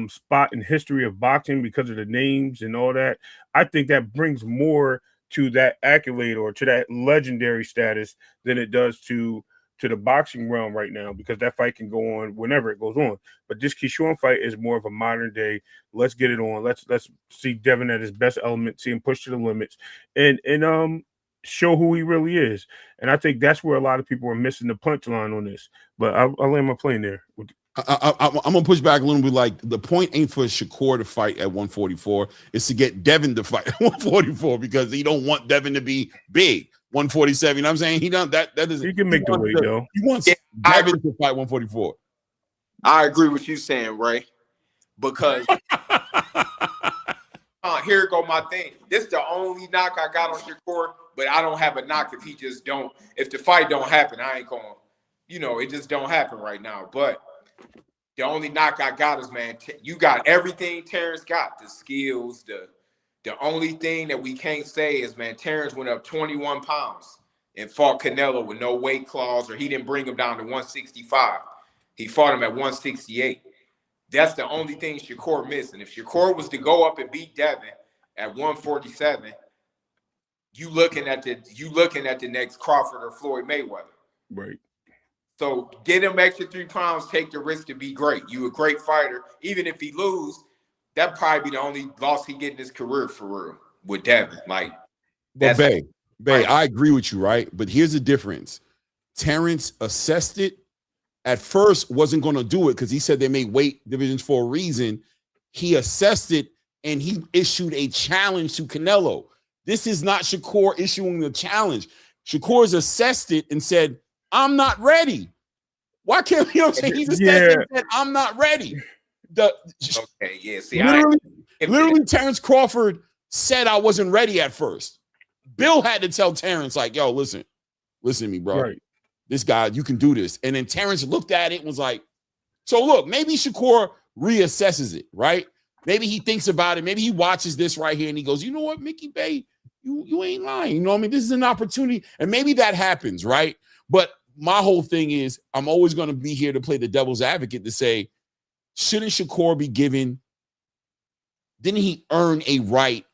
spot in history of boxing because of the names and all that. I think that brings more to that accolade or to that legendary status than it does to the boxing realm right now, because that fight can go on whenever it goes on. But this Keyshawn fight is more of a modern day. Let's get it on. Let's see Devin at his best element, see him push to the limits, and show who he really is. And I think that's where a lot of people are missing the punchline on this. But I'll land my plane there. I'm gonna push back a little bit. Like, the point ain't for Shakur to fight at 144; it's to get Devin to fight at 144 because he don't want Devin to be big. 147. You know what I'm saying? He don't that doesn't. He can make the weight though. He wants Devin to fight 144. I agree with you saying, Ray, because here go my thing. This is the only knock I got on Shakur, but I don't have a knock if he just don't. If the fight don't happen, I ain't going. It just don't happen right now. But the only knock I got is, man, you got everything Terrence got, the skills, the only thing that we can't say is, man, Terrence went up 21 pounds and fought Canelo with no weight clause, or he didn't bring him down to 165. He fought him at 168. That's the only thing Shakur missed. And if Shakur was to go up and beat Devin at 147, you looking at the next Crawford or Floyd Mayweather. Right. So get him extra 3 pounds, take the risk to be great. You a great fighter. Even if he lose, that'd probably be the only loss he get in his career for real with Devin. Like, but Bay, I agree with you, right? But here's the difference. Terrence assessed it. At first, wasn't going to do it because he said they made weight divisions for a reason. He assessed it and he issued a challenge to Canelo. This is not Shakur issuing the challenge. Shakur's assessed it and said, "I'm not ready." Why can't I'm saying? He's assessed it and said, "I'm not ready." Okay, yeah. See, literally, Terrence Crawford said, "I wasn't ready at first." Bill had to tell Terrence, like, "Yo, listen to me, bro. Right. This guy, you can do this." And then Terrence looked at it and was like, "So look, maybe Shakur reassesses it, right? Maybe he thinks about it. Maybe he watches this right here and he goes, you know what, Mickey Bay, you ain't lying. You know what I mean? This is an opportunity." And maybe that happens, right? But my whole thing is, I'm always going to be here to play the devil's advocate to say, shouldn't Shakur be given, didn't he earn a right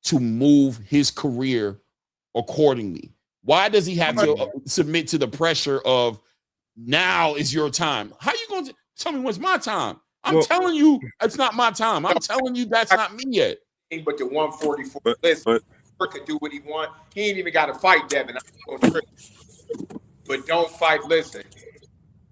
to move his career accordingly? Why does he have to submit to the pressure of now is your time? How are you going to tell me when's my time? I'm telling you it's not my time. I'm telling you that's not me yet. But the 144, listen, could do what he want. He ain't even got to fight Devin. But don't fight. Listen,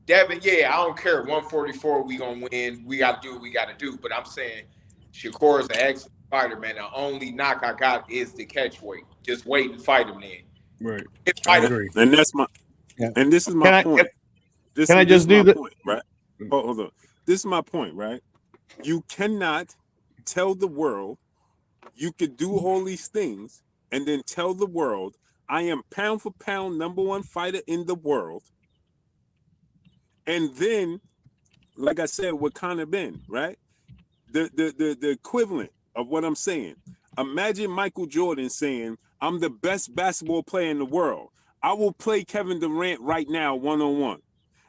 Devin, I don't care. 144, we gonna win. We gotta do what we gotta do. But I'm saying Shakur is an excellent fighter, man. The only knock I got is the catch weight. Just wait and fight him then. Right. I agree. And that's my and this is my point. Can I just do the point, right? Hold on. This is my point, right? You cannot tell the world you could do all these things and then tell the world I am pound for pound #1 fighter in the world. And then, like I said, with Conor Ben, right? The equivalent of what I'm saying. Imagine Michael Jordan saying, I'm the best basketball player in the world. I will play Kevin Durant right now, 1-on-1.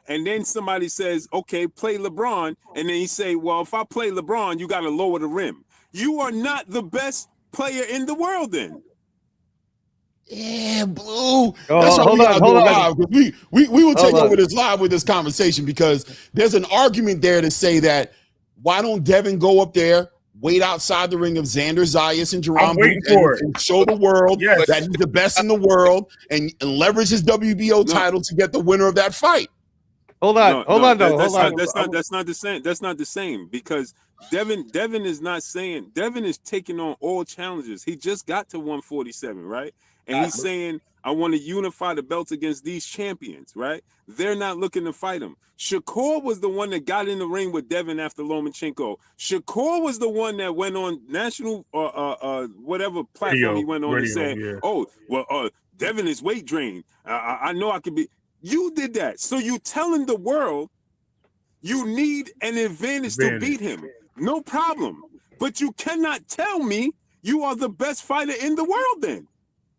And then somebody says, okay, play LeBron. And then he say, well, if I play LeBron, you got to lower the rim. You are not the best player in the world then. Yeah, Blue. Hold on. We will take over this live with this conversation because there's an argument there to say that why don't Devin go up there, wait outside the ring of Xander Zayas and Jerome and show the world that he's the best in the world and leverage his WBO title to get the winner of that fight. Hold on. That's not the same. That's not the same because Devin is not saying Devin is taking on all challenges. He just got to 147, right? And he's saying, I want to unify the belts against these champions, right? They're not looking to fight him. Shakur was the one that got in the ring with Devin after Lomachenko. Shakur was the one that went on national whatever platform he went on and said, Devin is weight drained. I know I could be. You did that. So you telling the world you need an advantage to beat him. No problem. But you cannot tell me you are the best fighter in the world then.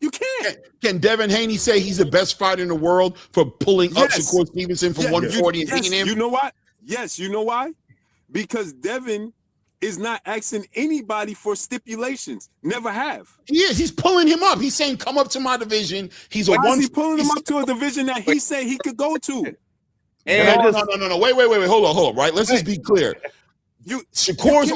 You can't. Can Devin Haney say he's the best fighter in the world for pulling up Shakur Stevenson from 140 and beating him? You know what? Yes, you know why? Because Devin is not asking anybody for stipulations. Never have. He is. He's pulling him up. He's saying, come up to my division. He's Why is he pulling him up to a division that he said he could go to? No. Wait. Hold on. Right? Let's just be clear. Shakur's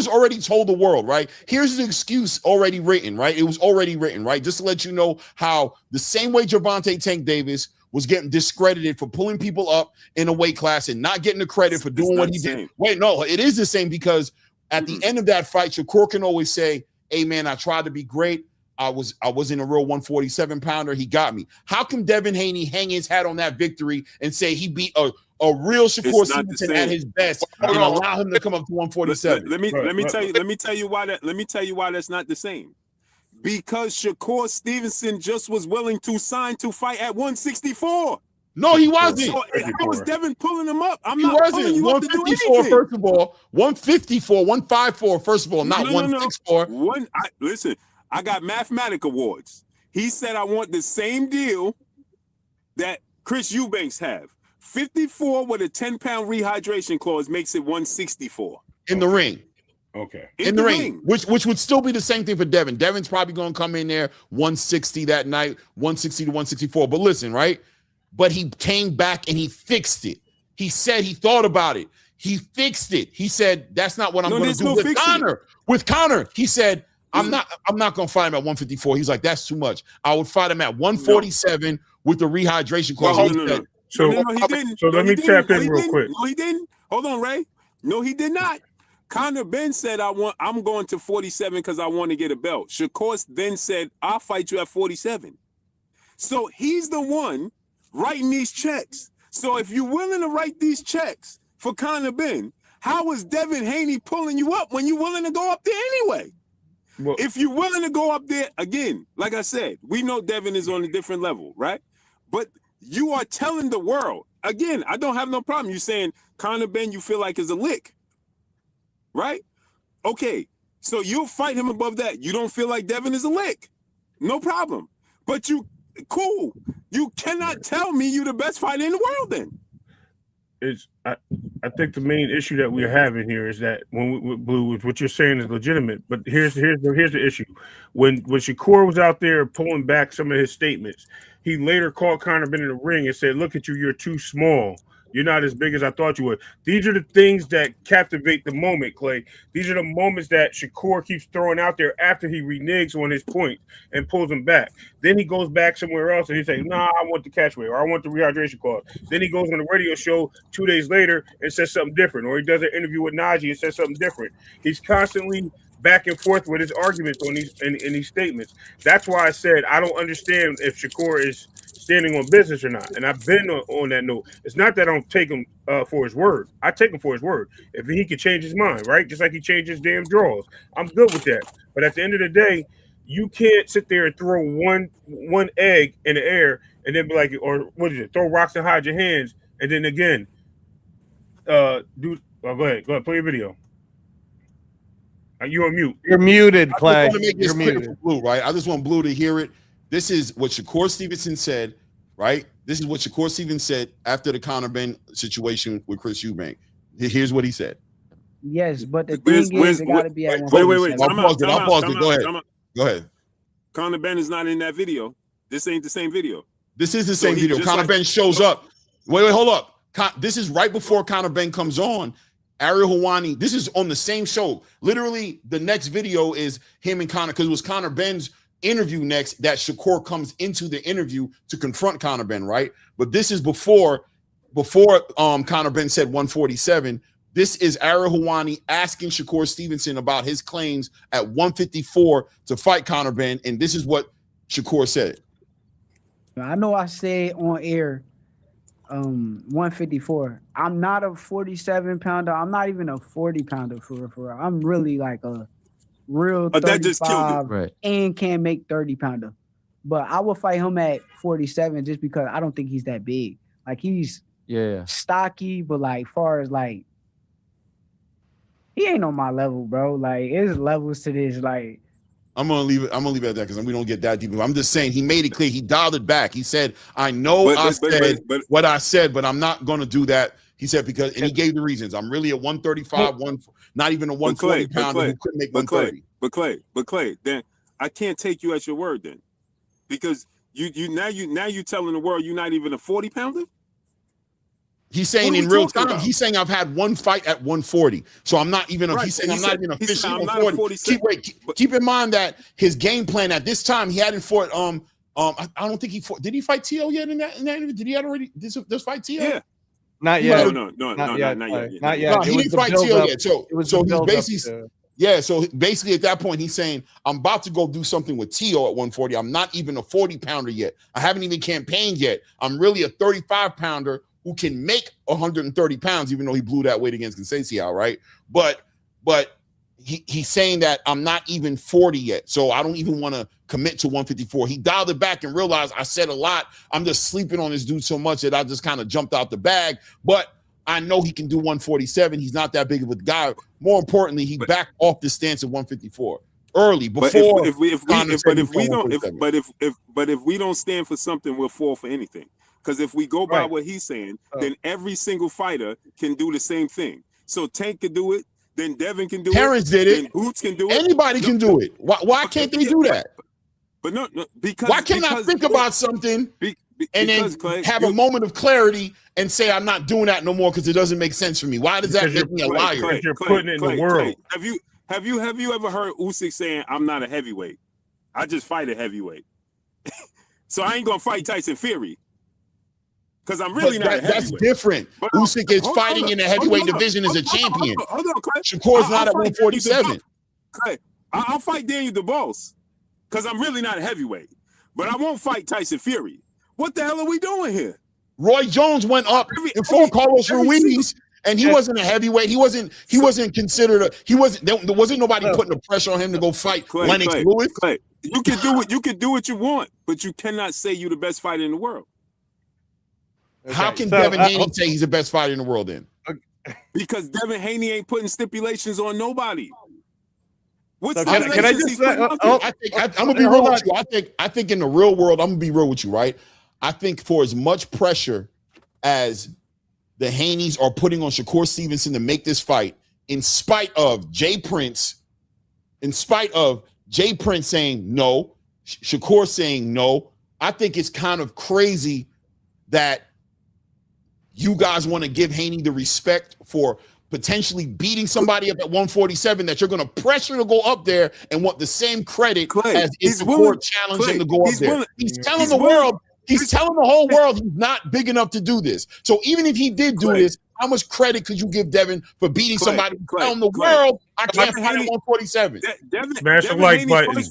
already told the world, right? Here's the excuse already written, right? It was already written, right? Just to let you know how the same way Gervonta Tank Davis was getting discredited for pulling people up in a weight class and not getting the credit for doing what he did. Wait, no, it is the same because at the end of that fight, Shakur can always say, hey, man, I tried to be great. I was in a real 147 pounder. He got me. How can Devin Haney hang his hat on that victory and say he beat a real Shakur Stevenson at his best and allow him to come up to 147? Let me tell you why that's not the same. Because Shakur Stevenson just was willing to sign to fight at 164. No, he wasn't. So it was Devin pulling him up. He wasn't. 154, first of all. 154, 154, first of all, not 164. Listen, I got mathematic awards. He said I want the same deal that Chris Eubanks have. 54 with a 10-pound rehydration clause makes it 164. In the ring. Okay. In the ring. Which would still be the same thing for Devin. Devin's probably going to come in there 160 that night, 160 to 164. But listen, right? But he came back and he fixed it. He said he thought about it. He fixed it. He said, that's not what I'm going to do with Conor. With Conor, he said, I'm not going to fight him at 154. He's like, that's too much. I would fight him at 147 with the rehydration clause. So let me tap in real quick. No, he didn't. Hold on, Ray. No, he did not. Conor Ben said, I'm going to 47 because I want to get a belt. Shakur then said, I'll fight you at 47. So he's the one writing these checks. So if you're willing to write these checks for Conor Ben, how is Devin Haney pulling you up when you're willing to go up there anyway? Well, if you're willing to go up there, again, like I said, we know Devin is on a different level, right? But you are telling the world, again, I don't have no problem. You're saying Conor Ben you feel like is a lick, right? Okay, so you'll fight him above that. You don't feel like Devin is a lick. No problem. But you cannot tell me you're the best fighter in the world then. I think the main issue that we're having here is that when we, Blue, what you're saying is legitimate, but here's the issue. When Shakur was out there pulling back some of his statements, he later called Conor Benn in the ring and said, "Look at you, you're too small. You're not as big as I thought you were." These are the things that captivate the moment, Clay. These are the moments that Shakur keeps throwing out there after he reneges on his point and pulls them back. Then he goes back somewhere else and he says, "Nah, I want the catchway or I want the rehydration clause." Then he goes on the radio show 2 days later and says something different, or he does an interview with Najee and says something different. He's constantly back and forth with his arguments on these in these statements. That's why I said I don't understand if Shakur is standing on business or not. And I've been on that note. It's not that I don't take him for his word. I take him for his word. If he could change his mind, right? Just like he changed his damn draws. I'm good with that. But at the end of the day, you can't sit there and throw one egg in the air and then be like, or what is it? Throw rocks and hide your hands. And then again, go ahead, play your video. You on mute. You're muted, Clay. I just want to make this You're clear muted. for Blue, right? I just want Blue to hear it. This is what Shakur Stevenson said, right? This is what Shakur Stevenson said after the Conor Benn situation with Chris Eubank. Here's what he said. Yes, but the thing is, it got to be at Wait. I'll pause it. Go ahead. Conor Benn is not in that video. This ain't the same video. This is the same video. Conor Benn shows up. Wait, hold up. This is right before Conor Benn comes on. Ariel Helwani, this is on the same show. Literally, the next video is him and Conor, because it was Conor Benn's interview next that Shakur comes into the interview to confront Conor Benn, right? But this is before Conor Benn said 147. This is Ariel Helwani asking Shakur Stevenson about his claims at 154 to fight Conor Benn, and this is what Shakur said. I know I said on air 154. I'm not a 47 pounder. I'm not even a 40 pounder for real. I'm really like a real 35 right, and can make 30 pounder. But I will fight him at 47 just because I don't think he's that big. Like he's stocky, but like far as like he ain't on my level, bro. Like there's levels to this. Like I'm gonna leave it at that because we don't get that deep. I'm just saying he made it clear. He dialed it back. He said, "I know I said what I said, but I'm not gonna do that." He said because, and he gave the reasons. I'm really a 135, not even a 140 pounder who couldn't make 130. But Clay, then I can't take you at your word then, because you now telling the world you're not even a 40 pounder. He's saying in real time. He's saying I've had one fight at 140, so I'm not even. He's saying I'm not even officially 140. Keep in mind that his game plan at this time he hadn't fought. I don't think he fought. Did he fight T.O. yet in that interview? Did he already this fight T.O.? Yeah. Not yet. No, not yet. No, he didn't fight T.O. yet. So he's basically So basically at that point he's saying I'm about to go do something with T.O. at 140. I'm not even a 40 pounder yet. I haven't even campaigned yet. I'm really a 35 pounder who can make 130 pounds, even though he blew that weight against Conceição, right? But he's saying that I'm not even 40 yet, so I don't even want to commit to 154. He dialed it back and realized I said a lot. I'm just sleeping on this dude so much that I just kind of jumped out the bag. But I know he can do 147. He's not that big of a guy. More importantly, he backed off the stance at 154 early before. If we don't stand for something, we'll fall for anything. Because if we go by what he's saying, then every single fighter can do the same thing. So Tank can do it, then Devin can do Terrence it, did it. then Boots can do it. Anybody can do it. Why can't they do that? But no, because why can't I think about something and then Clay, have a moment of clarity and say I'm not doing that no more because it doesn't make sense for me? Why does that make me a liar? Because you're putting it in the world. Have you ever heard Usyk saying I'm not a heavyweight? I just fight a heavyweight. So I ain't gonna fight Tyson Fury. Because I'm really not a heavyweight. That's different. Usyk is fighting in the heavyweight division as a champion. Shakur's not at 147. I'll fight Daniel DeBose because I'm really not a heavyweight. But I won't fight Tyson Fury. What the hell are we doing here? Roy Jones went up and fought Carlos Ruiz, and he wasn't a heavyweight. He wasn't considered there wasn't nobody putting the pressure on him to go fight Lennox Lewis. Clay, you can do what you want, but you cannot say you're the best fighter in the world. Okay, how can Devin Haney say he's the best fighter in the world then? Because Devin Haney ain't putting stipulations on nobody. What's can I just say, I'm gonna be real with you. I think in the real world, I'm gonna be real with you, right? I think for as much pressure as the Haneys are putting on Shakur Stevenson to make this fight, in spite of Jay Prince saying no, Shakur saying no. I think it's kind of crazy that you guys want to give Haney the respect for potentially beating somebody up at 147 that you're going to pressure to go up there and want the same credit as if Shakur challenged him to go up there. He's telling the world, he's telling the whole world he's not big enough to do this. So even if he did do this, how much credit could you give Devin for beating somebody telling the world I can't fight at 147? Devin like button.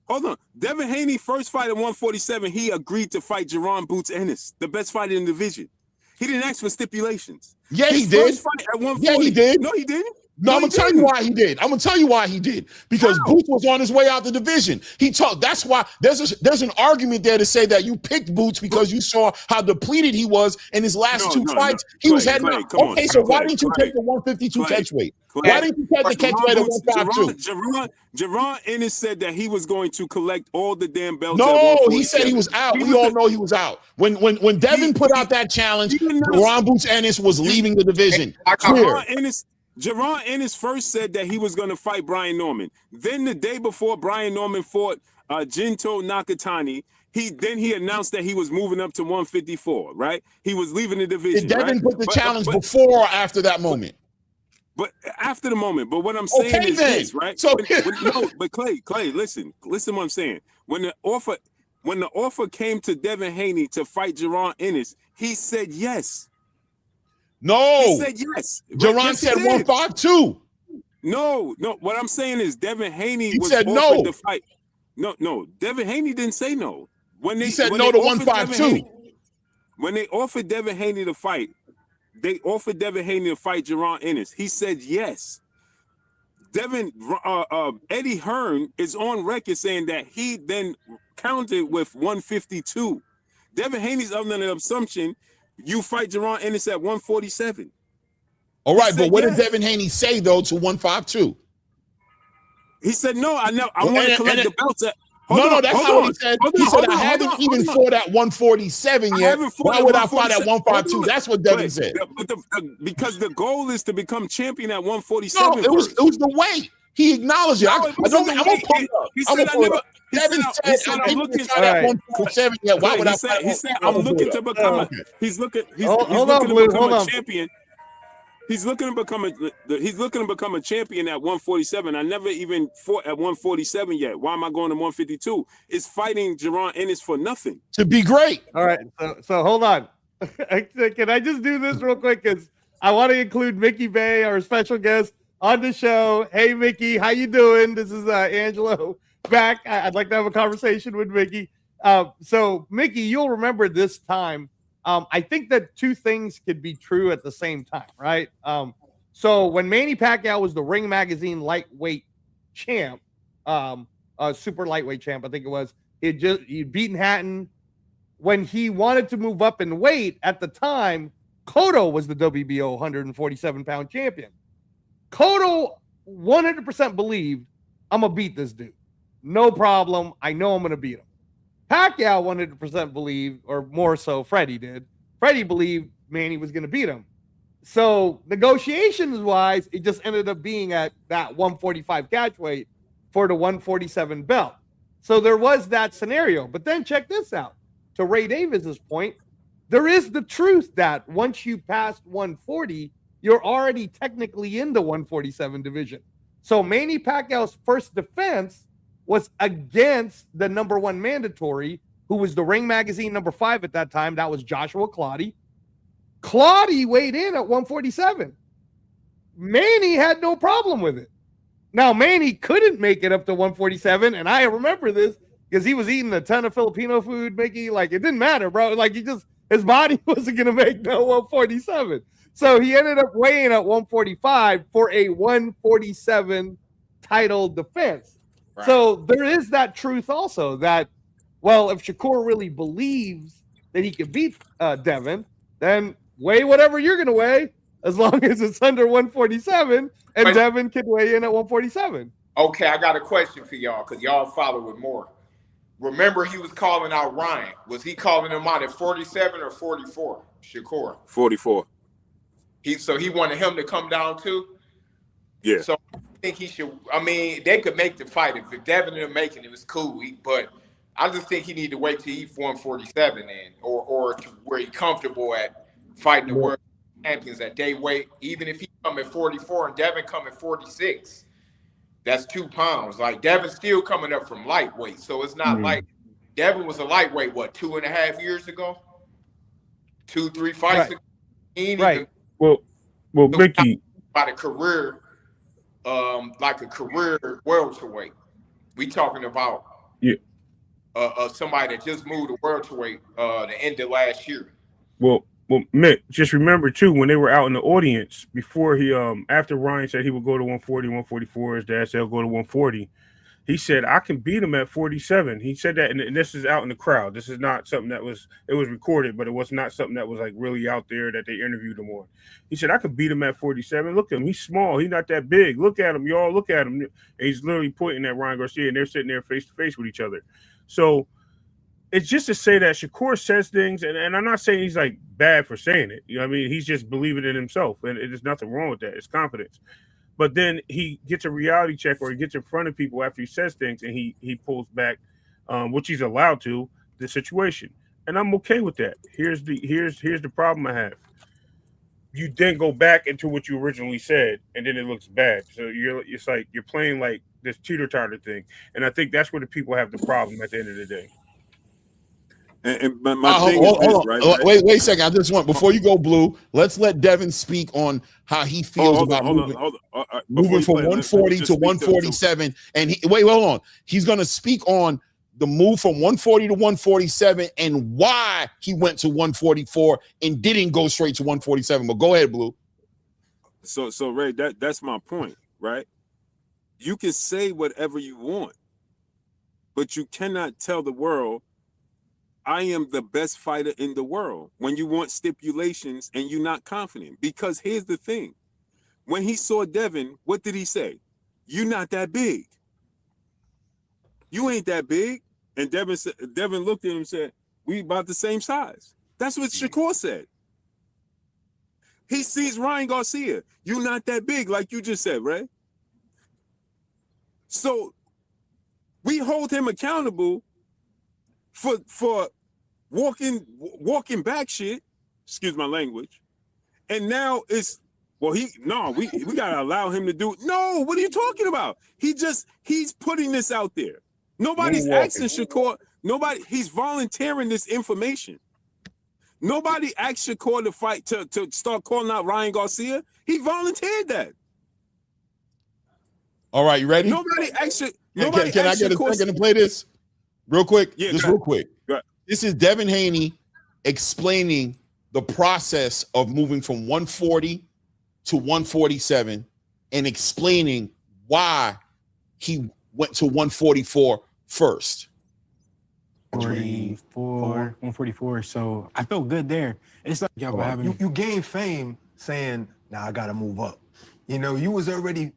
Hold on. Devin Haney first fight at 147, he agreed to fight Jerron Boots Ennis, the best fighter in the division. He didn't ask for stipulations. Yeah, he did. First fight at 140, yeah, he did. No, he didn't. No, I'm gonna tell you why he did. I'm gonna tell you why he did. Because Boots was on his way out the division. He talked. That's why there's an argument there to say that you picked Boots because you saw how depleted he was in his last two fights. He was heading out. Okay, so why didn't you take the 152 catch weight? Why didn't you take the catch weight at 152? Jerron Ennis said that he was going to collect all the damn belts. No, he said he was out. We all know he was out. When Devin put out that challenge, Jerron Boots Ennis was leaving the division. Jerron Ennis first said that he was going to fight Brian Norman. Then the day before Brian Norman fought Jinto Nakatani, he announced that he was moving up to 154, right? He was leaving the division. Did Devin put the challenge before or after that moment? But after the moment. But what I'm saying is this, right? So but Clay, listen what I'm saying. When the offer came to Devin Haney to fight Jerron Ennis, he said yes. No. He said yes. Jerron said 152. No. What I'm saying is Devin Haney was said offered the fight. No. Devin Haney didn't say no. He said no to 152. When they offered Devin Haney to fight, they offered Devin Haney to fight Jerron Ennis. He said yes. Eddie Hearn is on record saying that he then counted with 152. Devin Haney's under the assumption you fight Jerron Ennis at 147. All right, but what did Devin Haney say though to 152? He said no. I want to collect the belts. No, that's not what he said. He said I haven't even fought at 147 yet. Why would I fight at 152? That's what Devin said. But because the goal is to become champion at 147. No, it was the weight. He acknowleded it. I'm gonna pull it up. He said Devin said I'm looking at 147 yet. Why would I fight? He said I'm looking to become. He's looking to become a champion. He's looking to become a champion at 147. I never even fought at 147 yet. Why am I going to 152? It's fighting Jerron Ennis for nothing. To be great. All right. So hold on. Can I just do this real quick? Because I want to include Mickey Bay, our special guest, on the show. Hey, Mickey, how you doing? This is Angelo back. I'd like to have a conversation with Mickey. So, Mickey, you'll remember this time. I think that two things could be true at the same time, right? So when Manny Pacquiao was the Ring Magazine lightweight champ, super lightweight champ, I think it was, he'd beaten Hatton. When he wanted to move up in weight at the time, Cotto was the WBO 147-pound champion. Cotto 100% believed, I'm going to beat this dude. No problem. I know I'm going to beat him. Pacquiao 100% believed, or more so, Freddie did. Freddie believed Manny was going to beat him. So negotiations-wise, it just ended up being at that 145 catch weight for the 147 belt. So there was that scenario. But then check this out. To Ray Davis's point, there is the truth that once you pass 140, you're already technically in the 147 division. So Manny Pacquiao's first defense was against the number one mandatory, who was the Ring Magazine number 5 at that time. That was Joshua Clottey. Clottey weighed in at 147. Manny had no problem with it. Now, Manny couldn't make it up to 147, and I remember this because he was eating a ton of Filipino food, Mickey. Like, it didn't matter, bro. Like, his body wasn't going to make no 147. So he ended up weighing at 145 for a 147 title defense. Right. So there is that truth also that, well, if Shakur really believes that he can beat Devin, then weigh whatever you're going to weigh as long as it's under 147, and Devin can weigh in at 147. Okay, I got a question for y'all because y'all follow it more. Remember, he was calling out Ryan. Was he calling him out at 47 or 44, Shakur? 44. He wanted him to come down too. Yeah. So I think he should. I mean, they could make the fight if Devin and making it was cool. But I just think he need to wait till he's 147 or to where he's comfortable at fighting the world champions at day weight. Even if he come at 44 and Devin come at 46, that's 2 pounds. Like Devin's still coming up from lightweight, so it's not like Devin was a lightweight. What 2.5 years ago? 2-3 fights ago. He ain't even, well, Mickey, about a career. Like a career welterweight. We talking about somebody that just moved to welterweight the end of last year. Well, Mick, just remember too when they were out in the audience before he after Ryan said he would go to 140, 144, his dad said he'll go to 140. He said I can beat him at 47. He said that, and this is out in the crowd. This is not something it was recorded, but it was not something that was like really out there that they interviewed him on. He said I could beat him at 47. Look at him, he's small, he's not that big. Look at him, y'all. Look at him. And he's literally pointing at Ryan Garcia, and they're sitting there face to face with each other. So it's just to say that Shakur says things, and I'm not saying he's like bad for saying it. You know what I mean? He's just believing in himself, and there's nothing wrong with that. It's confidence. But then he gets a reality check, or he gets in front of people after he says things, and he pulls back, which he's allowed to, the situation. And I'm okay with that. Here's the problem I have. You then go back into what you originally said, and then it looks bad. So it's like you're playing like this teeter-totter thing. And I think that's where the people have the problem at the end of the day. And my thing is this, right? Wait a second. I just want, before you go, Blue, let's let Devin speak on how he feels about moving from 140 to 147. And hold on. He's going to speak on the move from 140 to 147 and why he went to 144 and didn't go straight to 147. But go ahead, Blue. So Ray, that's my point, right? You can say whatever you want, but you cannot tell the world I am the best fighter in the world when you want stipulations and you're not confident. Because here's the thing. When he saw Devin, what did he say? You're not that big. You ain't that big. And Devin looked at him and said, we about the same size. That's what Shakur said. He sees Ryan Garcia. You're not that big, like you just said, right? So we hold him accountable for walking back shit, excuse my language, and now it's we gotta allow him to do. No, what are you talking about? He's putting this out there. Nobody's asking Shakur. He's volunteering this information. Nobody asked Shakur to fight to start calling out Ryan Garcia. He volunteered that. All right, you ready? Nobody actually. Can I get a second to play this real quick? Yeah, just real quick. This is Devin Haney explaining the process of moving from 140 to 147 and explaining why he went to 144 first. 144. So I felt good there. It's like you gain fame saying, "Now I gotta move up." You know, you was already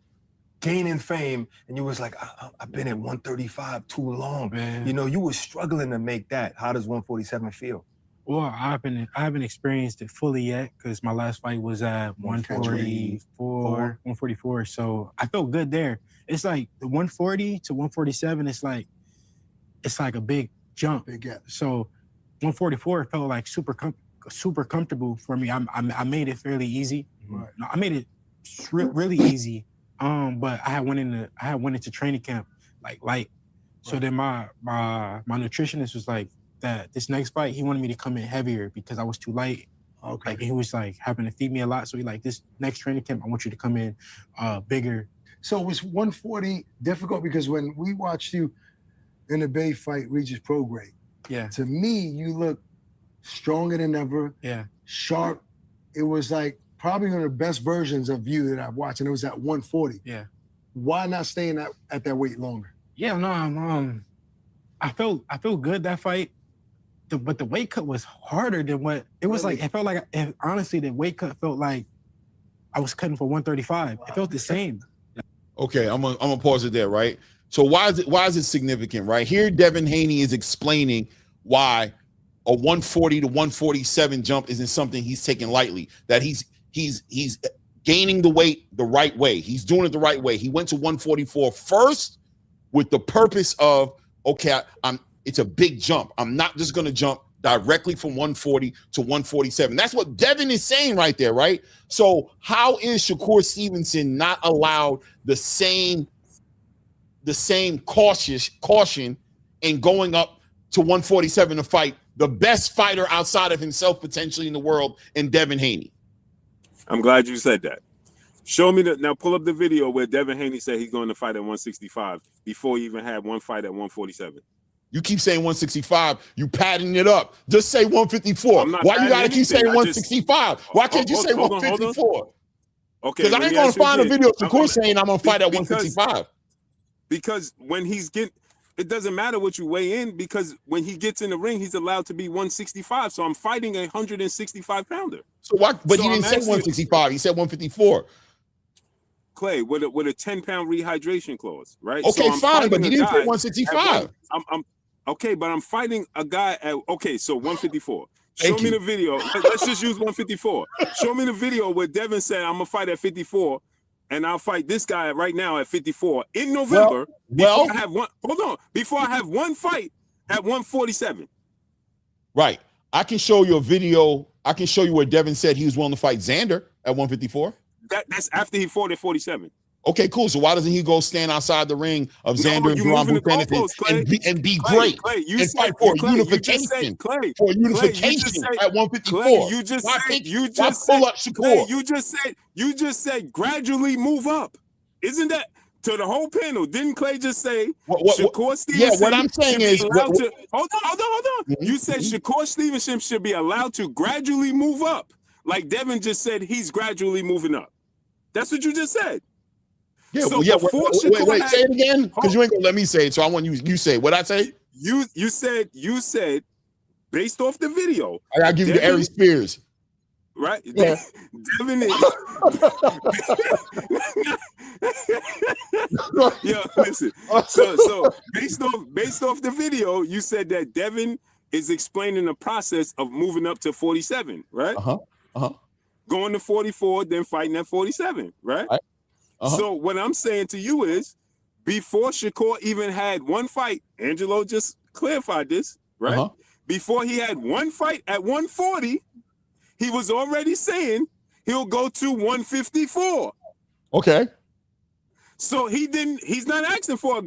gaining fame, and you was like, I've been at 135 too long, man. You know, you was struggling to make that. How does 147 feel? Well, I haven't experienced it fully yet because my last fight was at 144. So I felt good there. It's like the 140 to 147. It's like a big jump. Big gap. So 144 felt like super comfortable for me. I made it fairly easy. Right. No, I made it really easy. But I went into training camp like light. So then my nutritionist was like that this next fight he wanted me to come in heavier because I was too light. Okay. Like he was like having to feed me a lot. So he like, this next training camp I want you to come in bigger. So was 140 difficult? Because when we watched you in the Bay fight Regis Prograde, to me you look stronger than ever. Yeah. Sharp. It was like probably one of the best versions of you that I've watched, and it was at 140. Yeah. Why not staying at that weight longer? Yeah, no, I felt good that fight, but the weight cut was harder than what it was. Like it felt like, honestly, the weight cut felt like I was cutting for 135. It felt the same. Okay, I'm gonna pause it there, right? So why is it significant, right? Here, Devin Haney is explaining why a 140 to 147 jump isn't something he's taking lightly. That he's gaining the weight the right way. He's doing it the right way. He went to 144 first with the purpose of, okay, it's a big jump. I'm not just going to jump directly from 140 to 147. That's what Devin is saying right there, right? So how is Shakur Stevenson not allowed the same caution in going up to 147 to fight the best fighter outside of himself potentially in the world in Devin Haney? I'm glad you said that. Show me now pull up the video where Devin Haney said he's going to fight at 165 before he even had one fight at 147. You keep saying 165. You padding it up. Just say 154. Why you gotta keep saying 165? Why can't you say 154? Okay. Because I ain't gonna find a video of Shakur saying I'm gonna fight at 165. Because when he's getting, it doesn't matter what you weigh in, because when he gets in the ring, he's allowed to be 165. So I'm fighting a 165 pounder. So why? But he didn't say 165. He said 154. Clay, with a 10-pound rehydration clause, right? Okay, so fine, but he didn't say 165. Okay, but I'm fighting a guy at 154. Show me the video. Let's just use 154. Show me the video where Devin said I'm gonna fight at 54, and I'll fight this guy right now at 54 in November. Before I have one fight at 147. Right. I can show you a video. I can show you where Devin said he was willing to fight Xander at 154. That's after he fought at 47. Okay, cool. So why doesn't he go stand outside the ring of Xander and Duran Buchanan and be great and fight for unification? For unification at 154. You just said gradually move up. Isn't that to the whole panel? Didn't Clay just say Shakur Stevenson? Yeah, what I'm saying is hold on. Mm-hmm. You said Shakur Stevenson should be allowed to gradually move up. Like Devin just said, he's gradually moving up. That's what you just said. Yeah, so wait, say it again, because you ain't gonna let me say it. So I want you say what I say. You said based off the video. I gotta give you the Ari Spears. Right? Yeah. Devin is Yo, listen. So based off the video, you said that Devin is explaining the process of moving up to 47, right? Going to 44, then fighting at 47, right? So what I'm saying to you is, before Shakur even had one fight, Angelo just clarified this, right? Before he had one fight at 140, he was already saying he'll go to 154. Okay. So he's not asking for a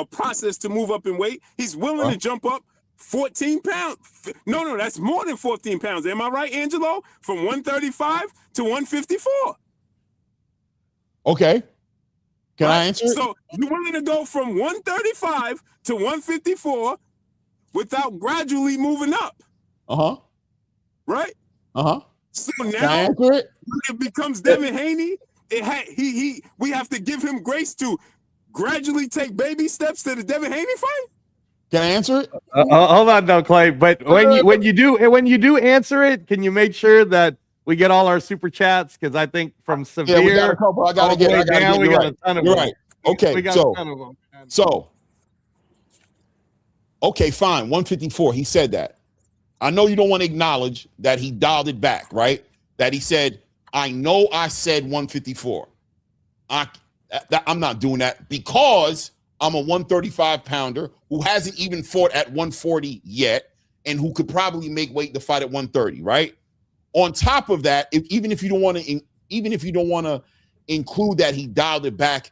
process to move up in weight. He's willing to jump up 14 pounds. No, that's more than 14 pounds. Am I right, Angelo? From 135 to 154. Okay. Can I answer it? So you're willing to go from 135 to 154 without gradually moving up. Right? So now it becomes Devin Haney. We have to give him grace to gradually take baby steps to the Devin Haney fight. Can I answer it? Hold on, no, Clay. But when you do answer it, can you make sure that we get all our super chats? Because I think from severe, we got a couple. I got a ton of them. Right. Okay. We got a ton of them. So, okay, fine. 154. He said that. I know you don't want to acknowledge that he dialed it back, right? That he said, I know I said 154. I'm not doing that because I'm a 135 pounder who hasn't even fought at 140 yet and who could probably make weight to fight at 130, right? On top of that, even if you don't want to include that he dialed it back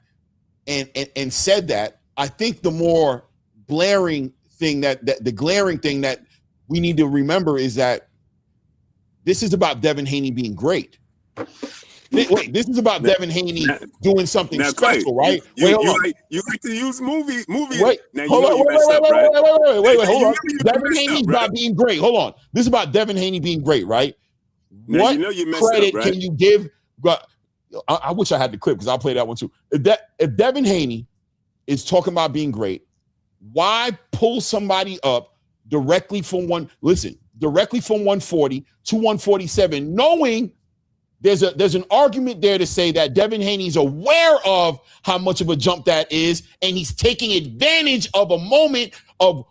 and said that, I think the more glaring thing that we need to remember is that this is about Devin Haney being great. Wait, this is about Devin Haney doing something special, right? You like to use movie. Wait, hold on. Devin Haney's not being great. Hold on. This is about Devin Haney being great, right? What credit can you give? I wish I had the clip because I'll play that one too. If Devin Haney is talking about being great, why pull somebody up directly from 140 to 147, knowing there's an argument there to say that Devin Haney's aware of how much of a jump that is, and he's taking advantage of a moment of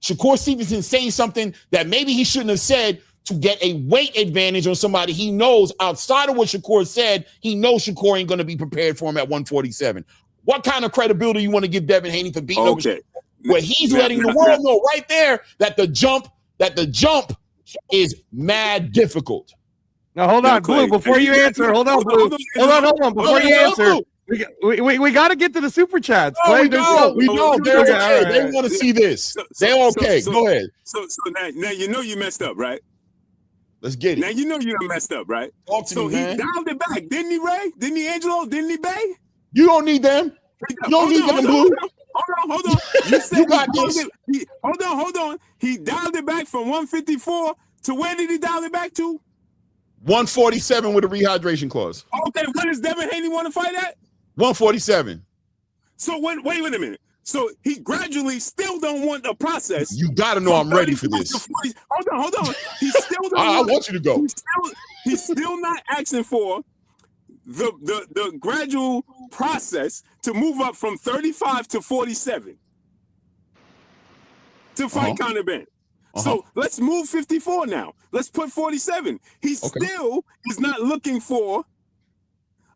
Shakur Stevenson saying something that maybe he shouldn't have said to get a weight advantage on somebody he knows outside of what Shakur said. He knows Shakur ain't going to be prepared for him at 147. What kind of credibility you want to give Devin Haney for beating up Shakur? Where he's letting the world know right there that the jump is mad difficult. Now hold on, Blue. Before you answer, hold on, Blue. Hold on. Before you answer, we got to get to the super chats. Oh, we know. They're okay. They want to see this. They're okay. Go ahead. So now you know you messed up, right? Let's get it. Now you know you done messed up, right? So he dialed it back, didn't he, Ray? Didn't he, Angelo? Didn't he, Bay? You don't need them. You don't need them, Blue. Hold on. You said you got this. Hold on. He dialed it back from 154 to where did he dial it back to? 147 with a rehydration clause. Okay, what does Devin Haney want to fight at? 147. So wait a minute. So he gradually still don't want the process. You got to know I'm ready for this. Hold on. He still don't I want you to go. He's still not asking for the gradual process to move up from 35 to 47 to fight Conor Ben. So let's move 54 now. Let's put 47. He still is not looking for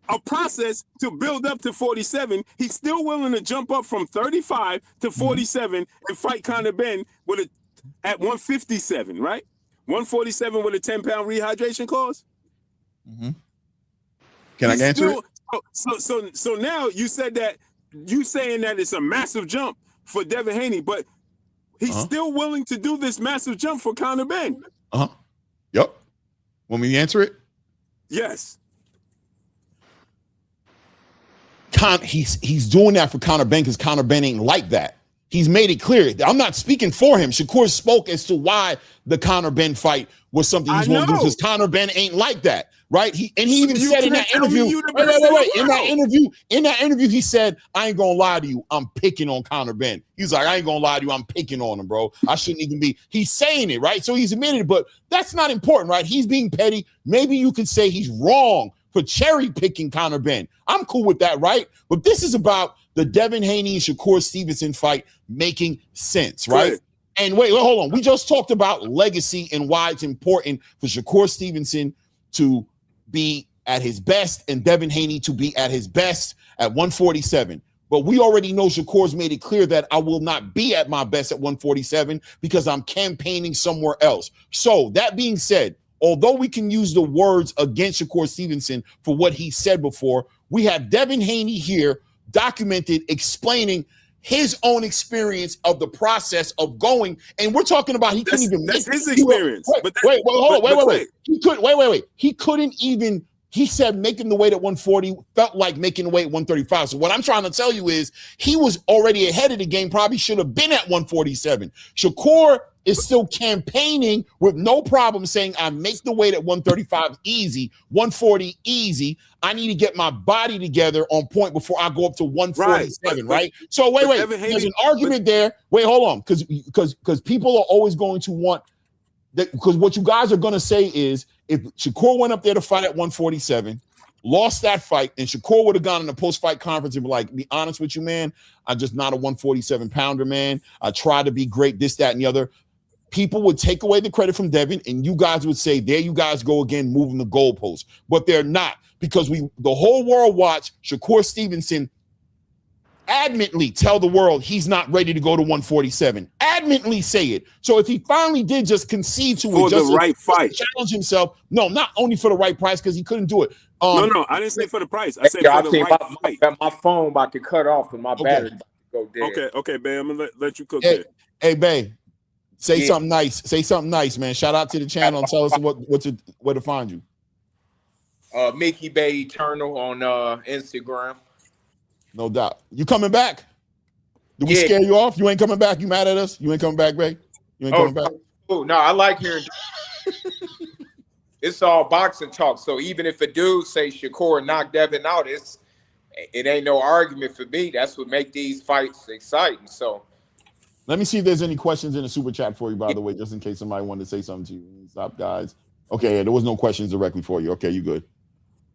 a process to build up to 47. He's still willing to jump up from 35 to 47 and fight Conor Ben at 157, right? 147 with a 10-pound rehydration clause. Can I answer it? So now you saying that it's a massive jump for Devin Haney, but he's still willing to do this massive jump for Conor Ben. Yep. Want me to answer it? Yes. He's doing that for Conor Ben because Conor Ben ain't like that. He's made it clear. I'm not speaking for him. Shakur spoke as to why the Conor Ben fight was something he's going to do because Conor Ben ain't like that, right? He even said in that interview. Wait. In that interview, he said, "I ain't gonna lie to you. I'm picking on Conor Ben." He's like, "I ain't gonna lie to you. I'm picking on him, bro. I shouldn't even be." He's saying it, right? So he's admitted it, but that's not important, right? He's being petty. Maybe you could say he's wrong for cherry picking Conor Ben. I'm cool with that, right? But this is about the Devin Haney and Shakur Stevenson fight making sense, right? Good. And wait, hold on. We just talked about legacy and why it's important for Shakur Stevenson to be at his best and Devin Haney to be at his best at 147. But we already know Shakur's made it clear that I will not be at my best at 147 because I'm campaigning somewhere else. So that being said, although we can use the words against Shakur Stevenson for what he said before, we have Devin Haney here documented explaining his own experience of the process of going, and we're talking about he couldn't even make his experience. He couldn't even. He said making the weight at 140 felt like making the weight at 135. So what I'm trying to tell you is he was already ahead of the game, probably should have been at 147. Shakur is still campaigning with no problem saying I make the weight at 135 easy, 140 easy. I need to get my body together on point before I go up to 147, right? So wait, there's an argument there. Wait, hold on, because people are always going to want that, because what you guys are going to say is if Shakur went up there to fight at 147, lost that fight, and Shakur would have gone in the post-fight conference and be like, be honest with you, man, I'm just not a 147-pounder, man. I try to be great, this, that, and the other. People would take away the credit from Devin, and you guys would say, there you guys go again, moving the goalposts. But they're not, because the whole world watched Shakur Stevenson adamantly tell the world he's not ready to go to 147. Adamantly say it. So if he finally did just concede to for it, just the right fight, challenge himself. No, not only for the right price because he couldn't do it. No, I didn't say for the price. I said for the right fight. My phone about to cut off and my battery about to go dead. Okay, babe, I'm gonna let you cook hey, it. Hey, babe, say something nice. Say something nice, man. Shout out to the channel and tell us where to find you. Mickey Bay Eternal on Instagram. No doubt. You coming back? Did we scare you off? You ain't coming back? You mad at us? You ain't coming back, babe? You ain't coming back? Oh, no, I like hearing. It's all boxing talk. So even if a dude say Shakur knocked Devin out, it ain't no argument for me. That's what make these fights exciting. So let me see if there's any questions in the super chat for you, by the way, just in case somebody wanted to say something to you. Stop, guys. Okay, there was no questions directly for you. Okay, you good.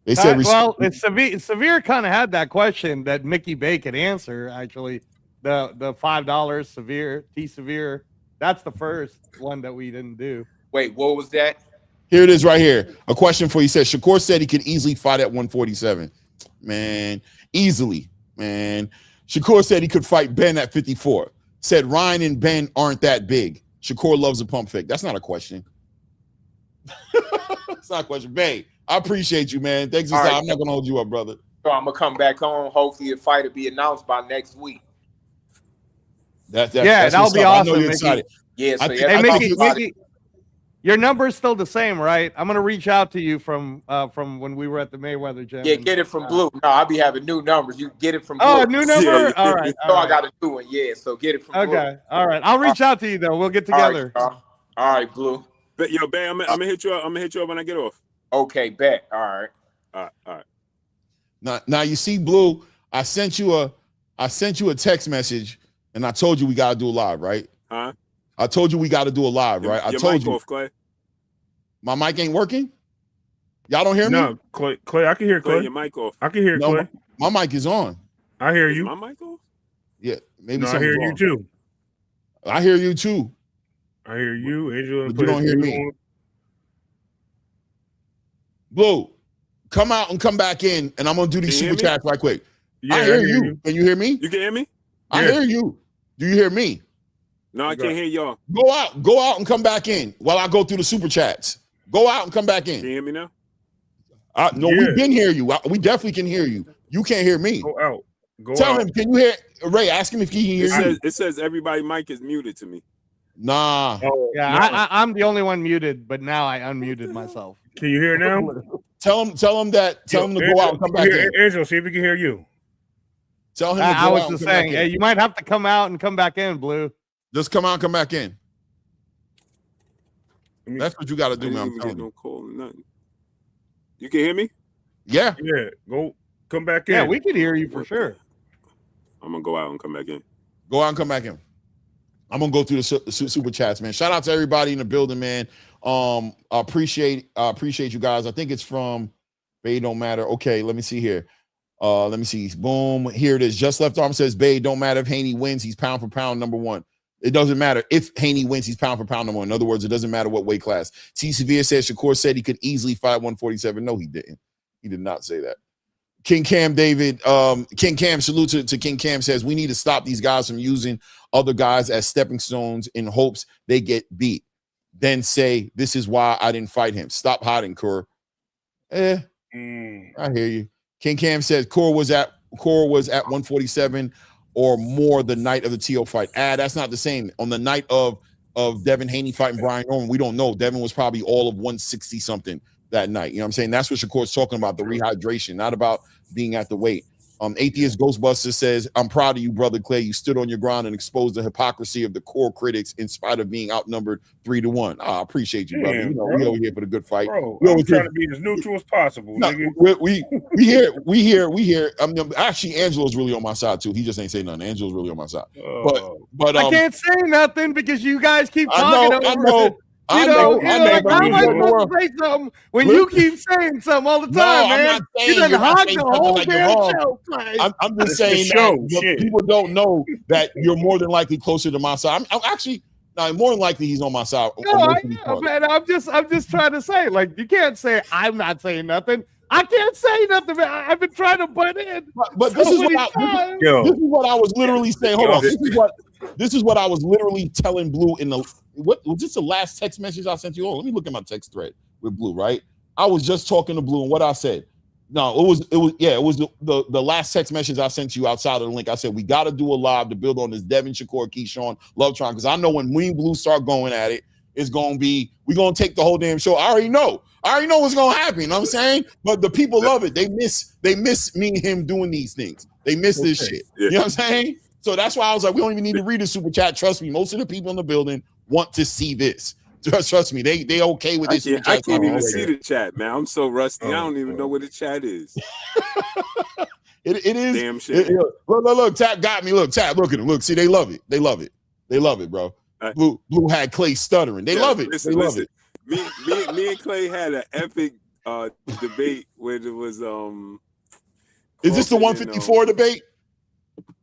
They said it's Severe kind of had that question that Mickey Bay could answer, actually. The $5 Severe, T Severe. That's the first one that we didn't do. Wait, what was that? Here it is right here. A question for you. Said Shakur said he could easily fight at 147. Man, easily, man. Shakur said he could fight Ben at 54. Said Ryan and Ben aren't that big. Shakur loves a pump fake. That's not a question. It's not a question. Bay, I appreciate you, man. Thanks for time. I'm not going to hold you up, brother. So I'm going to come back on. Hopefully the fight will be announced by next week. That's that'll be awesome. I know you're excited. Yeah, so Mickey, your number is still the same, right? I'm gonna reach out to you from when we were at the Mayweather gym. Yeah, get it from Blue. No, I'll be having new numbers. You get it from Blue. Oh, a new number? All right. I got a new one. Yeah, so get it from Blue. Okay. All right. I'll reach out to you though. We'll get together. All right, Blue. But yo, Bay, I'm gonna hit you up. I'm gonna hit you up when I get off. Okay, bet. All right. Now you see, Blue, I sent you a text message and I told you we gotta do a live, right? Huh? I told you we got to do a live, right? I told you. Off, Clay. My mic ain't working? Y'all don't hear me? No, Clay, I can hear Clay. Your mic off. I can hear Clay. My mic is on. I hear you. Is my mic off? Yeah, maybe. No, I hear you too. I hear you too. I hear you, Angela. But you don't hear me. Blue, come out and come back in, and I'm gonna do these super chats right quick. Yeah, I hear you. Can you hear me? You can hear me? I hear you. Do you hear me? No, I can't hear y'all. Go out and come back in while I go through the super chats. Go out and come back in. Can you hear me now? No, we can hear you. We definitely can hear you. You can't hear me. Go out. Tell him, can you hear Ray? Ask him if he can hear you. It says everybody mic is muted to me. Nah. Oh, yeah, I'm the only one muted, but now I unmuted myself. Can you hear now? Tell him to go out and come back in. Angela, see if we can hear you. Tell him to go I was out just and come saying, back in. you might have to come out and come back in, Blue. Just come out and come back in. That's what you got to do, man. I'm telling you. No call or nothing. You can hear me? Yeah. Yeah. Go come back in. Yeah, we can hear you for sure. I'm gonna go out and come back in. Go out and come back in. I'm gonna go through the super chats, man. Shout out to everybody in the building, man. I appreciate you guys. I think it's from Bay Don't Matter. Okay, let me see here. Let me see. Boom. Here it is. Just Left Arm says Bay don't matter if Haney wins. He's pound for pound number one. It doesn't matter if Haney wins. He's pound for pound number one. In other words, it doesn't matter what weight class. T. Severe says Shakur said he could easily fight 147. No, he didn't. He did not say that. King Cam David, King Cam, salute to King Cam, says we need to stop these guys from using other guys as stepping stones in hopes they get beat. Then say, this is why I didn't fight him. Stop hiding, Kur. I hear you. King Cam says Core was at 147 or more the night of the TO fight. That's not the same. On the night of Devin Haney fighting Brian Norman, we don't know. Devin was probably all of 160 something that night. You know what I'm saying? That's what Shakur's talking about, the rehydration, not about being at the weight. Atheist Ghostbuster says, I'm proud of you, brother Clay. You stood on your ground and exposed the hypocrisy of the core critics in spite of being outnumbered 3-1. I appreciate you, brother. You know, we over here for the good fight. Bro, I'm trying to be as neutral as possible. No, nigga. we hear. Actually, Angelo's really on my side too. He just ain't say nothing. Angelo's really on my side. But I can't say nothing because you guys keep talking over it. I know. How am I supposed to say something when you keep saying something all the time, man? You done hog the whole damn show. I'm just saying that people don't know that you're more than likely closer to my side. I'm actually more than likely he's on my side. No, man, I'm just trying to say, like, you can't say I'm not saying nothing. I can't say nothing, man. I've been trying to butt in. But this is what I was literally saying. Hold on. This is what I was literally telling Blue in the what was this the last text message I sent you? Oh, let me look at my text thread with Blue, right? I was just talking to Blue and what I said. No, it was the last text message I sent you outside of the link. I said we got to do a live to build on this Devin, Shakur, Keyshawn, Love Triangle, because I know when me and Blue start going at it, it's gonna be we're gonna take the whole damn show. I already know what's gonna happen. You know what I'm saying? But the people love it. They miss me and him doing these things. They miss this shit. You know what I'm saying? So that's why I was like, we don't even need to read the super chat. Trust me, most of the people in the building want to see this. Trust me, they okay with this. I can't even see the chat, man. I'm so rusty. I don't even know what the chat is. It is damn shit. Look, Tap got me. Look, Tap, look at him. Look, see, they love it. They love it. They love it, bro. Blue had Clay stuttering. They love it. Listen. Me and Clay had an epic debate where there was Is this the 154 debate?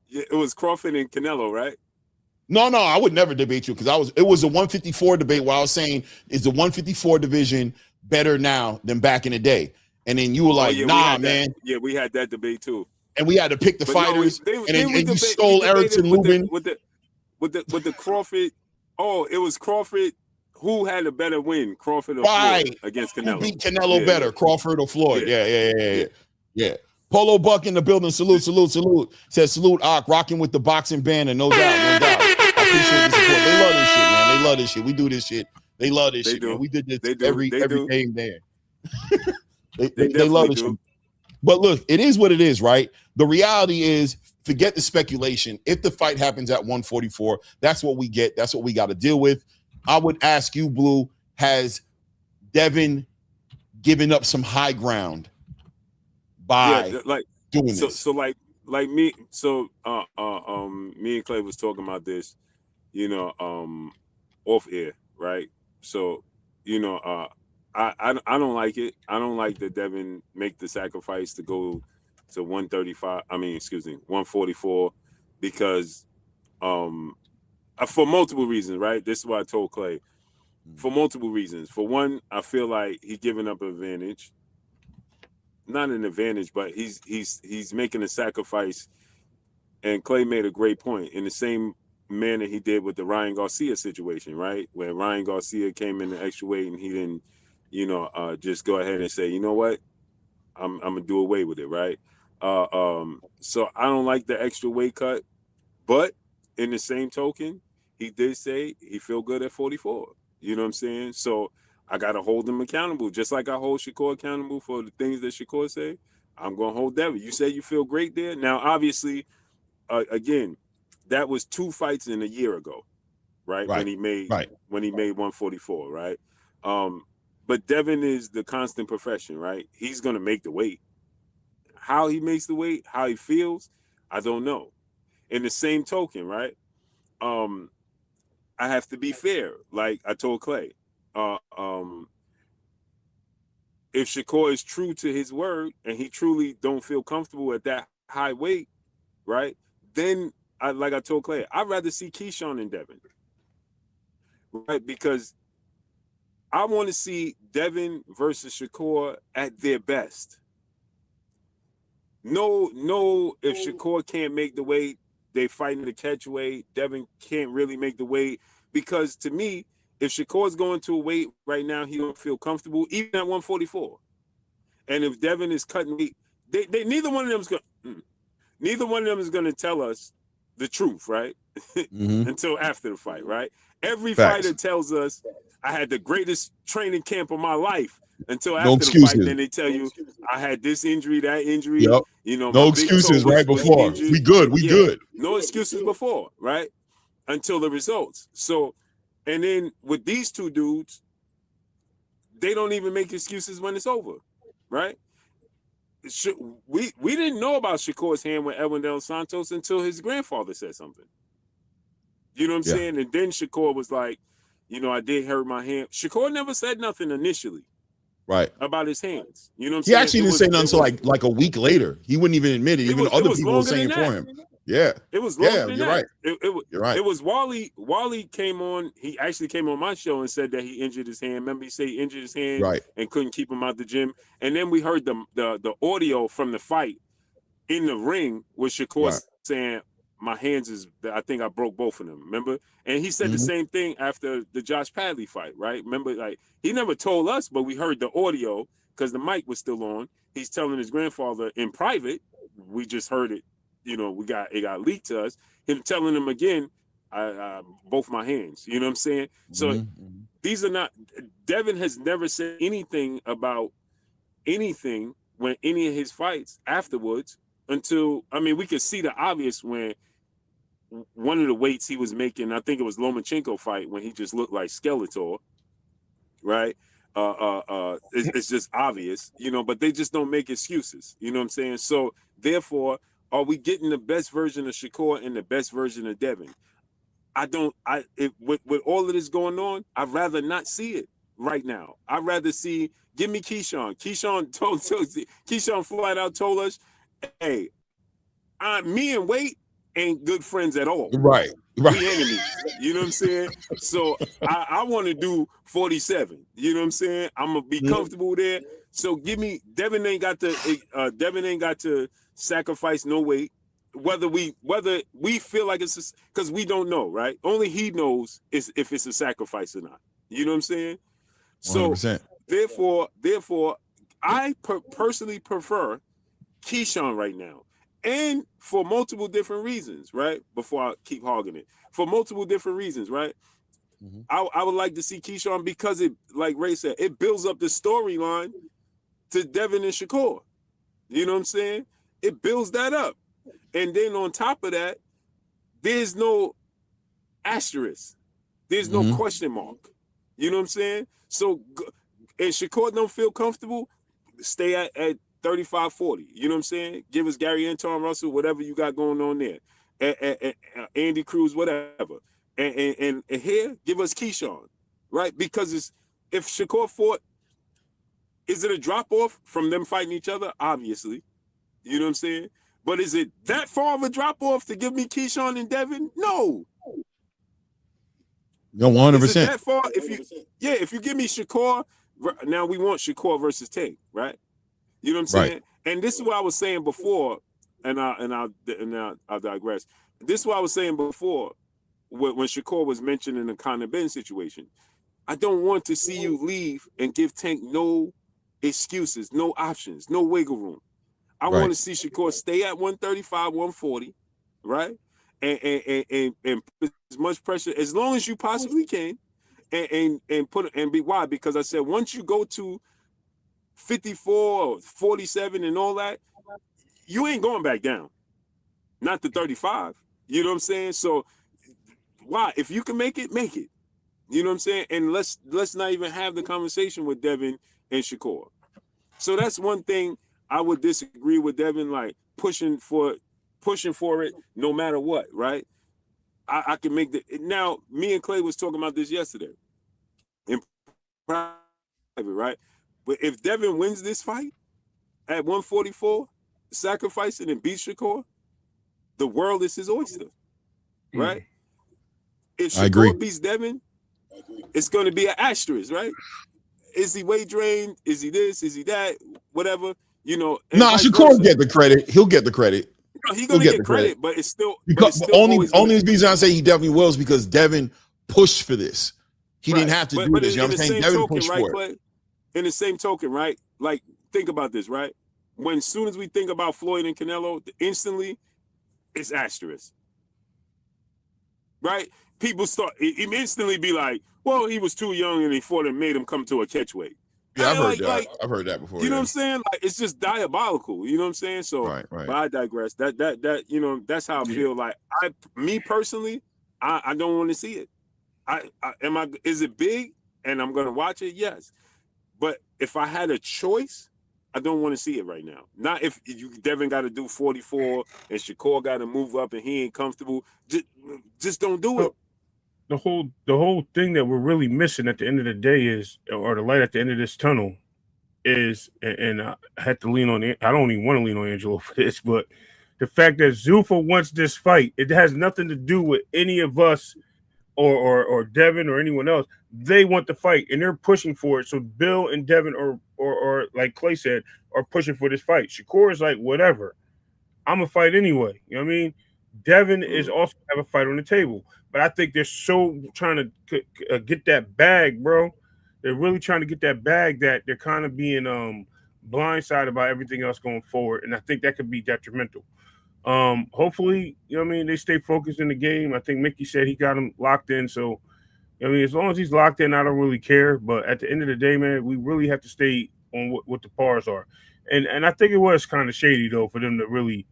Yeah, it was Crawford and Canelo, right? No, I would never debate you because it was a 154 debate where I was saying, is the 154 division better now than back in the day? And then you were like, nah, man. Yeah, we had that debate too. And we had to pick the fighters, and you stole Erickson Lubin. With the Crawford. Oh, it was Crawford. Who had a better win, Crawford or Floyd against Canelo? Who beat Canelo better, Crawford or Floyd? Yeah. Polo Buck in the building. Salute. Says salute, Ock, rocking with the boxing band, and no doubt. I appreciate the support. They love this shit, man. They love this shit. We do this shit. They love this shit, man. We did this every game there. They love this shit. But look, it is what it is, right? The reality is, forget the speculation. If the fight happens at 144, that's what we get. That's what we got to deal with. I would ask you, Blue, has Devin given up some high ground by doing this? So like me, me and Clay was talking about this, off air, right? So, I don't like it. I don't like that Devin make the sacrifice to go to 144, because for multiple reasons, right? This is what I told Clay. For multiple reasons. For one, I feel like he's giving up an advantage. Not an advantage, but he's making a sacrifice. And Clay made a great point in the same manner he did with the Ryan Garcia situation, right? Where Ryan Garcia came in the extra weight and he didn't, just go ahead and say, you know what? I'm gonna do away with it, right? So I don't like the extra weight cut, but in the same token, he did say he feel good at 44. You know what I'm saying? So I gotta hold him accountable, just like I hold Shakur accountable for the things that Shakur say. I'm gonna hold Devin. You say you feel great there. Now, obviously, again, that was 2 fights in a year ago, right? When he made 144, right? But Devin is the constant profession, right? He's gonna make the weight. How he makes the weight, how he feels, I don't know. In the same token, right? I have to be fair. Like I told Clay, if Shakur is true to his word and he truly don't feel comfortable at that high weight, right? Then, like I told Clay, I'd rather see Keyshawn and Devin, right? Because I want to see Devin versus Shakur at their best. No, if Shakur can't make the weight, they fighting to catch weight. Devin can't really make the weight, because to me, if Shakur's going to a weight right now, he don't feel comfortable, even at 144. And if Devin is cutting weight, neither one of them is going to tell us the truth, right? Until after the fight, right? Every fighter tells us, I had the greatest training camp of my life, until after the fight. Then they tell you, I had this injury, that injury. Yep. No excuses right before. We good. No excuses before, right? Until the results. So, and then with these two dudes, they don't even make excuses when it's over, right? We didn't know about Shakur's hand with Edwin Dos Santos until his grandfather said something. You know what I'm saying? And then Shakur was like, I did hurt my hand. Shakur never said nothing initially. Right. About his hands. You know what I'm saying? He actually didn't say nothing until like a week later. He wouldn't even admit it. Even other people were saying for him. Yeah. It was longer than that. Right. You're right. It was Wally. Wally came on. He actually came on my show and said that he injured his hand. Remember, he said he injured his hand and couldn't keep him out the gym. And then we heard the audio from the fight in the ring with Shakur saying, my hands I think I broke both of them. Remember? And he said the same thing after the Josh Padley fight, right? Remember, like, he never told us, but we heard the audio because the mic was still on. He's telling his grandfather in private. We just heard it. It got leaked to us. Him telling him again, I both my hands. You know what I'm saying? So these are not. Devin has never said anything about anything when any of his fights afterwards. Until, we could see the obvious when one of the weights he was making, I think it was Lomachenko fight, when he just looked like Skeletor, right? It's just obvious, but they just don't make excuses. You know what I'm saying? So therefore, are we getting the best version of Shakur and the best version of Devin? With all of this going on, I'd rather not see it right now. I'd rather give me Keyshawn. Keyshawn flat out told us, hey, me and Wade ain't good friends at all. Right. Right. We enemies. You know what I'm saying? So I want to do 47. You know what I'm saying? I'm gonna be comfortable there. So give me Devin ain't got to sacrifice no weight. Whether we feel like it's because we don't know, right? Only he knows if it's a sacrifice or not. You know what I'm saying? So 100%. therefore, I personally prefer Keyshawn right now, and for multiple different reasons, right? Before I keep hogging it, for multiple different reasons, right? I would like to see Keyshawn because it, like Ray said, it builds up the storyline to Devin and Shakur. You know what I'm saying? It builds that up. And then on top of that, there's no asterisk. There's no question mark. You know what I'm saying? So, and Shakur don't feel comfortable, stay at 35-40. You know what I'm saying? Give us Gary Anton Russell, whatever you got going on there. Andy Cruz, whatever. And here, give us Keyshawn, right? Because if Shakur fought, is it a drop-off from them fighting each other? Obviously. You know what I'm saying? But is it that far of a drop-off to give me Keyshawn and Devin? No. No, 100%. Is it that far? If you give me Shakur, now we want Shakur versus Tank, right? You know what I'm saying? Right. And this is what I was saying before, and I'll digress. This is what I was saying before when Shakur was mentioning the Conor Ben situation. I don't want to see you leave and give Tank no excuses, no options, no wiggle room. I want to see Shakur stay at 135, 140, right? And put as much pressure as long as you possibly can, and be why? Because I said once you go to 54 or 47 and all that, you ain't going back down. Not to 35. You know what I'm saying? So why? If you can make it, make it. You know what I'm saying? And let's not even have the conversation with Devin and Shakur. So that's one thing I would disagree with Devin, like pushing for it no matter what, right? I can make the now. Me and Clay was talking about this yesterday in private, right? But if Devin wins this fight at 144, sacrificing and beats Shakur, the world is his oyster, right? If Shakur beats Devin, it's going to be an asterisk, right? Is he weight drained? Is he this? Is he that? Whatever, you know. Nah, Shakur will get the credit. He'll get the credit. No, he's gonna get the credit, but it's still because only reason I say he definitely will is because Devin pushed for this. He didn't have to do this. You know what I'm saying? Devin pushed for it. In the same token, right? Like, think about this, right? When as soon as we think about Floyd and Canelo, instantly it's asterisk, right? People start instantly be like, "Well, he was too young and he fought and made him come to a catchweight." Yeah, I've heard that. I've heard that before. You know what I'm saying? Like, it's just diabolical. You know what I'm saying? So, right. But I digress. That you know, that's how I feel. Like, me personally, I don't want to see it. Is it big? And I'm gonna watch it? Yes. But if I had a choice, I don't want to see it right now. Not if Devin got to do 44 and Shakur got to move up and he ain't comfortable. Just don't do it. The whole thing that we're really missing at the end of the day is, or the light at the end of this tunnel is, and I had to lean on, I don't even want to lean on Angelo for this, but the fact that Zuffa wants this fight, it has nothing to do with any of us or Devin or anyone else. They want the fight and they're pushing for it. So Bill and Devin or like Clay said, are pushing for this fight. Shakur is like, whatever, I'm a fight anyway. You know what I mean? Devin is also have a fight on the table. But I think they're so trying to get that bag, bro. They're really trying to get that bag that they're kind of being blindsided by everything else going forward. And I think that could be detrimental. Hopefully, you know what I mean, they stay focused in the game. I think Mickey said he got him locked in. So, I mean, as long as he's locked in, I don't really care. But at the end of the day, man, we really have to stay on what the pars are. And I think it was kind of shady, though, for them to really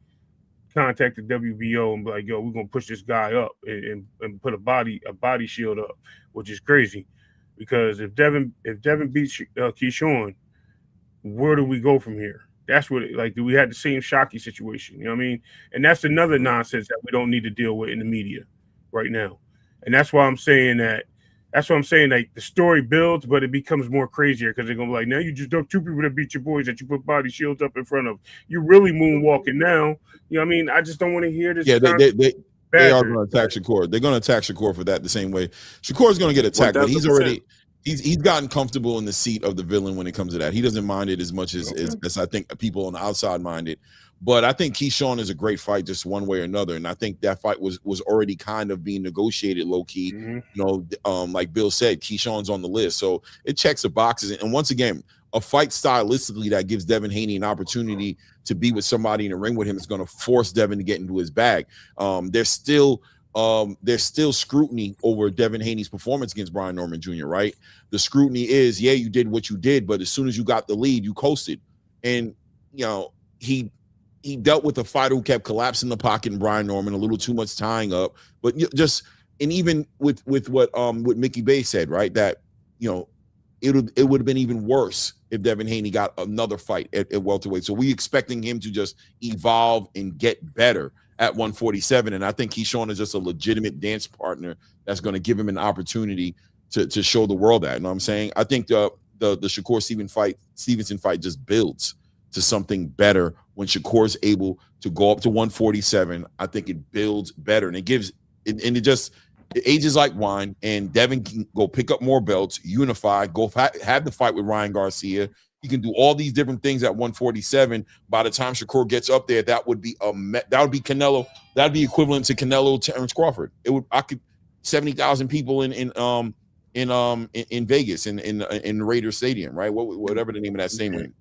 contact the WBO and be like, yo, we're gonna push this guy up and put a body shield up, which is crazy. Because if Devin beats Keyshawn, where do we go from here? That's what do we have the same Shockey situation? You know what I mean? And that's another nonsense that we don't need to deal with in the media right now. And that's why I'm saying that. That's what I'm saying. Like, the story builds, but it becomes more crazier because they're gonna be like, now you just don't two people that beat your boys that you put body shields up in front of. You really moonwalking now. You know what I mean? I just don't want to hear this. Yeah, They are going to attack Shakur. They're going to attack Shakur for that the same way. Shakur is going to get attacked, but he's already he's gotten comfortable in the seat of the villain when it comes to that. He doesn't mind it as much as I think people on the outside mind it. But I think Keyshawn is a great fight, just one way or another. And I think that fight was already kind of being negotiated low key. You know, like Bill said, Keyshawn's on the list, so it checks the boxes. And once again, a fight stylistically that gives Devin Haney an opportunity to be with somebody in the ring with him is going to force Devin to get into his bag. There's still scrutiny over Devin Haney's performance against Brian Norman Jr., right? The scrutiny is, yeah, you did what you did, but as soon as you got the lead, you coasted. And, you know, he dealt with a fighter who kept collapsing the pocket in Brian Norman, a little too much tying up. But just, and even with what Mickey Bay said, right, that, you know, it would have been even worse if Devin Haney got another fight at welterweight. So we expecting him to just evolve and get better at 147. And I think Keyshawn is just a legitimate dance partner that's going to give him an opportunity to show the world that. You know what I'm saying? I think the Shakur Stevenson fight just builds to something better when Shakur's able to go up to 147. I think it builds better, and it gives it ages like wine, and Devin can go pick up more belts, unify, go have the fight with Ryan Garcia. He can do all these different things at 147. By the time Shakur gets up there, that would be Canelo. That'd be equivalent to Canelo Terrence Crawford. I could 70,000 people in Vegas in Raiders Stadium, right? Whatever the name of that stadium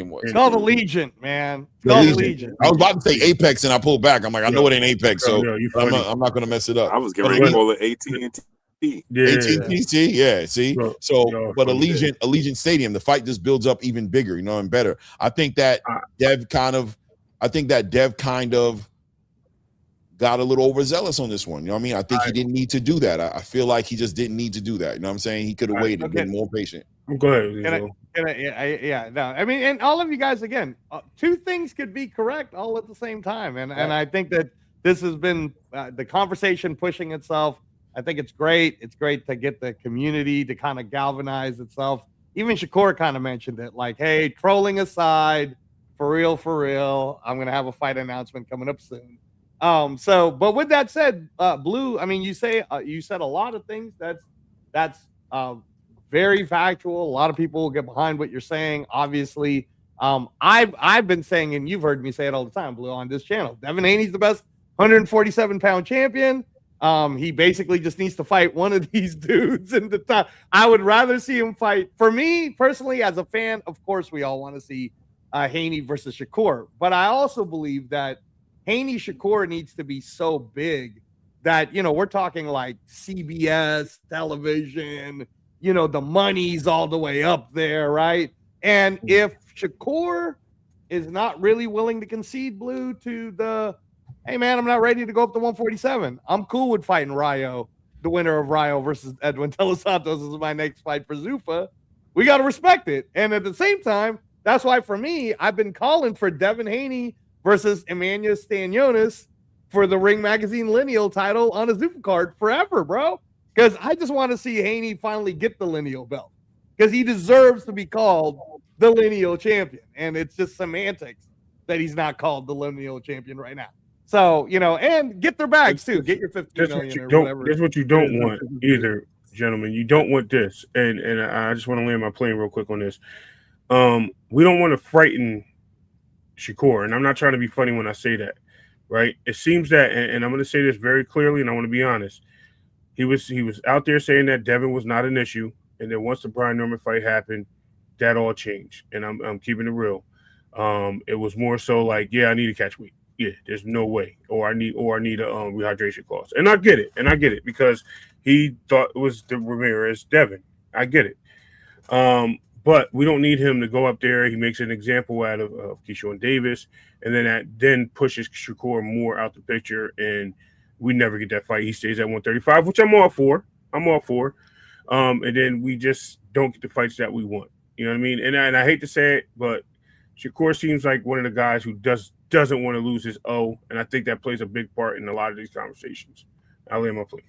was. It's called Allegiant, man. It's called Allegiant. I was about to say Apex, and I pulled back. I'm like, I know it ain't Apex, so I'm not going to mess it up. I was getting ready to call it AT&T. AT&T, yeah. See, but Allegiant Stadium, the fight just builds up even bigger, you know, and better. I think that Dev kind of got a little overzealous on this one. You know what I mean? I think he didn't need to do that. I feel like he just didn't need to do that. You know what I'm saying? He could have waited, been more patient. Go ahead. I mean, and all of you guys, again, two things could be correct all at the same time. And I think that this has been the conversation pushing itself. I think it's great. It's great to get the community to kind of galvanize itself. Even Shakur kind of mentioned it, like, hey, trolling aside, for real, I'm going to have a fight announcement coming up soon. But with that said, Blue, I mean, you said a lot of things that's very factual. A lot of people will get behind what you're saying. Obviously, I've been saying, and you've heard me say it all the time, Blue, on this channel, Devin Haney's the best 147-pound champion. He basically just needs to fight one of these dudes in the top. I would rather see him fight. For me personally, as a fan, of course, we all want to see Haney versus Shakur. But I also believe that Haney Shakur needs to be so big that, you know, we're talking like CBS television, you know, the money's all the way up there, right? And if Shakur is not really willing to concede, Blue, to the, hey, man, I'm not ready to go up to 147. I'm cool with fighting Rayo, the winner of Rayo versus Edwin De Los Santos is my next fight for Zuffa. We got to respect it. And at the same time, that's why for me, I've been calling for Devin Haney versus Emmanuel Stanionis for the Ring Magazine Lineal title on a Zuffa card forever, bro. Because I just want to see Haney finally get the Lineal belt. Because he deserves to be called the Lineal champion. And it's just semantics that he's not called the Lineal champion right now. So, you know, and get their bags too. Get your 15 million or whatever. That's what you don't want either, gentlemen. You don't want this. And I just want to land my plane real quick on this. We don't want to frighten Shakur, and I'm not trying to be funny when I say that, right? It seems that, and I'm going to say this very clearly, and I want to be honest. He was out there saying that Devin was not an issue, and then once the Brian Norman fight happened, that all changed. And I'm keeping it real. It was more so like, yeah, I need to catch weight. Yeah, there's no way, or I need a rehydration clause, and I get it because he thought it was the Ramirez Devin. I get it. But we don't need him to go up there. He makes an example out of Keyshawn Davis, and then pushes Shakur more out the picture, and we never get that fight. He stays at 135, which I'm all for. And then we just don't get the fights that we want. You know what I mean? And I hate to say it, but Shakur seems like one of the guys who doesn't want to lose his O, and I think that plays a big part in a lot of these conversations. I'll land my plane.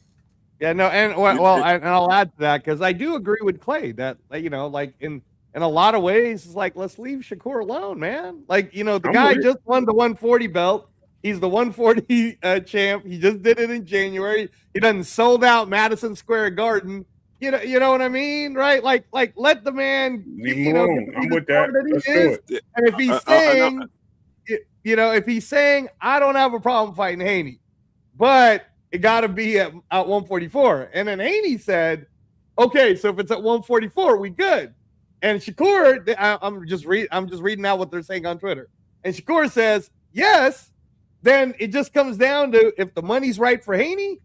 Yeah, no, and I'll add to that because I do agree with Clay that, you know, like in a lot of ways, it's like, let's leave Shakur alone, man. Like, you know, the guy just won the 140 belt He's the 140 champ. He just did it in January. He done sold out Madison Square Garden. You know what I mean, right? Like let the man. Leave him alone. I'm with that. Let's do it. And if he's saying, if he's saying, I don't have a problem fighting Haney, but it got to be at 144. And then Haney said, okay, so if it's at 144, we good. And Shakur, I'm just reading out what they're saying on Twitter. And Shakur says, yes. Then it just comes down to if the money's right for Haney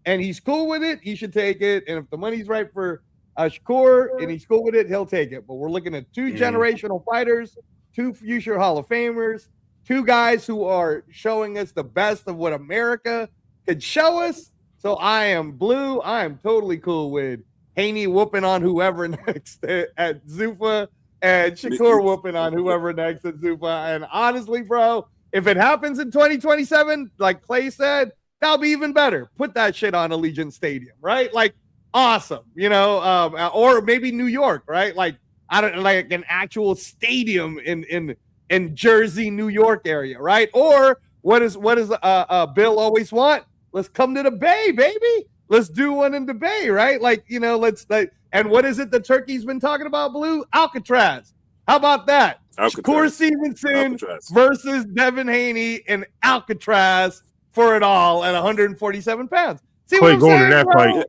and he's cool with it, he should take it. And if the money's right for Shakur and he's cool with it, he'll take it. But we're looking at two generational fighters, two future Hall of Famers, two guys who are showing us the best of what America could show us. So I am blue. I am totally cool with Haney whooping on whoever next at Zuffa and Shakur whooping on whoever next at Zuffa. And honestly, bro, if it happens in 2027, like Clay said, that'll be even better. Put that shit on Allegiant Stadium, right? Like, awesome, or maybe New York, right? Like, I don't like an actual stadium in Jersey, New York area, right? Or what does Bill always want? Let's come to the Bay, baby. Let's do one in the Bay, right? Like, and what is it the Turkey's been talking about, Blue? Alcatraz. How about that? Shakur Stevenson versus Devin Haney in Alcatraz for it all at 147 pounds. See what I'm going saying, to that bro?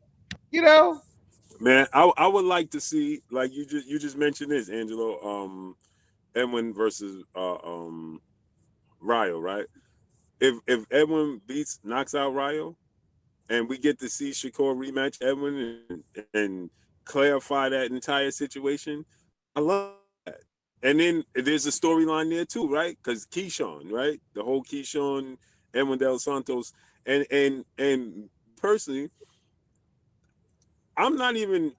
fight. Man, I would like to see, like you just mentioned this, Angelo, Edwin versus Ryo, right? If Edwin knocks out Ryo, and we get to see Shakur rematch Edwin and clarify that entire situation, I love that. And then there's a storyline there too, right? Because Keyshawn, right? The whole Keyshawn, Edwin Dos Santos, and personally, I'm not even,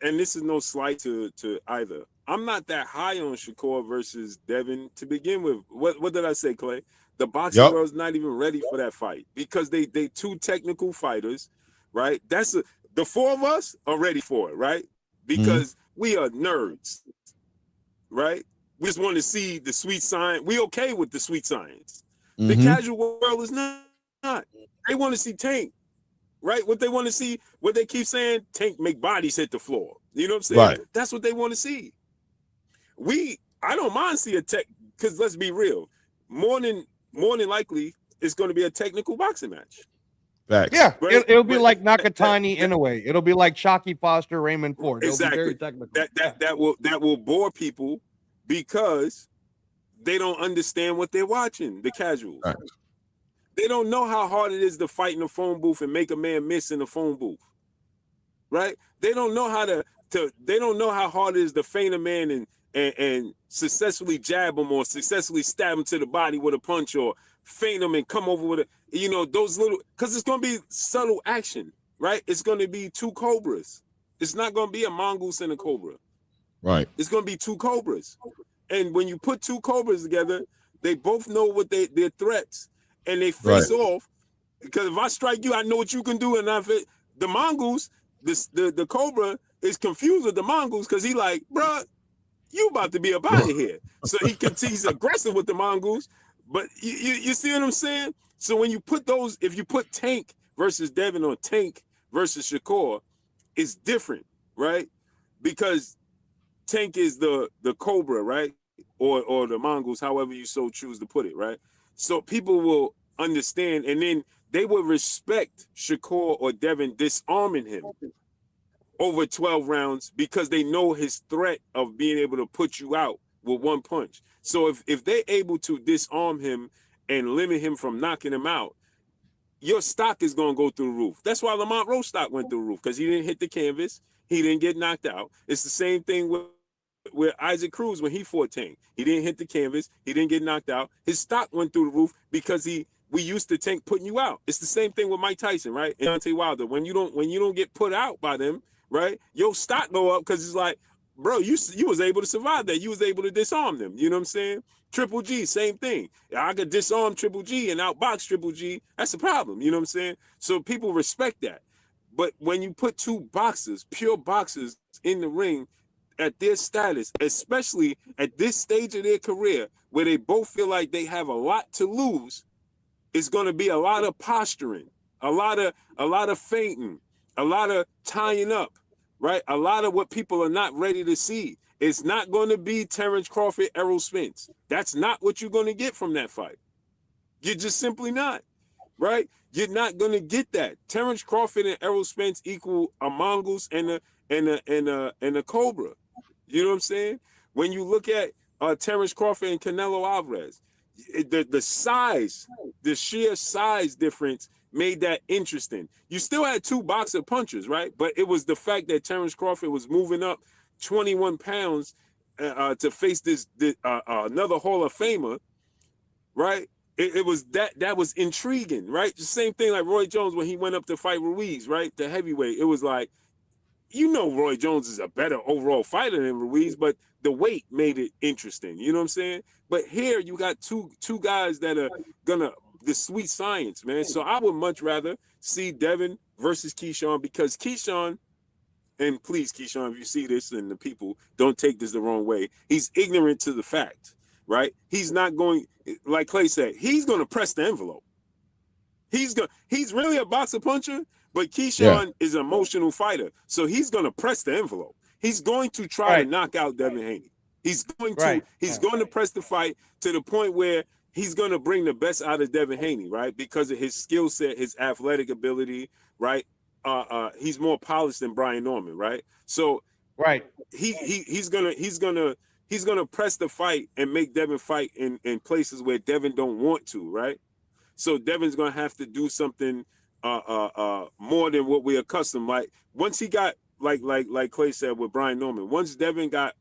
and this is no slight to either. I'm not that high on Shakur versus Devin to begin with. What did I say, Clay? The boxing world's not even ready for that fight because they two technical fighters, right? The four of us are ready for it, right? Because we are nerds, right? We just want to see the sweet science. We okay with the sweet science. The casual world is not. They want to see Tank, right? What they want to see, what they keep saying, Tank make bodies hit the floor. You know what I'm saying? Right. That's what they want to see. I don't mind seeing a tech, because let's be real, more than likely it's going to be a technical boxing match. Facts. Yeah, right? It'll be like Nakatani Inoue. It'll be like Shockey Foster, Raymond Ford. Exactly. It'll be very technical. That will bore people because they don't understand what they're watching. The casuals, right. They don't know how hard it is to fight in a phone booth and make a man miss in the phone booth, right? They don't know how they don't know how hard it is to feint a man and successfully jab him or successfully stab him to the body with a punch or feint him and come over with those little, because it's going to be subtle action, right? It's going to be two cobras. It's not going to be a mongoose and a cobra. Right. It's going to be two cobras. And when you put two cobras together, they both know what their threats, and they face off. Because if I strike you, I know what you can do. And the mongoose, the cobra is confused with the mongoose because he like, bruh, you about to be up out of here. So he's aggressive with the mongoose. But you see what I'm saying? So when you put those, if you put Tank versus Devin or Tank versus Shakur, it's different, right? Because Tank is the cobra, right? Or the mongoose, however you so choose to put it, right? So people will understand, and then they will respect Shakur or Devin disarming him over 12 rounds because they know his threat of being able to put you out with one punch. So if they're able to disarm him and limit him from knocking him out, your stock is going to go through the roof. That's why Lamont Rowe's stock went through the roof, because he didn't hit the canvas. He didn't get knocked out. It's the same thing with Isaac Cruz when he fought Tank. He didn't hit the canvas. He didn't get knocked out. His stock went through the roof because we used to Tank putting you out. It's the same thing with Mike Tyson, right? And Deontay Wilder. When you don't get put out by them, right? Your stock go up because it's like, bro, you was able to survive that. You was able to disarm them. You know what I'm saying? Triple G, same thing. I could disarm Triple G and outbox Triple G. That's a problem. You know what I'm saying? So people respect that. But when you put two boxers, pure boxers, in the ring at their status, especially at this stage of their career, where they both feel like they have a lot to lose, it's going to be a lot of posturing, a lot of feinting, a lot of tying up, right? A lot of what people are not ready to see. It's not going to be Terrence Crawford, Errol Spence. That's not what you're going to get from that fight. You're just simply not, right? You're not going to get that. Terrence Crawford and Errol Spence equal a mongoose and a cobra. You know what I'm saying? When you look at Terrence Crawford and Canelo Alvarez, the size, the sheer size difference made that interesting. You still had two boxer punchers, right? But it was the fact that Terrence Crawford was moving up 21 pounds to face this another Hall of Famer, right? It was that was intriguing, right? The same thing like Roy Jones when he went up to fight Ruiz, right? The heavyweight. It was like, you know, Roy Jones is a better overall fighter than Ruiz, but the weight made it interesting. You know what I'm saying? But here you got two guys that are gonna the sweet science, man. So I would much rather see Devin versus Keyshawn, because Keyshawn, and please, Keyshawn, if you see this and the people, don't take this the wrong way. He's ignorant to the fact, right? He's not going, like Clay said, he's going to press the envelope. He's really a boxer puncher, but Keyshawn is an emotional fighter. So he's going to press the envelope. He's going to try to knock out Devin Haney. He's going to press the fight to the point where he's going to bring the best out of Devin Haney, right? Because of his skill set, his athletic ability, right? He's more polished than Brian Norman, right? So he's gonna press the fight and make Devin fight in places where Devin don't want to, right? So Devin's gonna have to do something more than what we're accustomed. Like once he got like Clay said with Brian Norman, once Devin got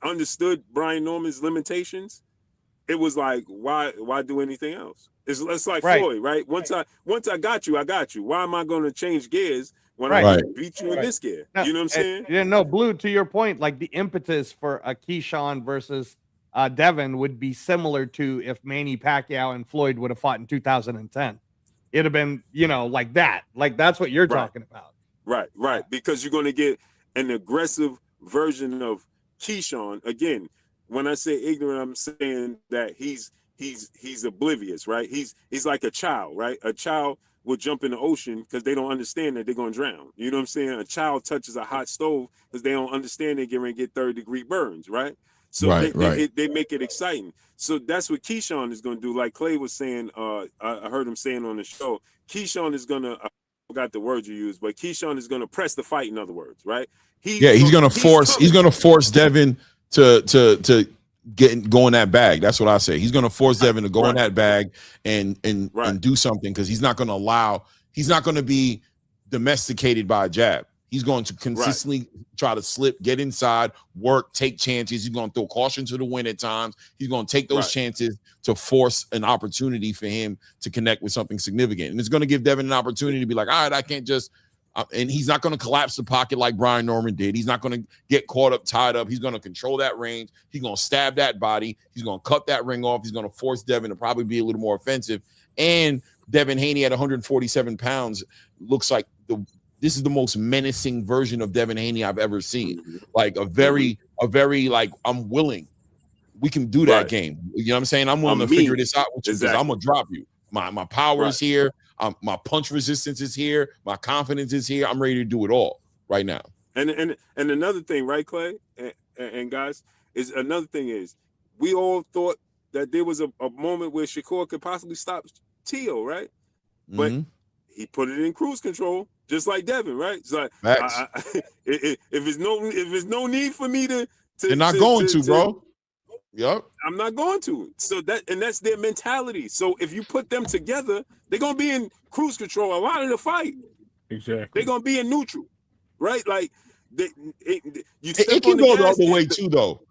understood Brian Norman's limitations, it was like why do anything else? It's like Floyd, right? Once I got you, I got you. Why am I going to change gears when I can beat you in this gear? No, you know what I'm saying? Yeah, no, Blue, to your point, like the impetus for a Keyshawn versus Devin would be similar to if Manny Pacquiao and Floyd would have fought in 2010. It'd have been, like that. Like that's what you're talking about. Right. Because you're going to get an aggressive version of Keyshawn. Again, when I say ignorant, I'm saying that he's oblivious, right? He's like a child, right? A child will jump in the ocean because they don't understand that they're going to drown. You know what I'm saying? A child touches a hot stove because they don't understand they're going to get third-degree burns, right? So they make it exciting. So that's what Keyshawn is going to do. Like Clay was saying, I heard him saying on the show, Keyshawn is going to, I forgot the word you used, but Keyshawn is going to press the fight, in other words, right? He's going to force Devin to go in that bag. That's what I say. He's going to force Devin to go in that bag and do something, because he's not going to be domesticated by a jab. He's going to consistently try to slip, get inside, work, take chances. He's going to throw caution to the wind at times. He's going to take those chances to force an opportunity for him to connect with something significant. And it's going to give Devin an opportunity to be like, all right, I can't just and he's not going to collapse the pocket like Brian Norman did. He's not going to get caught up, tied up. He's going to control that range. He's going to stab that body. He's going to cut that ring off. He's going to force Devin to probably be a little more offensive. And Devin Haney at 147 pounds looks like this is the most menacing version of Devin Haney I've ever seen. Like a very like, I'm willing. We can do that game. You know what I'm saying? I'm willing to figure this out with you, because I'm going to drop you. My power is here. My punch resistance is here. My confidence is here. I'm ready to do it all right now. And another thing, right, Clay and guys, is another thing is we all thought that there was a moment where Shakur could possibly stop Tio, right? But he put it in cruise control, just like Devin, right? It's like if there's no need for me to they're not going to, bro. Yep. I'm not going to. So that's their mentality. So if you put them together, they're gonna be in cruise control a lot of the fight. Exactly. They're gonna be in neutral, right? Like it can go the other way too, though,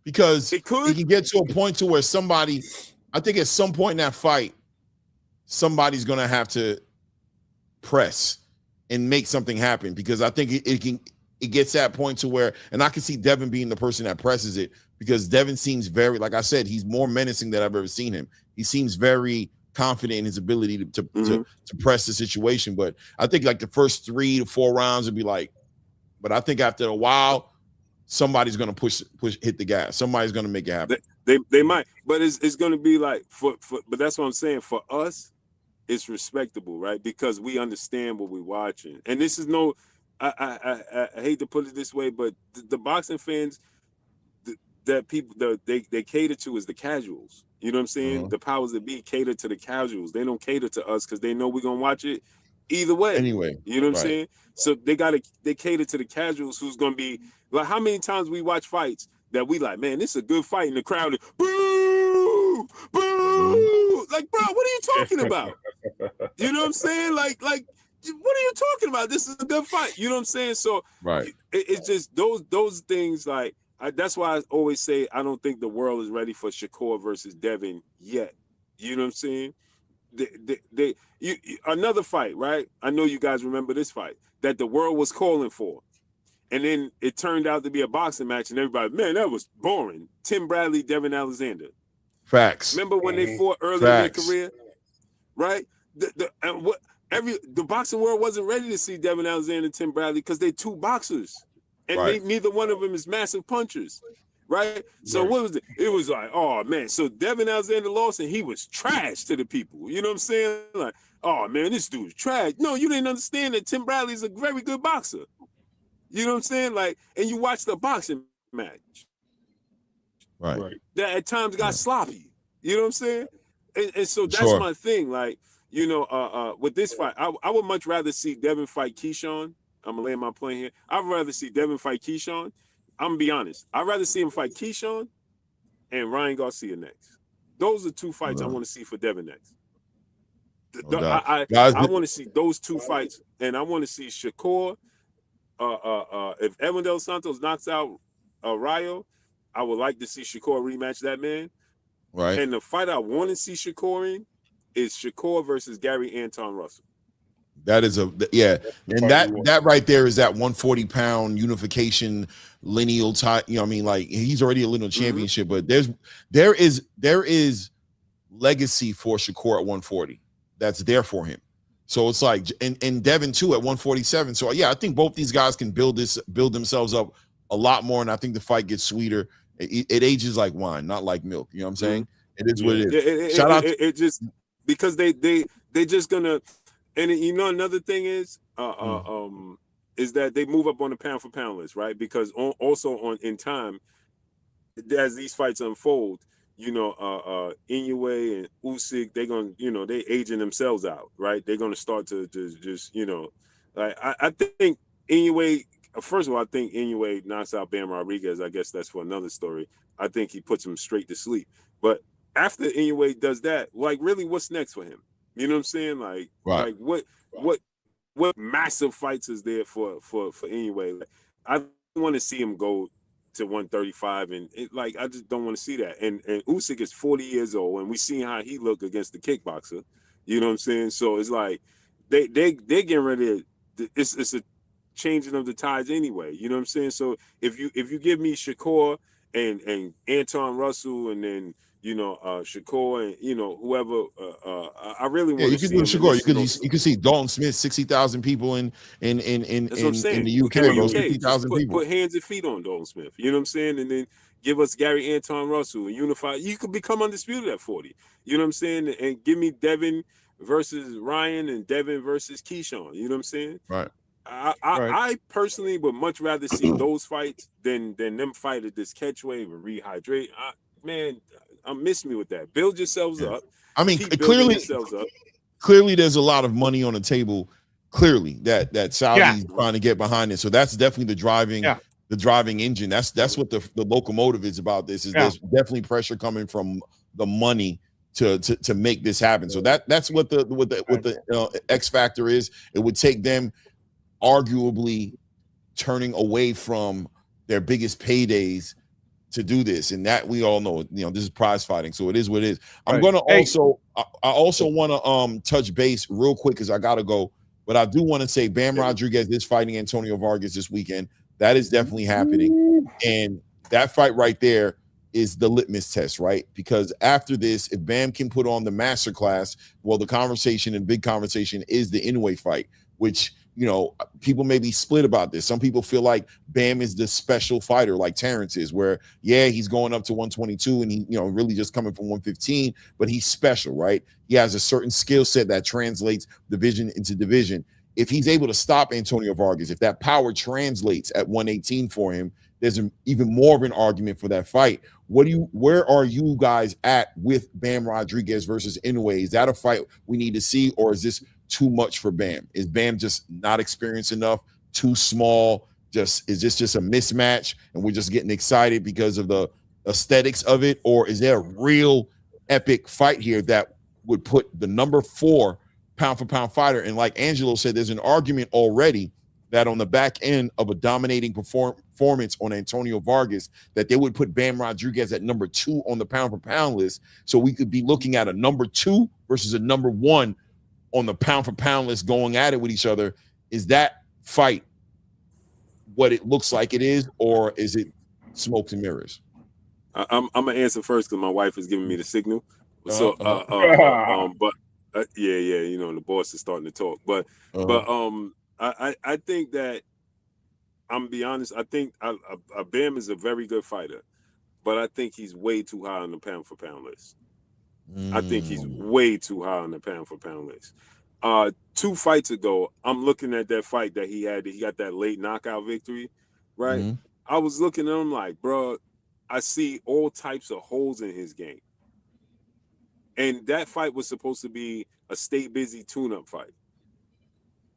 because it can get to a point to where I think at some point in that fight, somebody's gonna have to press and make something happen, because I think it gets that point to where, and I can see Devin being the person that presses it, because Devin seems very, like I said, he's more menacing than I've ever seen him. He seems very confident in his ability to press the situation. But I think like the first 3 to 4 rounds would be like, but I think after a while, somebody's gonna hit the gas. Somebody's gonna make it happen. They might, but it's gonna be like but that's what I'm saying. For us, it's respectable, right? Because we understand what we're watching. And this is no, I hate to put it this way, but the boxing fans that people they cater to is the casuals. You know what I'm saying? The powers that be cater to the casuals. They don't cater to us because they know we're gonna watch it either way. Anyway, you know what I'm saying? So they cater to the casuals who's gonna be like, how many times we watch fights that we like, man, this is a good fight, in the crowd is boo, boo. Like, bro, what are you talking about? You know what I'm saying? Like, what are you talking about? This is a good fight. You know what I'm saying? So it's just those things. Like, that's why I always say I don't think the world is ready for Shakur versus Devin yet. You know what I'm saying? Another fight, right? I know you guys remember this fight that the world was calling for. And then it turned out to be a boxing match, and everybody, man, that was boring. Tim Bradley, Devin Alexander. Facts. Remember when they fought early in their career, right? The boxing world wasn't ready to see Devin Alexander and Tim Bradley because they're two boxers, and neither one of them is massive punchers, right? So what was it? It was like, oh man, so Devin Alexander lost, and he was trash to the people. You know what I'm saying? Like, oh man, this dude's trash. No, you didn't understand that Tim Bradley is a very good boxer. You know what I'm saying? Like, and you watch the boxing match, right? That at times got sloppy. You know what I'm saying? And so that's my thing. Like, you know, with this fight, I would much rather see Devin fight Keyshawn. I'm gonna land my plane here. I'd rather see Devin fight Keyshawn. I'm gonna be honest. I'd rather see him fight Keyshawn and Ryan Garcia next. Those are two fights I want to see for Devin next. I want to see those two fights, and I want to see Shakur. If Edwin Dos Santos knocks out Rayo, I would like to see Shakur rematch that man. Right. And the fight I want to see Shakur in is Shakur versus Gary Anton Russell. That is and that right there is that 140-pound unification lineal type. You know what I mean? Like, he's already a lineal championship, but there is legacy for Shakur at 140 that's there for him. So it's like, and Devin too at 147. So yeah, I think both these guys can build themselves up a lot more, and I think the fight gets sweeter. It ages like wine, not like milk. You know what I'm saying? It is what it is. Shout out! It just because they just gonna, and you know another thing is that they move up on the pound for pound list, right? Because also in time, as these fights unfold, you know, Inoue and Usyk, they're gonna, you know, they aging themselves out, right? They're gonna start to just you know, like I think Inoue. First of all, I think Inoue knocks out Bam Rodriguez. I guess that's for another story. I think he puts him straight to sleep. But after Inoue does that, like, really, what's next for him? You know what I'm saying? Like, like what massive fights is there for Inoue? Like, I want to see him go to 135, and I just don't want to see that. And Usyk is 40 years old, and we seen how he looked against the kickboxer. You know what I'm saying? So it's like they getting ready to, it's a changing of the tides anyway. You know what I'm saying? So if you give me Shakur and Anton Russell, and then, you know, Shakur and, you know, whoever, I really want to see Shakur. You could see Dalton Smith, 60,000 people in the UK, bro. 60,000 people. Put hands and feet on Dalton Smith. You know what I'm saying? And then give us Gary Anton Russell and unify. You could become undisputed at 40. You know what I'm saying? And give me Devin versus Ryan and Devin versus Keyshawn. You know what I'm saying? Right. I personally would much rather see those fights than them fight at this catch wave and rehydrate. Man, miss me with that. Build yourselves up. I mean, clearly there's a lot of money on the table. Clearly that Saudi's trying to get behind it. So that's definitely the driving engine. That's what the locomotive is about. There's definitely pressure coming from the money to make this happen. So that's what the X factor is. It would take them arguably turning away from their biggest paydays to do this, and that we all know, you know, this is prize fighting, so it is what it is. I'm going to I also want to touch base real quick because I gotta go, but I do want to say Bam Rodriguez is fighting Antonio Vargas this weekend. That is definitely happening, and that fight right there is the litmus test, right? Because after this, if Bam can put on the masterclass, well, the big conversation is the Inoue fight, which you know, people may be split about this. Some people feel like Bam is the special fighter, like Terrence is, where yeah, he's going up to 122 and he, you know, really just coming from 115, but he's special, right? He has a certain skill set that translates division into division. If he's able to stop Antonio Vargas, if that power translates at 118 for him, there's even more of an argument for that fight. Where are you guys at with Bam Rodriguez versus Inoue? Is that a fight we need to see, or is this too much for Bam? Is Bam just not experienced enough, too small? Is this just a mismatch and we're just getting excited because of the aesthetics of it? Or is there a real epic fight here that would put the number 4 pound for pound fighter? And like Angelo said, there's an argument already that on the back end of a dominating performance on Antonio Vargas, that they would put Bam Rodriguez at number 2 on the pound for pound list. So we could be looking at a number 2 versus a number 1 on the pound for pound list going at it with each other. Is that fight what it looks like it is, or is it smoke and mirrors? I'm gonna answer first because my wife is giving me the signal. So, but yeah, you know, the boss is starting to talk. But I think that, I'm gonna be honest, I think Bam is a very good fighter, but I think he's way too high on the pound for pound list. I think he's way too high on the pound for pound list. 2 fights ago, I'm looking at that fight that he had. He got that late knockout victory, right? I was looking at him like, bro, I see all types of holes in his game. And that fight was supposed to be a stay busy tune-up fight.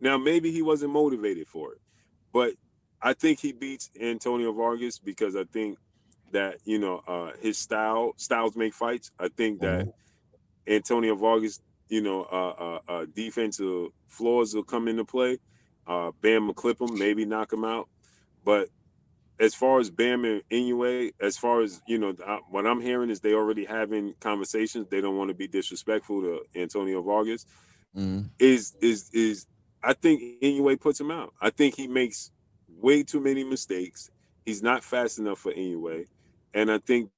Now, maybe he wasn't motivated for it, but I think he beats Antonio Vargas because I think that, you know, his styles make fights. I think that Antonio Vargas, you know, defensive flaws will come into play. Bam will clip him, maybe knock him out. But as far as Bam and Inoue, as far as, you know, what I'm hearing is they already having conversations. They don't want to be disrespectful to Antonio Vargas. Is I think Inoue puts him out. I think he makes way too many mistakes. He's not fast enough for Inoue. And I think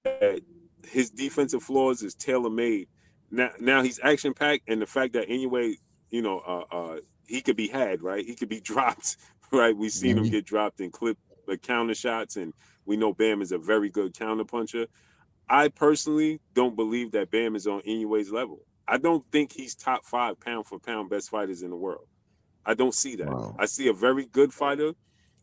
that his defensive flaws is tailor-made. Now he's action-packed, and the fact that Inoue, you know, he could be had, right? He could be dropped, right? We've seen him get dropped and clip the counter shots, and we know Bam is a very good counter puncher. I personally don't believe that Bam is on Inoue's level. I don't think he's top 5 pound for pound best fighters in the world. I don't see that. Wow. I see a very good fighter,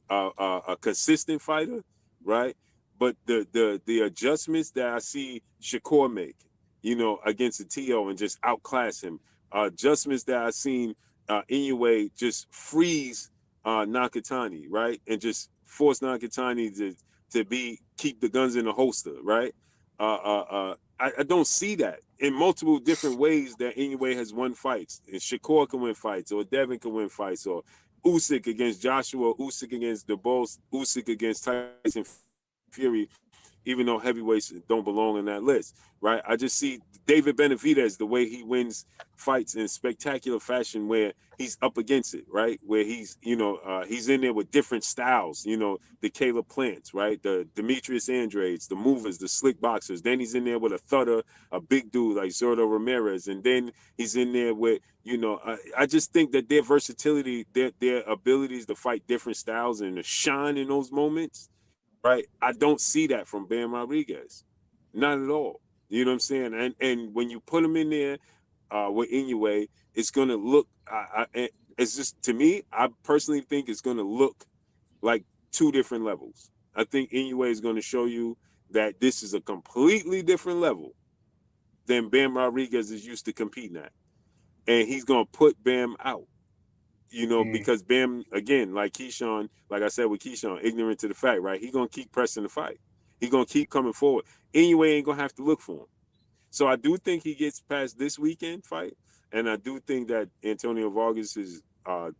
a consistent fighter, right? But the adjustments that I see Shakur make, you know, against the TO and just outclass him, adjustments that I've seen Inoue just freeze Nakatani, right? And just force Nakatani to keep the guns in the holster, right? I don't see that in multiple different ways that Inoue has won fights. And Shakur can win fights, or Devin can win fights, or Usyk against Joshua, Usyk against DeBose, Usyk against Tyson Fury, even though heavyweights don't belong in that list, right? I just see David Benavidez, the way he wins fights in spectacular fashion where he's up against it, right? Where he's, you know, he's in there with different styles, you know, the Caleb Plants, right? The Demetrius Andrades, the movers, the slick boxers. Then he's in there with a thudder, a big dude like Zurdo Ramirez. And then he's in there with, you know, I just think that their versatility, their abilities to fight different styles and to shine in those moments, right? I don't see that from Bam Rodriguez. Not at all. You know what I'm saying? And when you put him in there with Inoue, it's going to look, it's just, to me, I personally think it's going to look like 2 different levels. I think Inoue is going to show you that this is a completely different level than Bam Rodriguez is used to competing at. And he's going to put Bam out. You know, because Bam, again, like Keyshawn, like I said with Keyshawn, ignorant to the fact, right? He's going to keep pressing the fight. He's going to keep coming forward. Inoue ain't going to have to look for him. So I do think he gets past this weekend fight. And I do think that Antonio Vargas'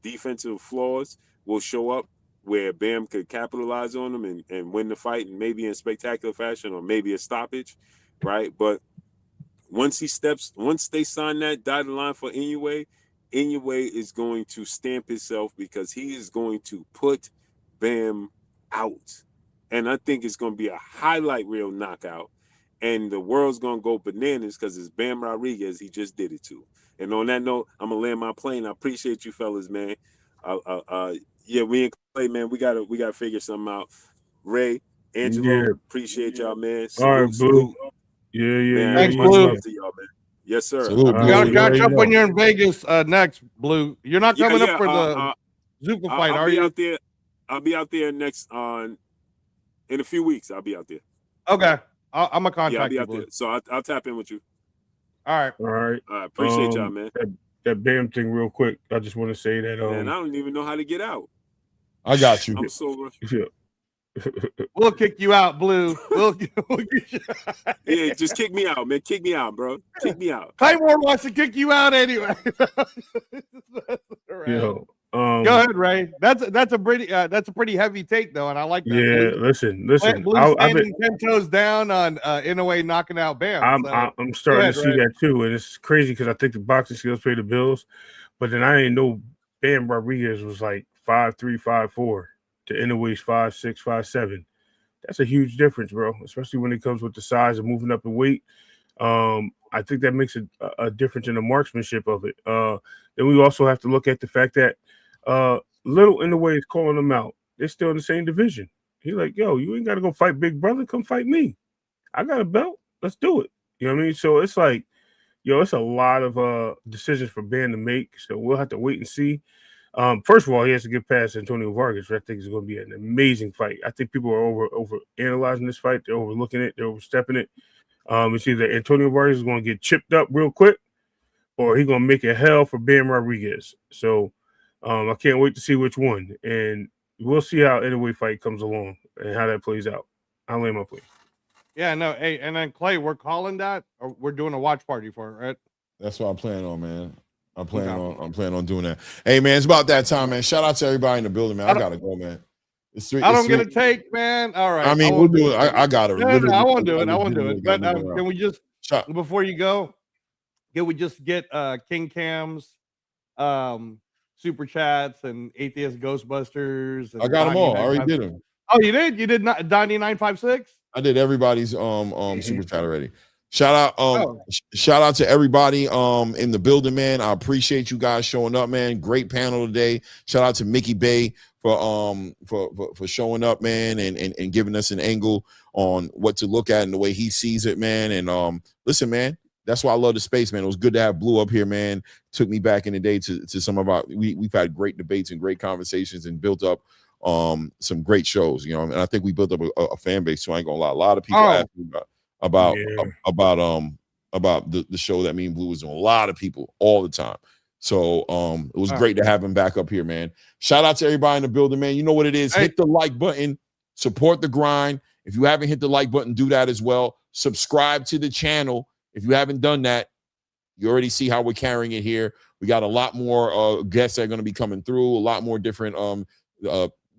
defensive flaws will show up where Bam could capitalize on them and win the fight, and maybe in spectacular fashion or maybe a stoppage, right? But once they sign that dotted line for Inoue is going to stamp himself because he is going to put Bam out. And I think it's going to be a highlight reel knockout. And the world's going to go bananas because it's Bam Rodriguez he just did it to. And on that note, I'm going to land my plane. I appreciate you fellas, man. we and Clay, man, we gotta figure something out. Ray, Angelo, appreciate y'all, man. Salute, all right, Blue. salute. Yeah. Thanks, Much Blue. love to y'all, man. Yes, sir. Salute, You gotta Blue. catch up when you're in Vegas next, Blue. You're not coming up for the Zuka fight, I'll are be you? out there. I'll be out there next in a few weeks. I'll be out there. Okay, I'm gonna contact I'll be you, out Blue. there. So I'll tap in with you. All right. All right. Appreciate y'all, man. That Bam thing, real quick. I just want to say that. Man, I don't even know how to get out. I got you. I'm so We'll kick you out, Blue. We'll get you. Yeah, just kick me out, man. Kick me out, bro. Kick me out. Claymore wants to kick you out anyway. Yo, Go ahead, Ray. That's a pretty heavy take though, and I like that. Yeah, Blue. listen. Blue standing 10 toes down on Inoue knocking out Bam. I'm starting to see Ray. that too, and it's crazy because I think the boxing skills pay the bills, but then I didn't know Bam Rodriguez was like 5'3", 5'4" to Inoue's 5'6", 5'7". That's a huge difference, bro. Especially when it comes with the size of moving up in weight. I think that makes a difference in the marksmanship of it. Then we also have to look at the fact that little Inoue is calling them out. They're still in the same division. He's like, yo, you ain't got to go fight big brother. Come fight me. I got a belt. Let's do it. You know what I mean? So it's like, yo, it's a lot of decisions for Bam to make. So we'll have to wait and see. First of all, he has to get past Antonio Vargas, which I think is going to be an amazing fight. I think people are over analyzing this fight. They're overlooking it. They're overstepping it. It's either Antonio Vargas is going to get chipped up real quick, or he's going to make it hell for Bam Rodriguez. So I can't wait to see which one, and we'll see how Inoue fight comes along and how that plays out. I'll lay my play. Yeah, no, hey, and then Clay, we're calling that, or we're doing a watch party for it, right? That's what I'm planning on, man. I'm planning on doing that. Hey, man, it's about that time, man. Shout out to everybody in the building, man. I gotta go, man. It's 3. I don't get a take, man. All right. I mean, we'll do it. I got it. No, I won't do it. I won't do it. But can we just before you go? Can we just get King Cam's super chats and Atheist Ghostbusters? And I got them all. I already did them. Oh, you did? You did not Donnie 956? I did everybody's super chat already. Shout out to everybody in the building, man. I appreciate you guys showing up, man. Great panel today. Shout out to Mickey Bay for showing up, man, and giving us an angle on what to look at and the way he sees it, man. And listen, man, that's why I love the space, man. It was good to have Blue up here, man. Took me back in the day to some of our we've had great debates and great conversations and built up some great shows, you know. And I think we built up a fan base. So I ain't gonna lie. A lot of people ask me about the show that me and Blue was doing. A lot of people all the time. So it was great to have him back up here, man. Shout out to everybody in the building, man. You know what it is. Hit the like button, support the grind. If you haven't hit the like button, do that as well. Subscribe to the channel. If you haven't done that, you already see how we're carrying it here. We got a lot more guests that are going to be coming through, a lot more different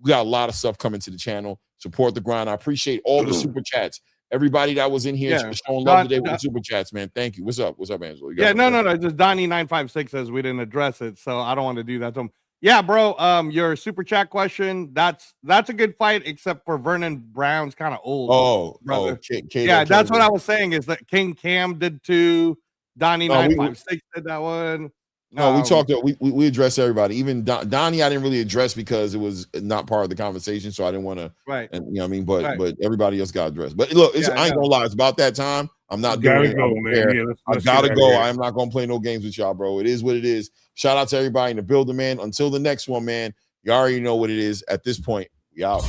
we got a lot of stuff coming to the channel. Support the grind. I appreciate all the super chats. Everybody that was in here showing love today with the super chats, man. Thank you. What's up? What's up, Angelo? No. Just Donnie 956 says we didn't address it, so I don't want to do that to him. Yeah, bro. Your super chat question. That's a good fight, except for Vernon Brown's kind of old. That's what I was saying. Is that King Cam did too? Donnie 956 did that one. No, we talked. We addressed everybody. Even Donnie, I didn't really address because it was not part of the conversation, so I didn't want to. Right. And you know what I mean, but everybody else got addressed. But look, I ain't gonna lie. It's about that time. I'm not doing it. Man. Yeah, I gotta go. I am not gonna play no games with y'all, bro. It is what it is. Shout out to everybody in the building, man. Until the next one, man. You already know what it is. At this point, we out.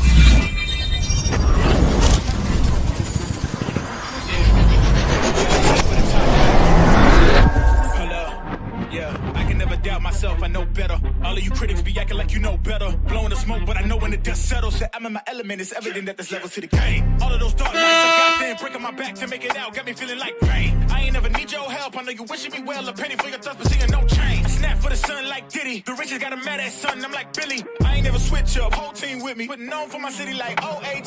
Myself, I know better. All of you critics be acting like you know better. Blowing the smoke, but I know when the dust settles that I'm in my element. It's evident that there's levels to the game. All of those dark nights I got there, breaking my back to make it out, got me feeling like rain. I ain't never need your help. I know you wishing me well. A penny for your thoughts, but seeing no change. I snap for the sun like Diddy. The riches got a mad ass son. I'm like Billy. I ain't never switch up. Whole team with me. But known for my city like OAG.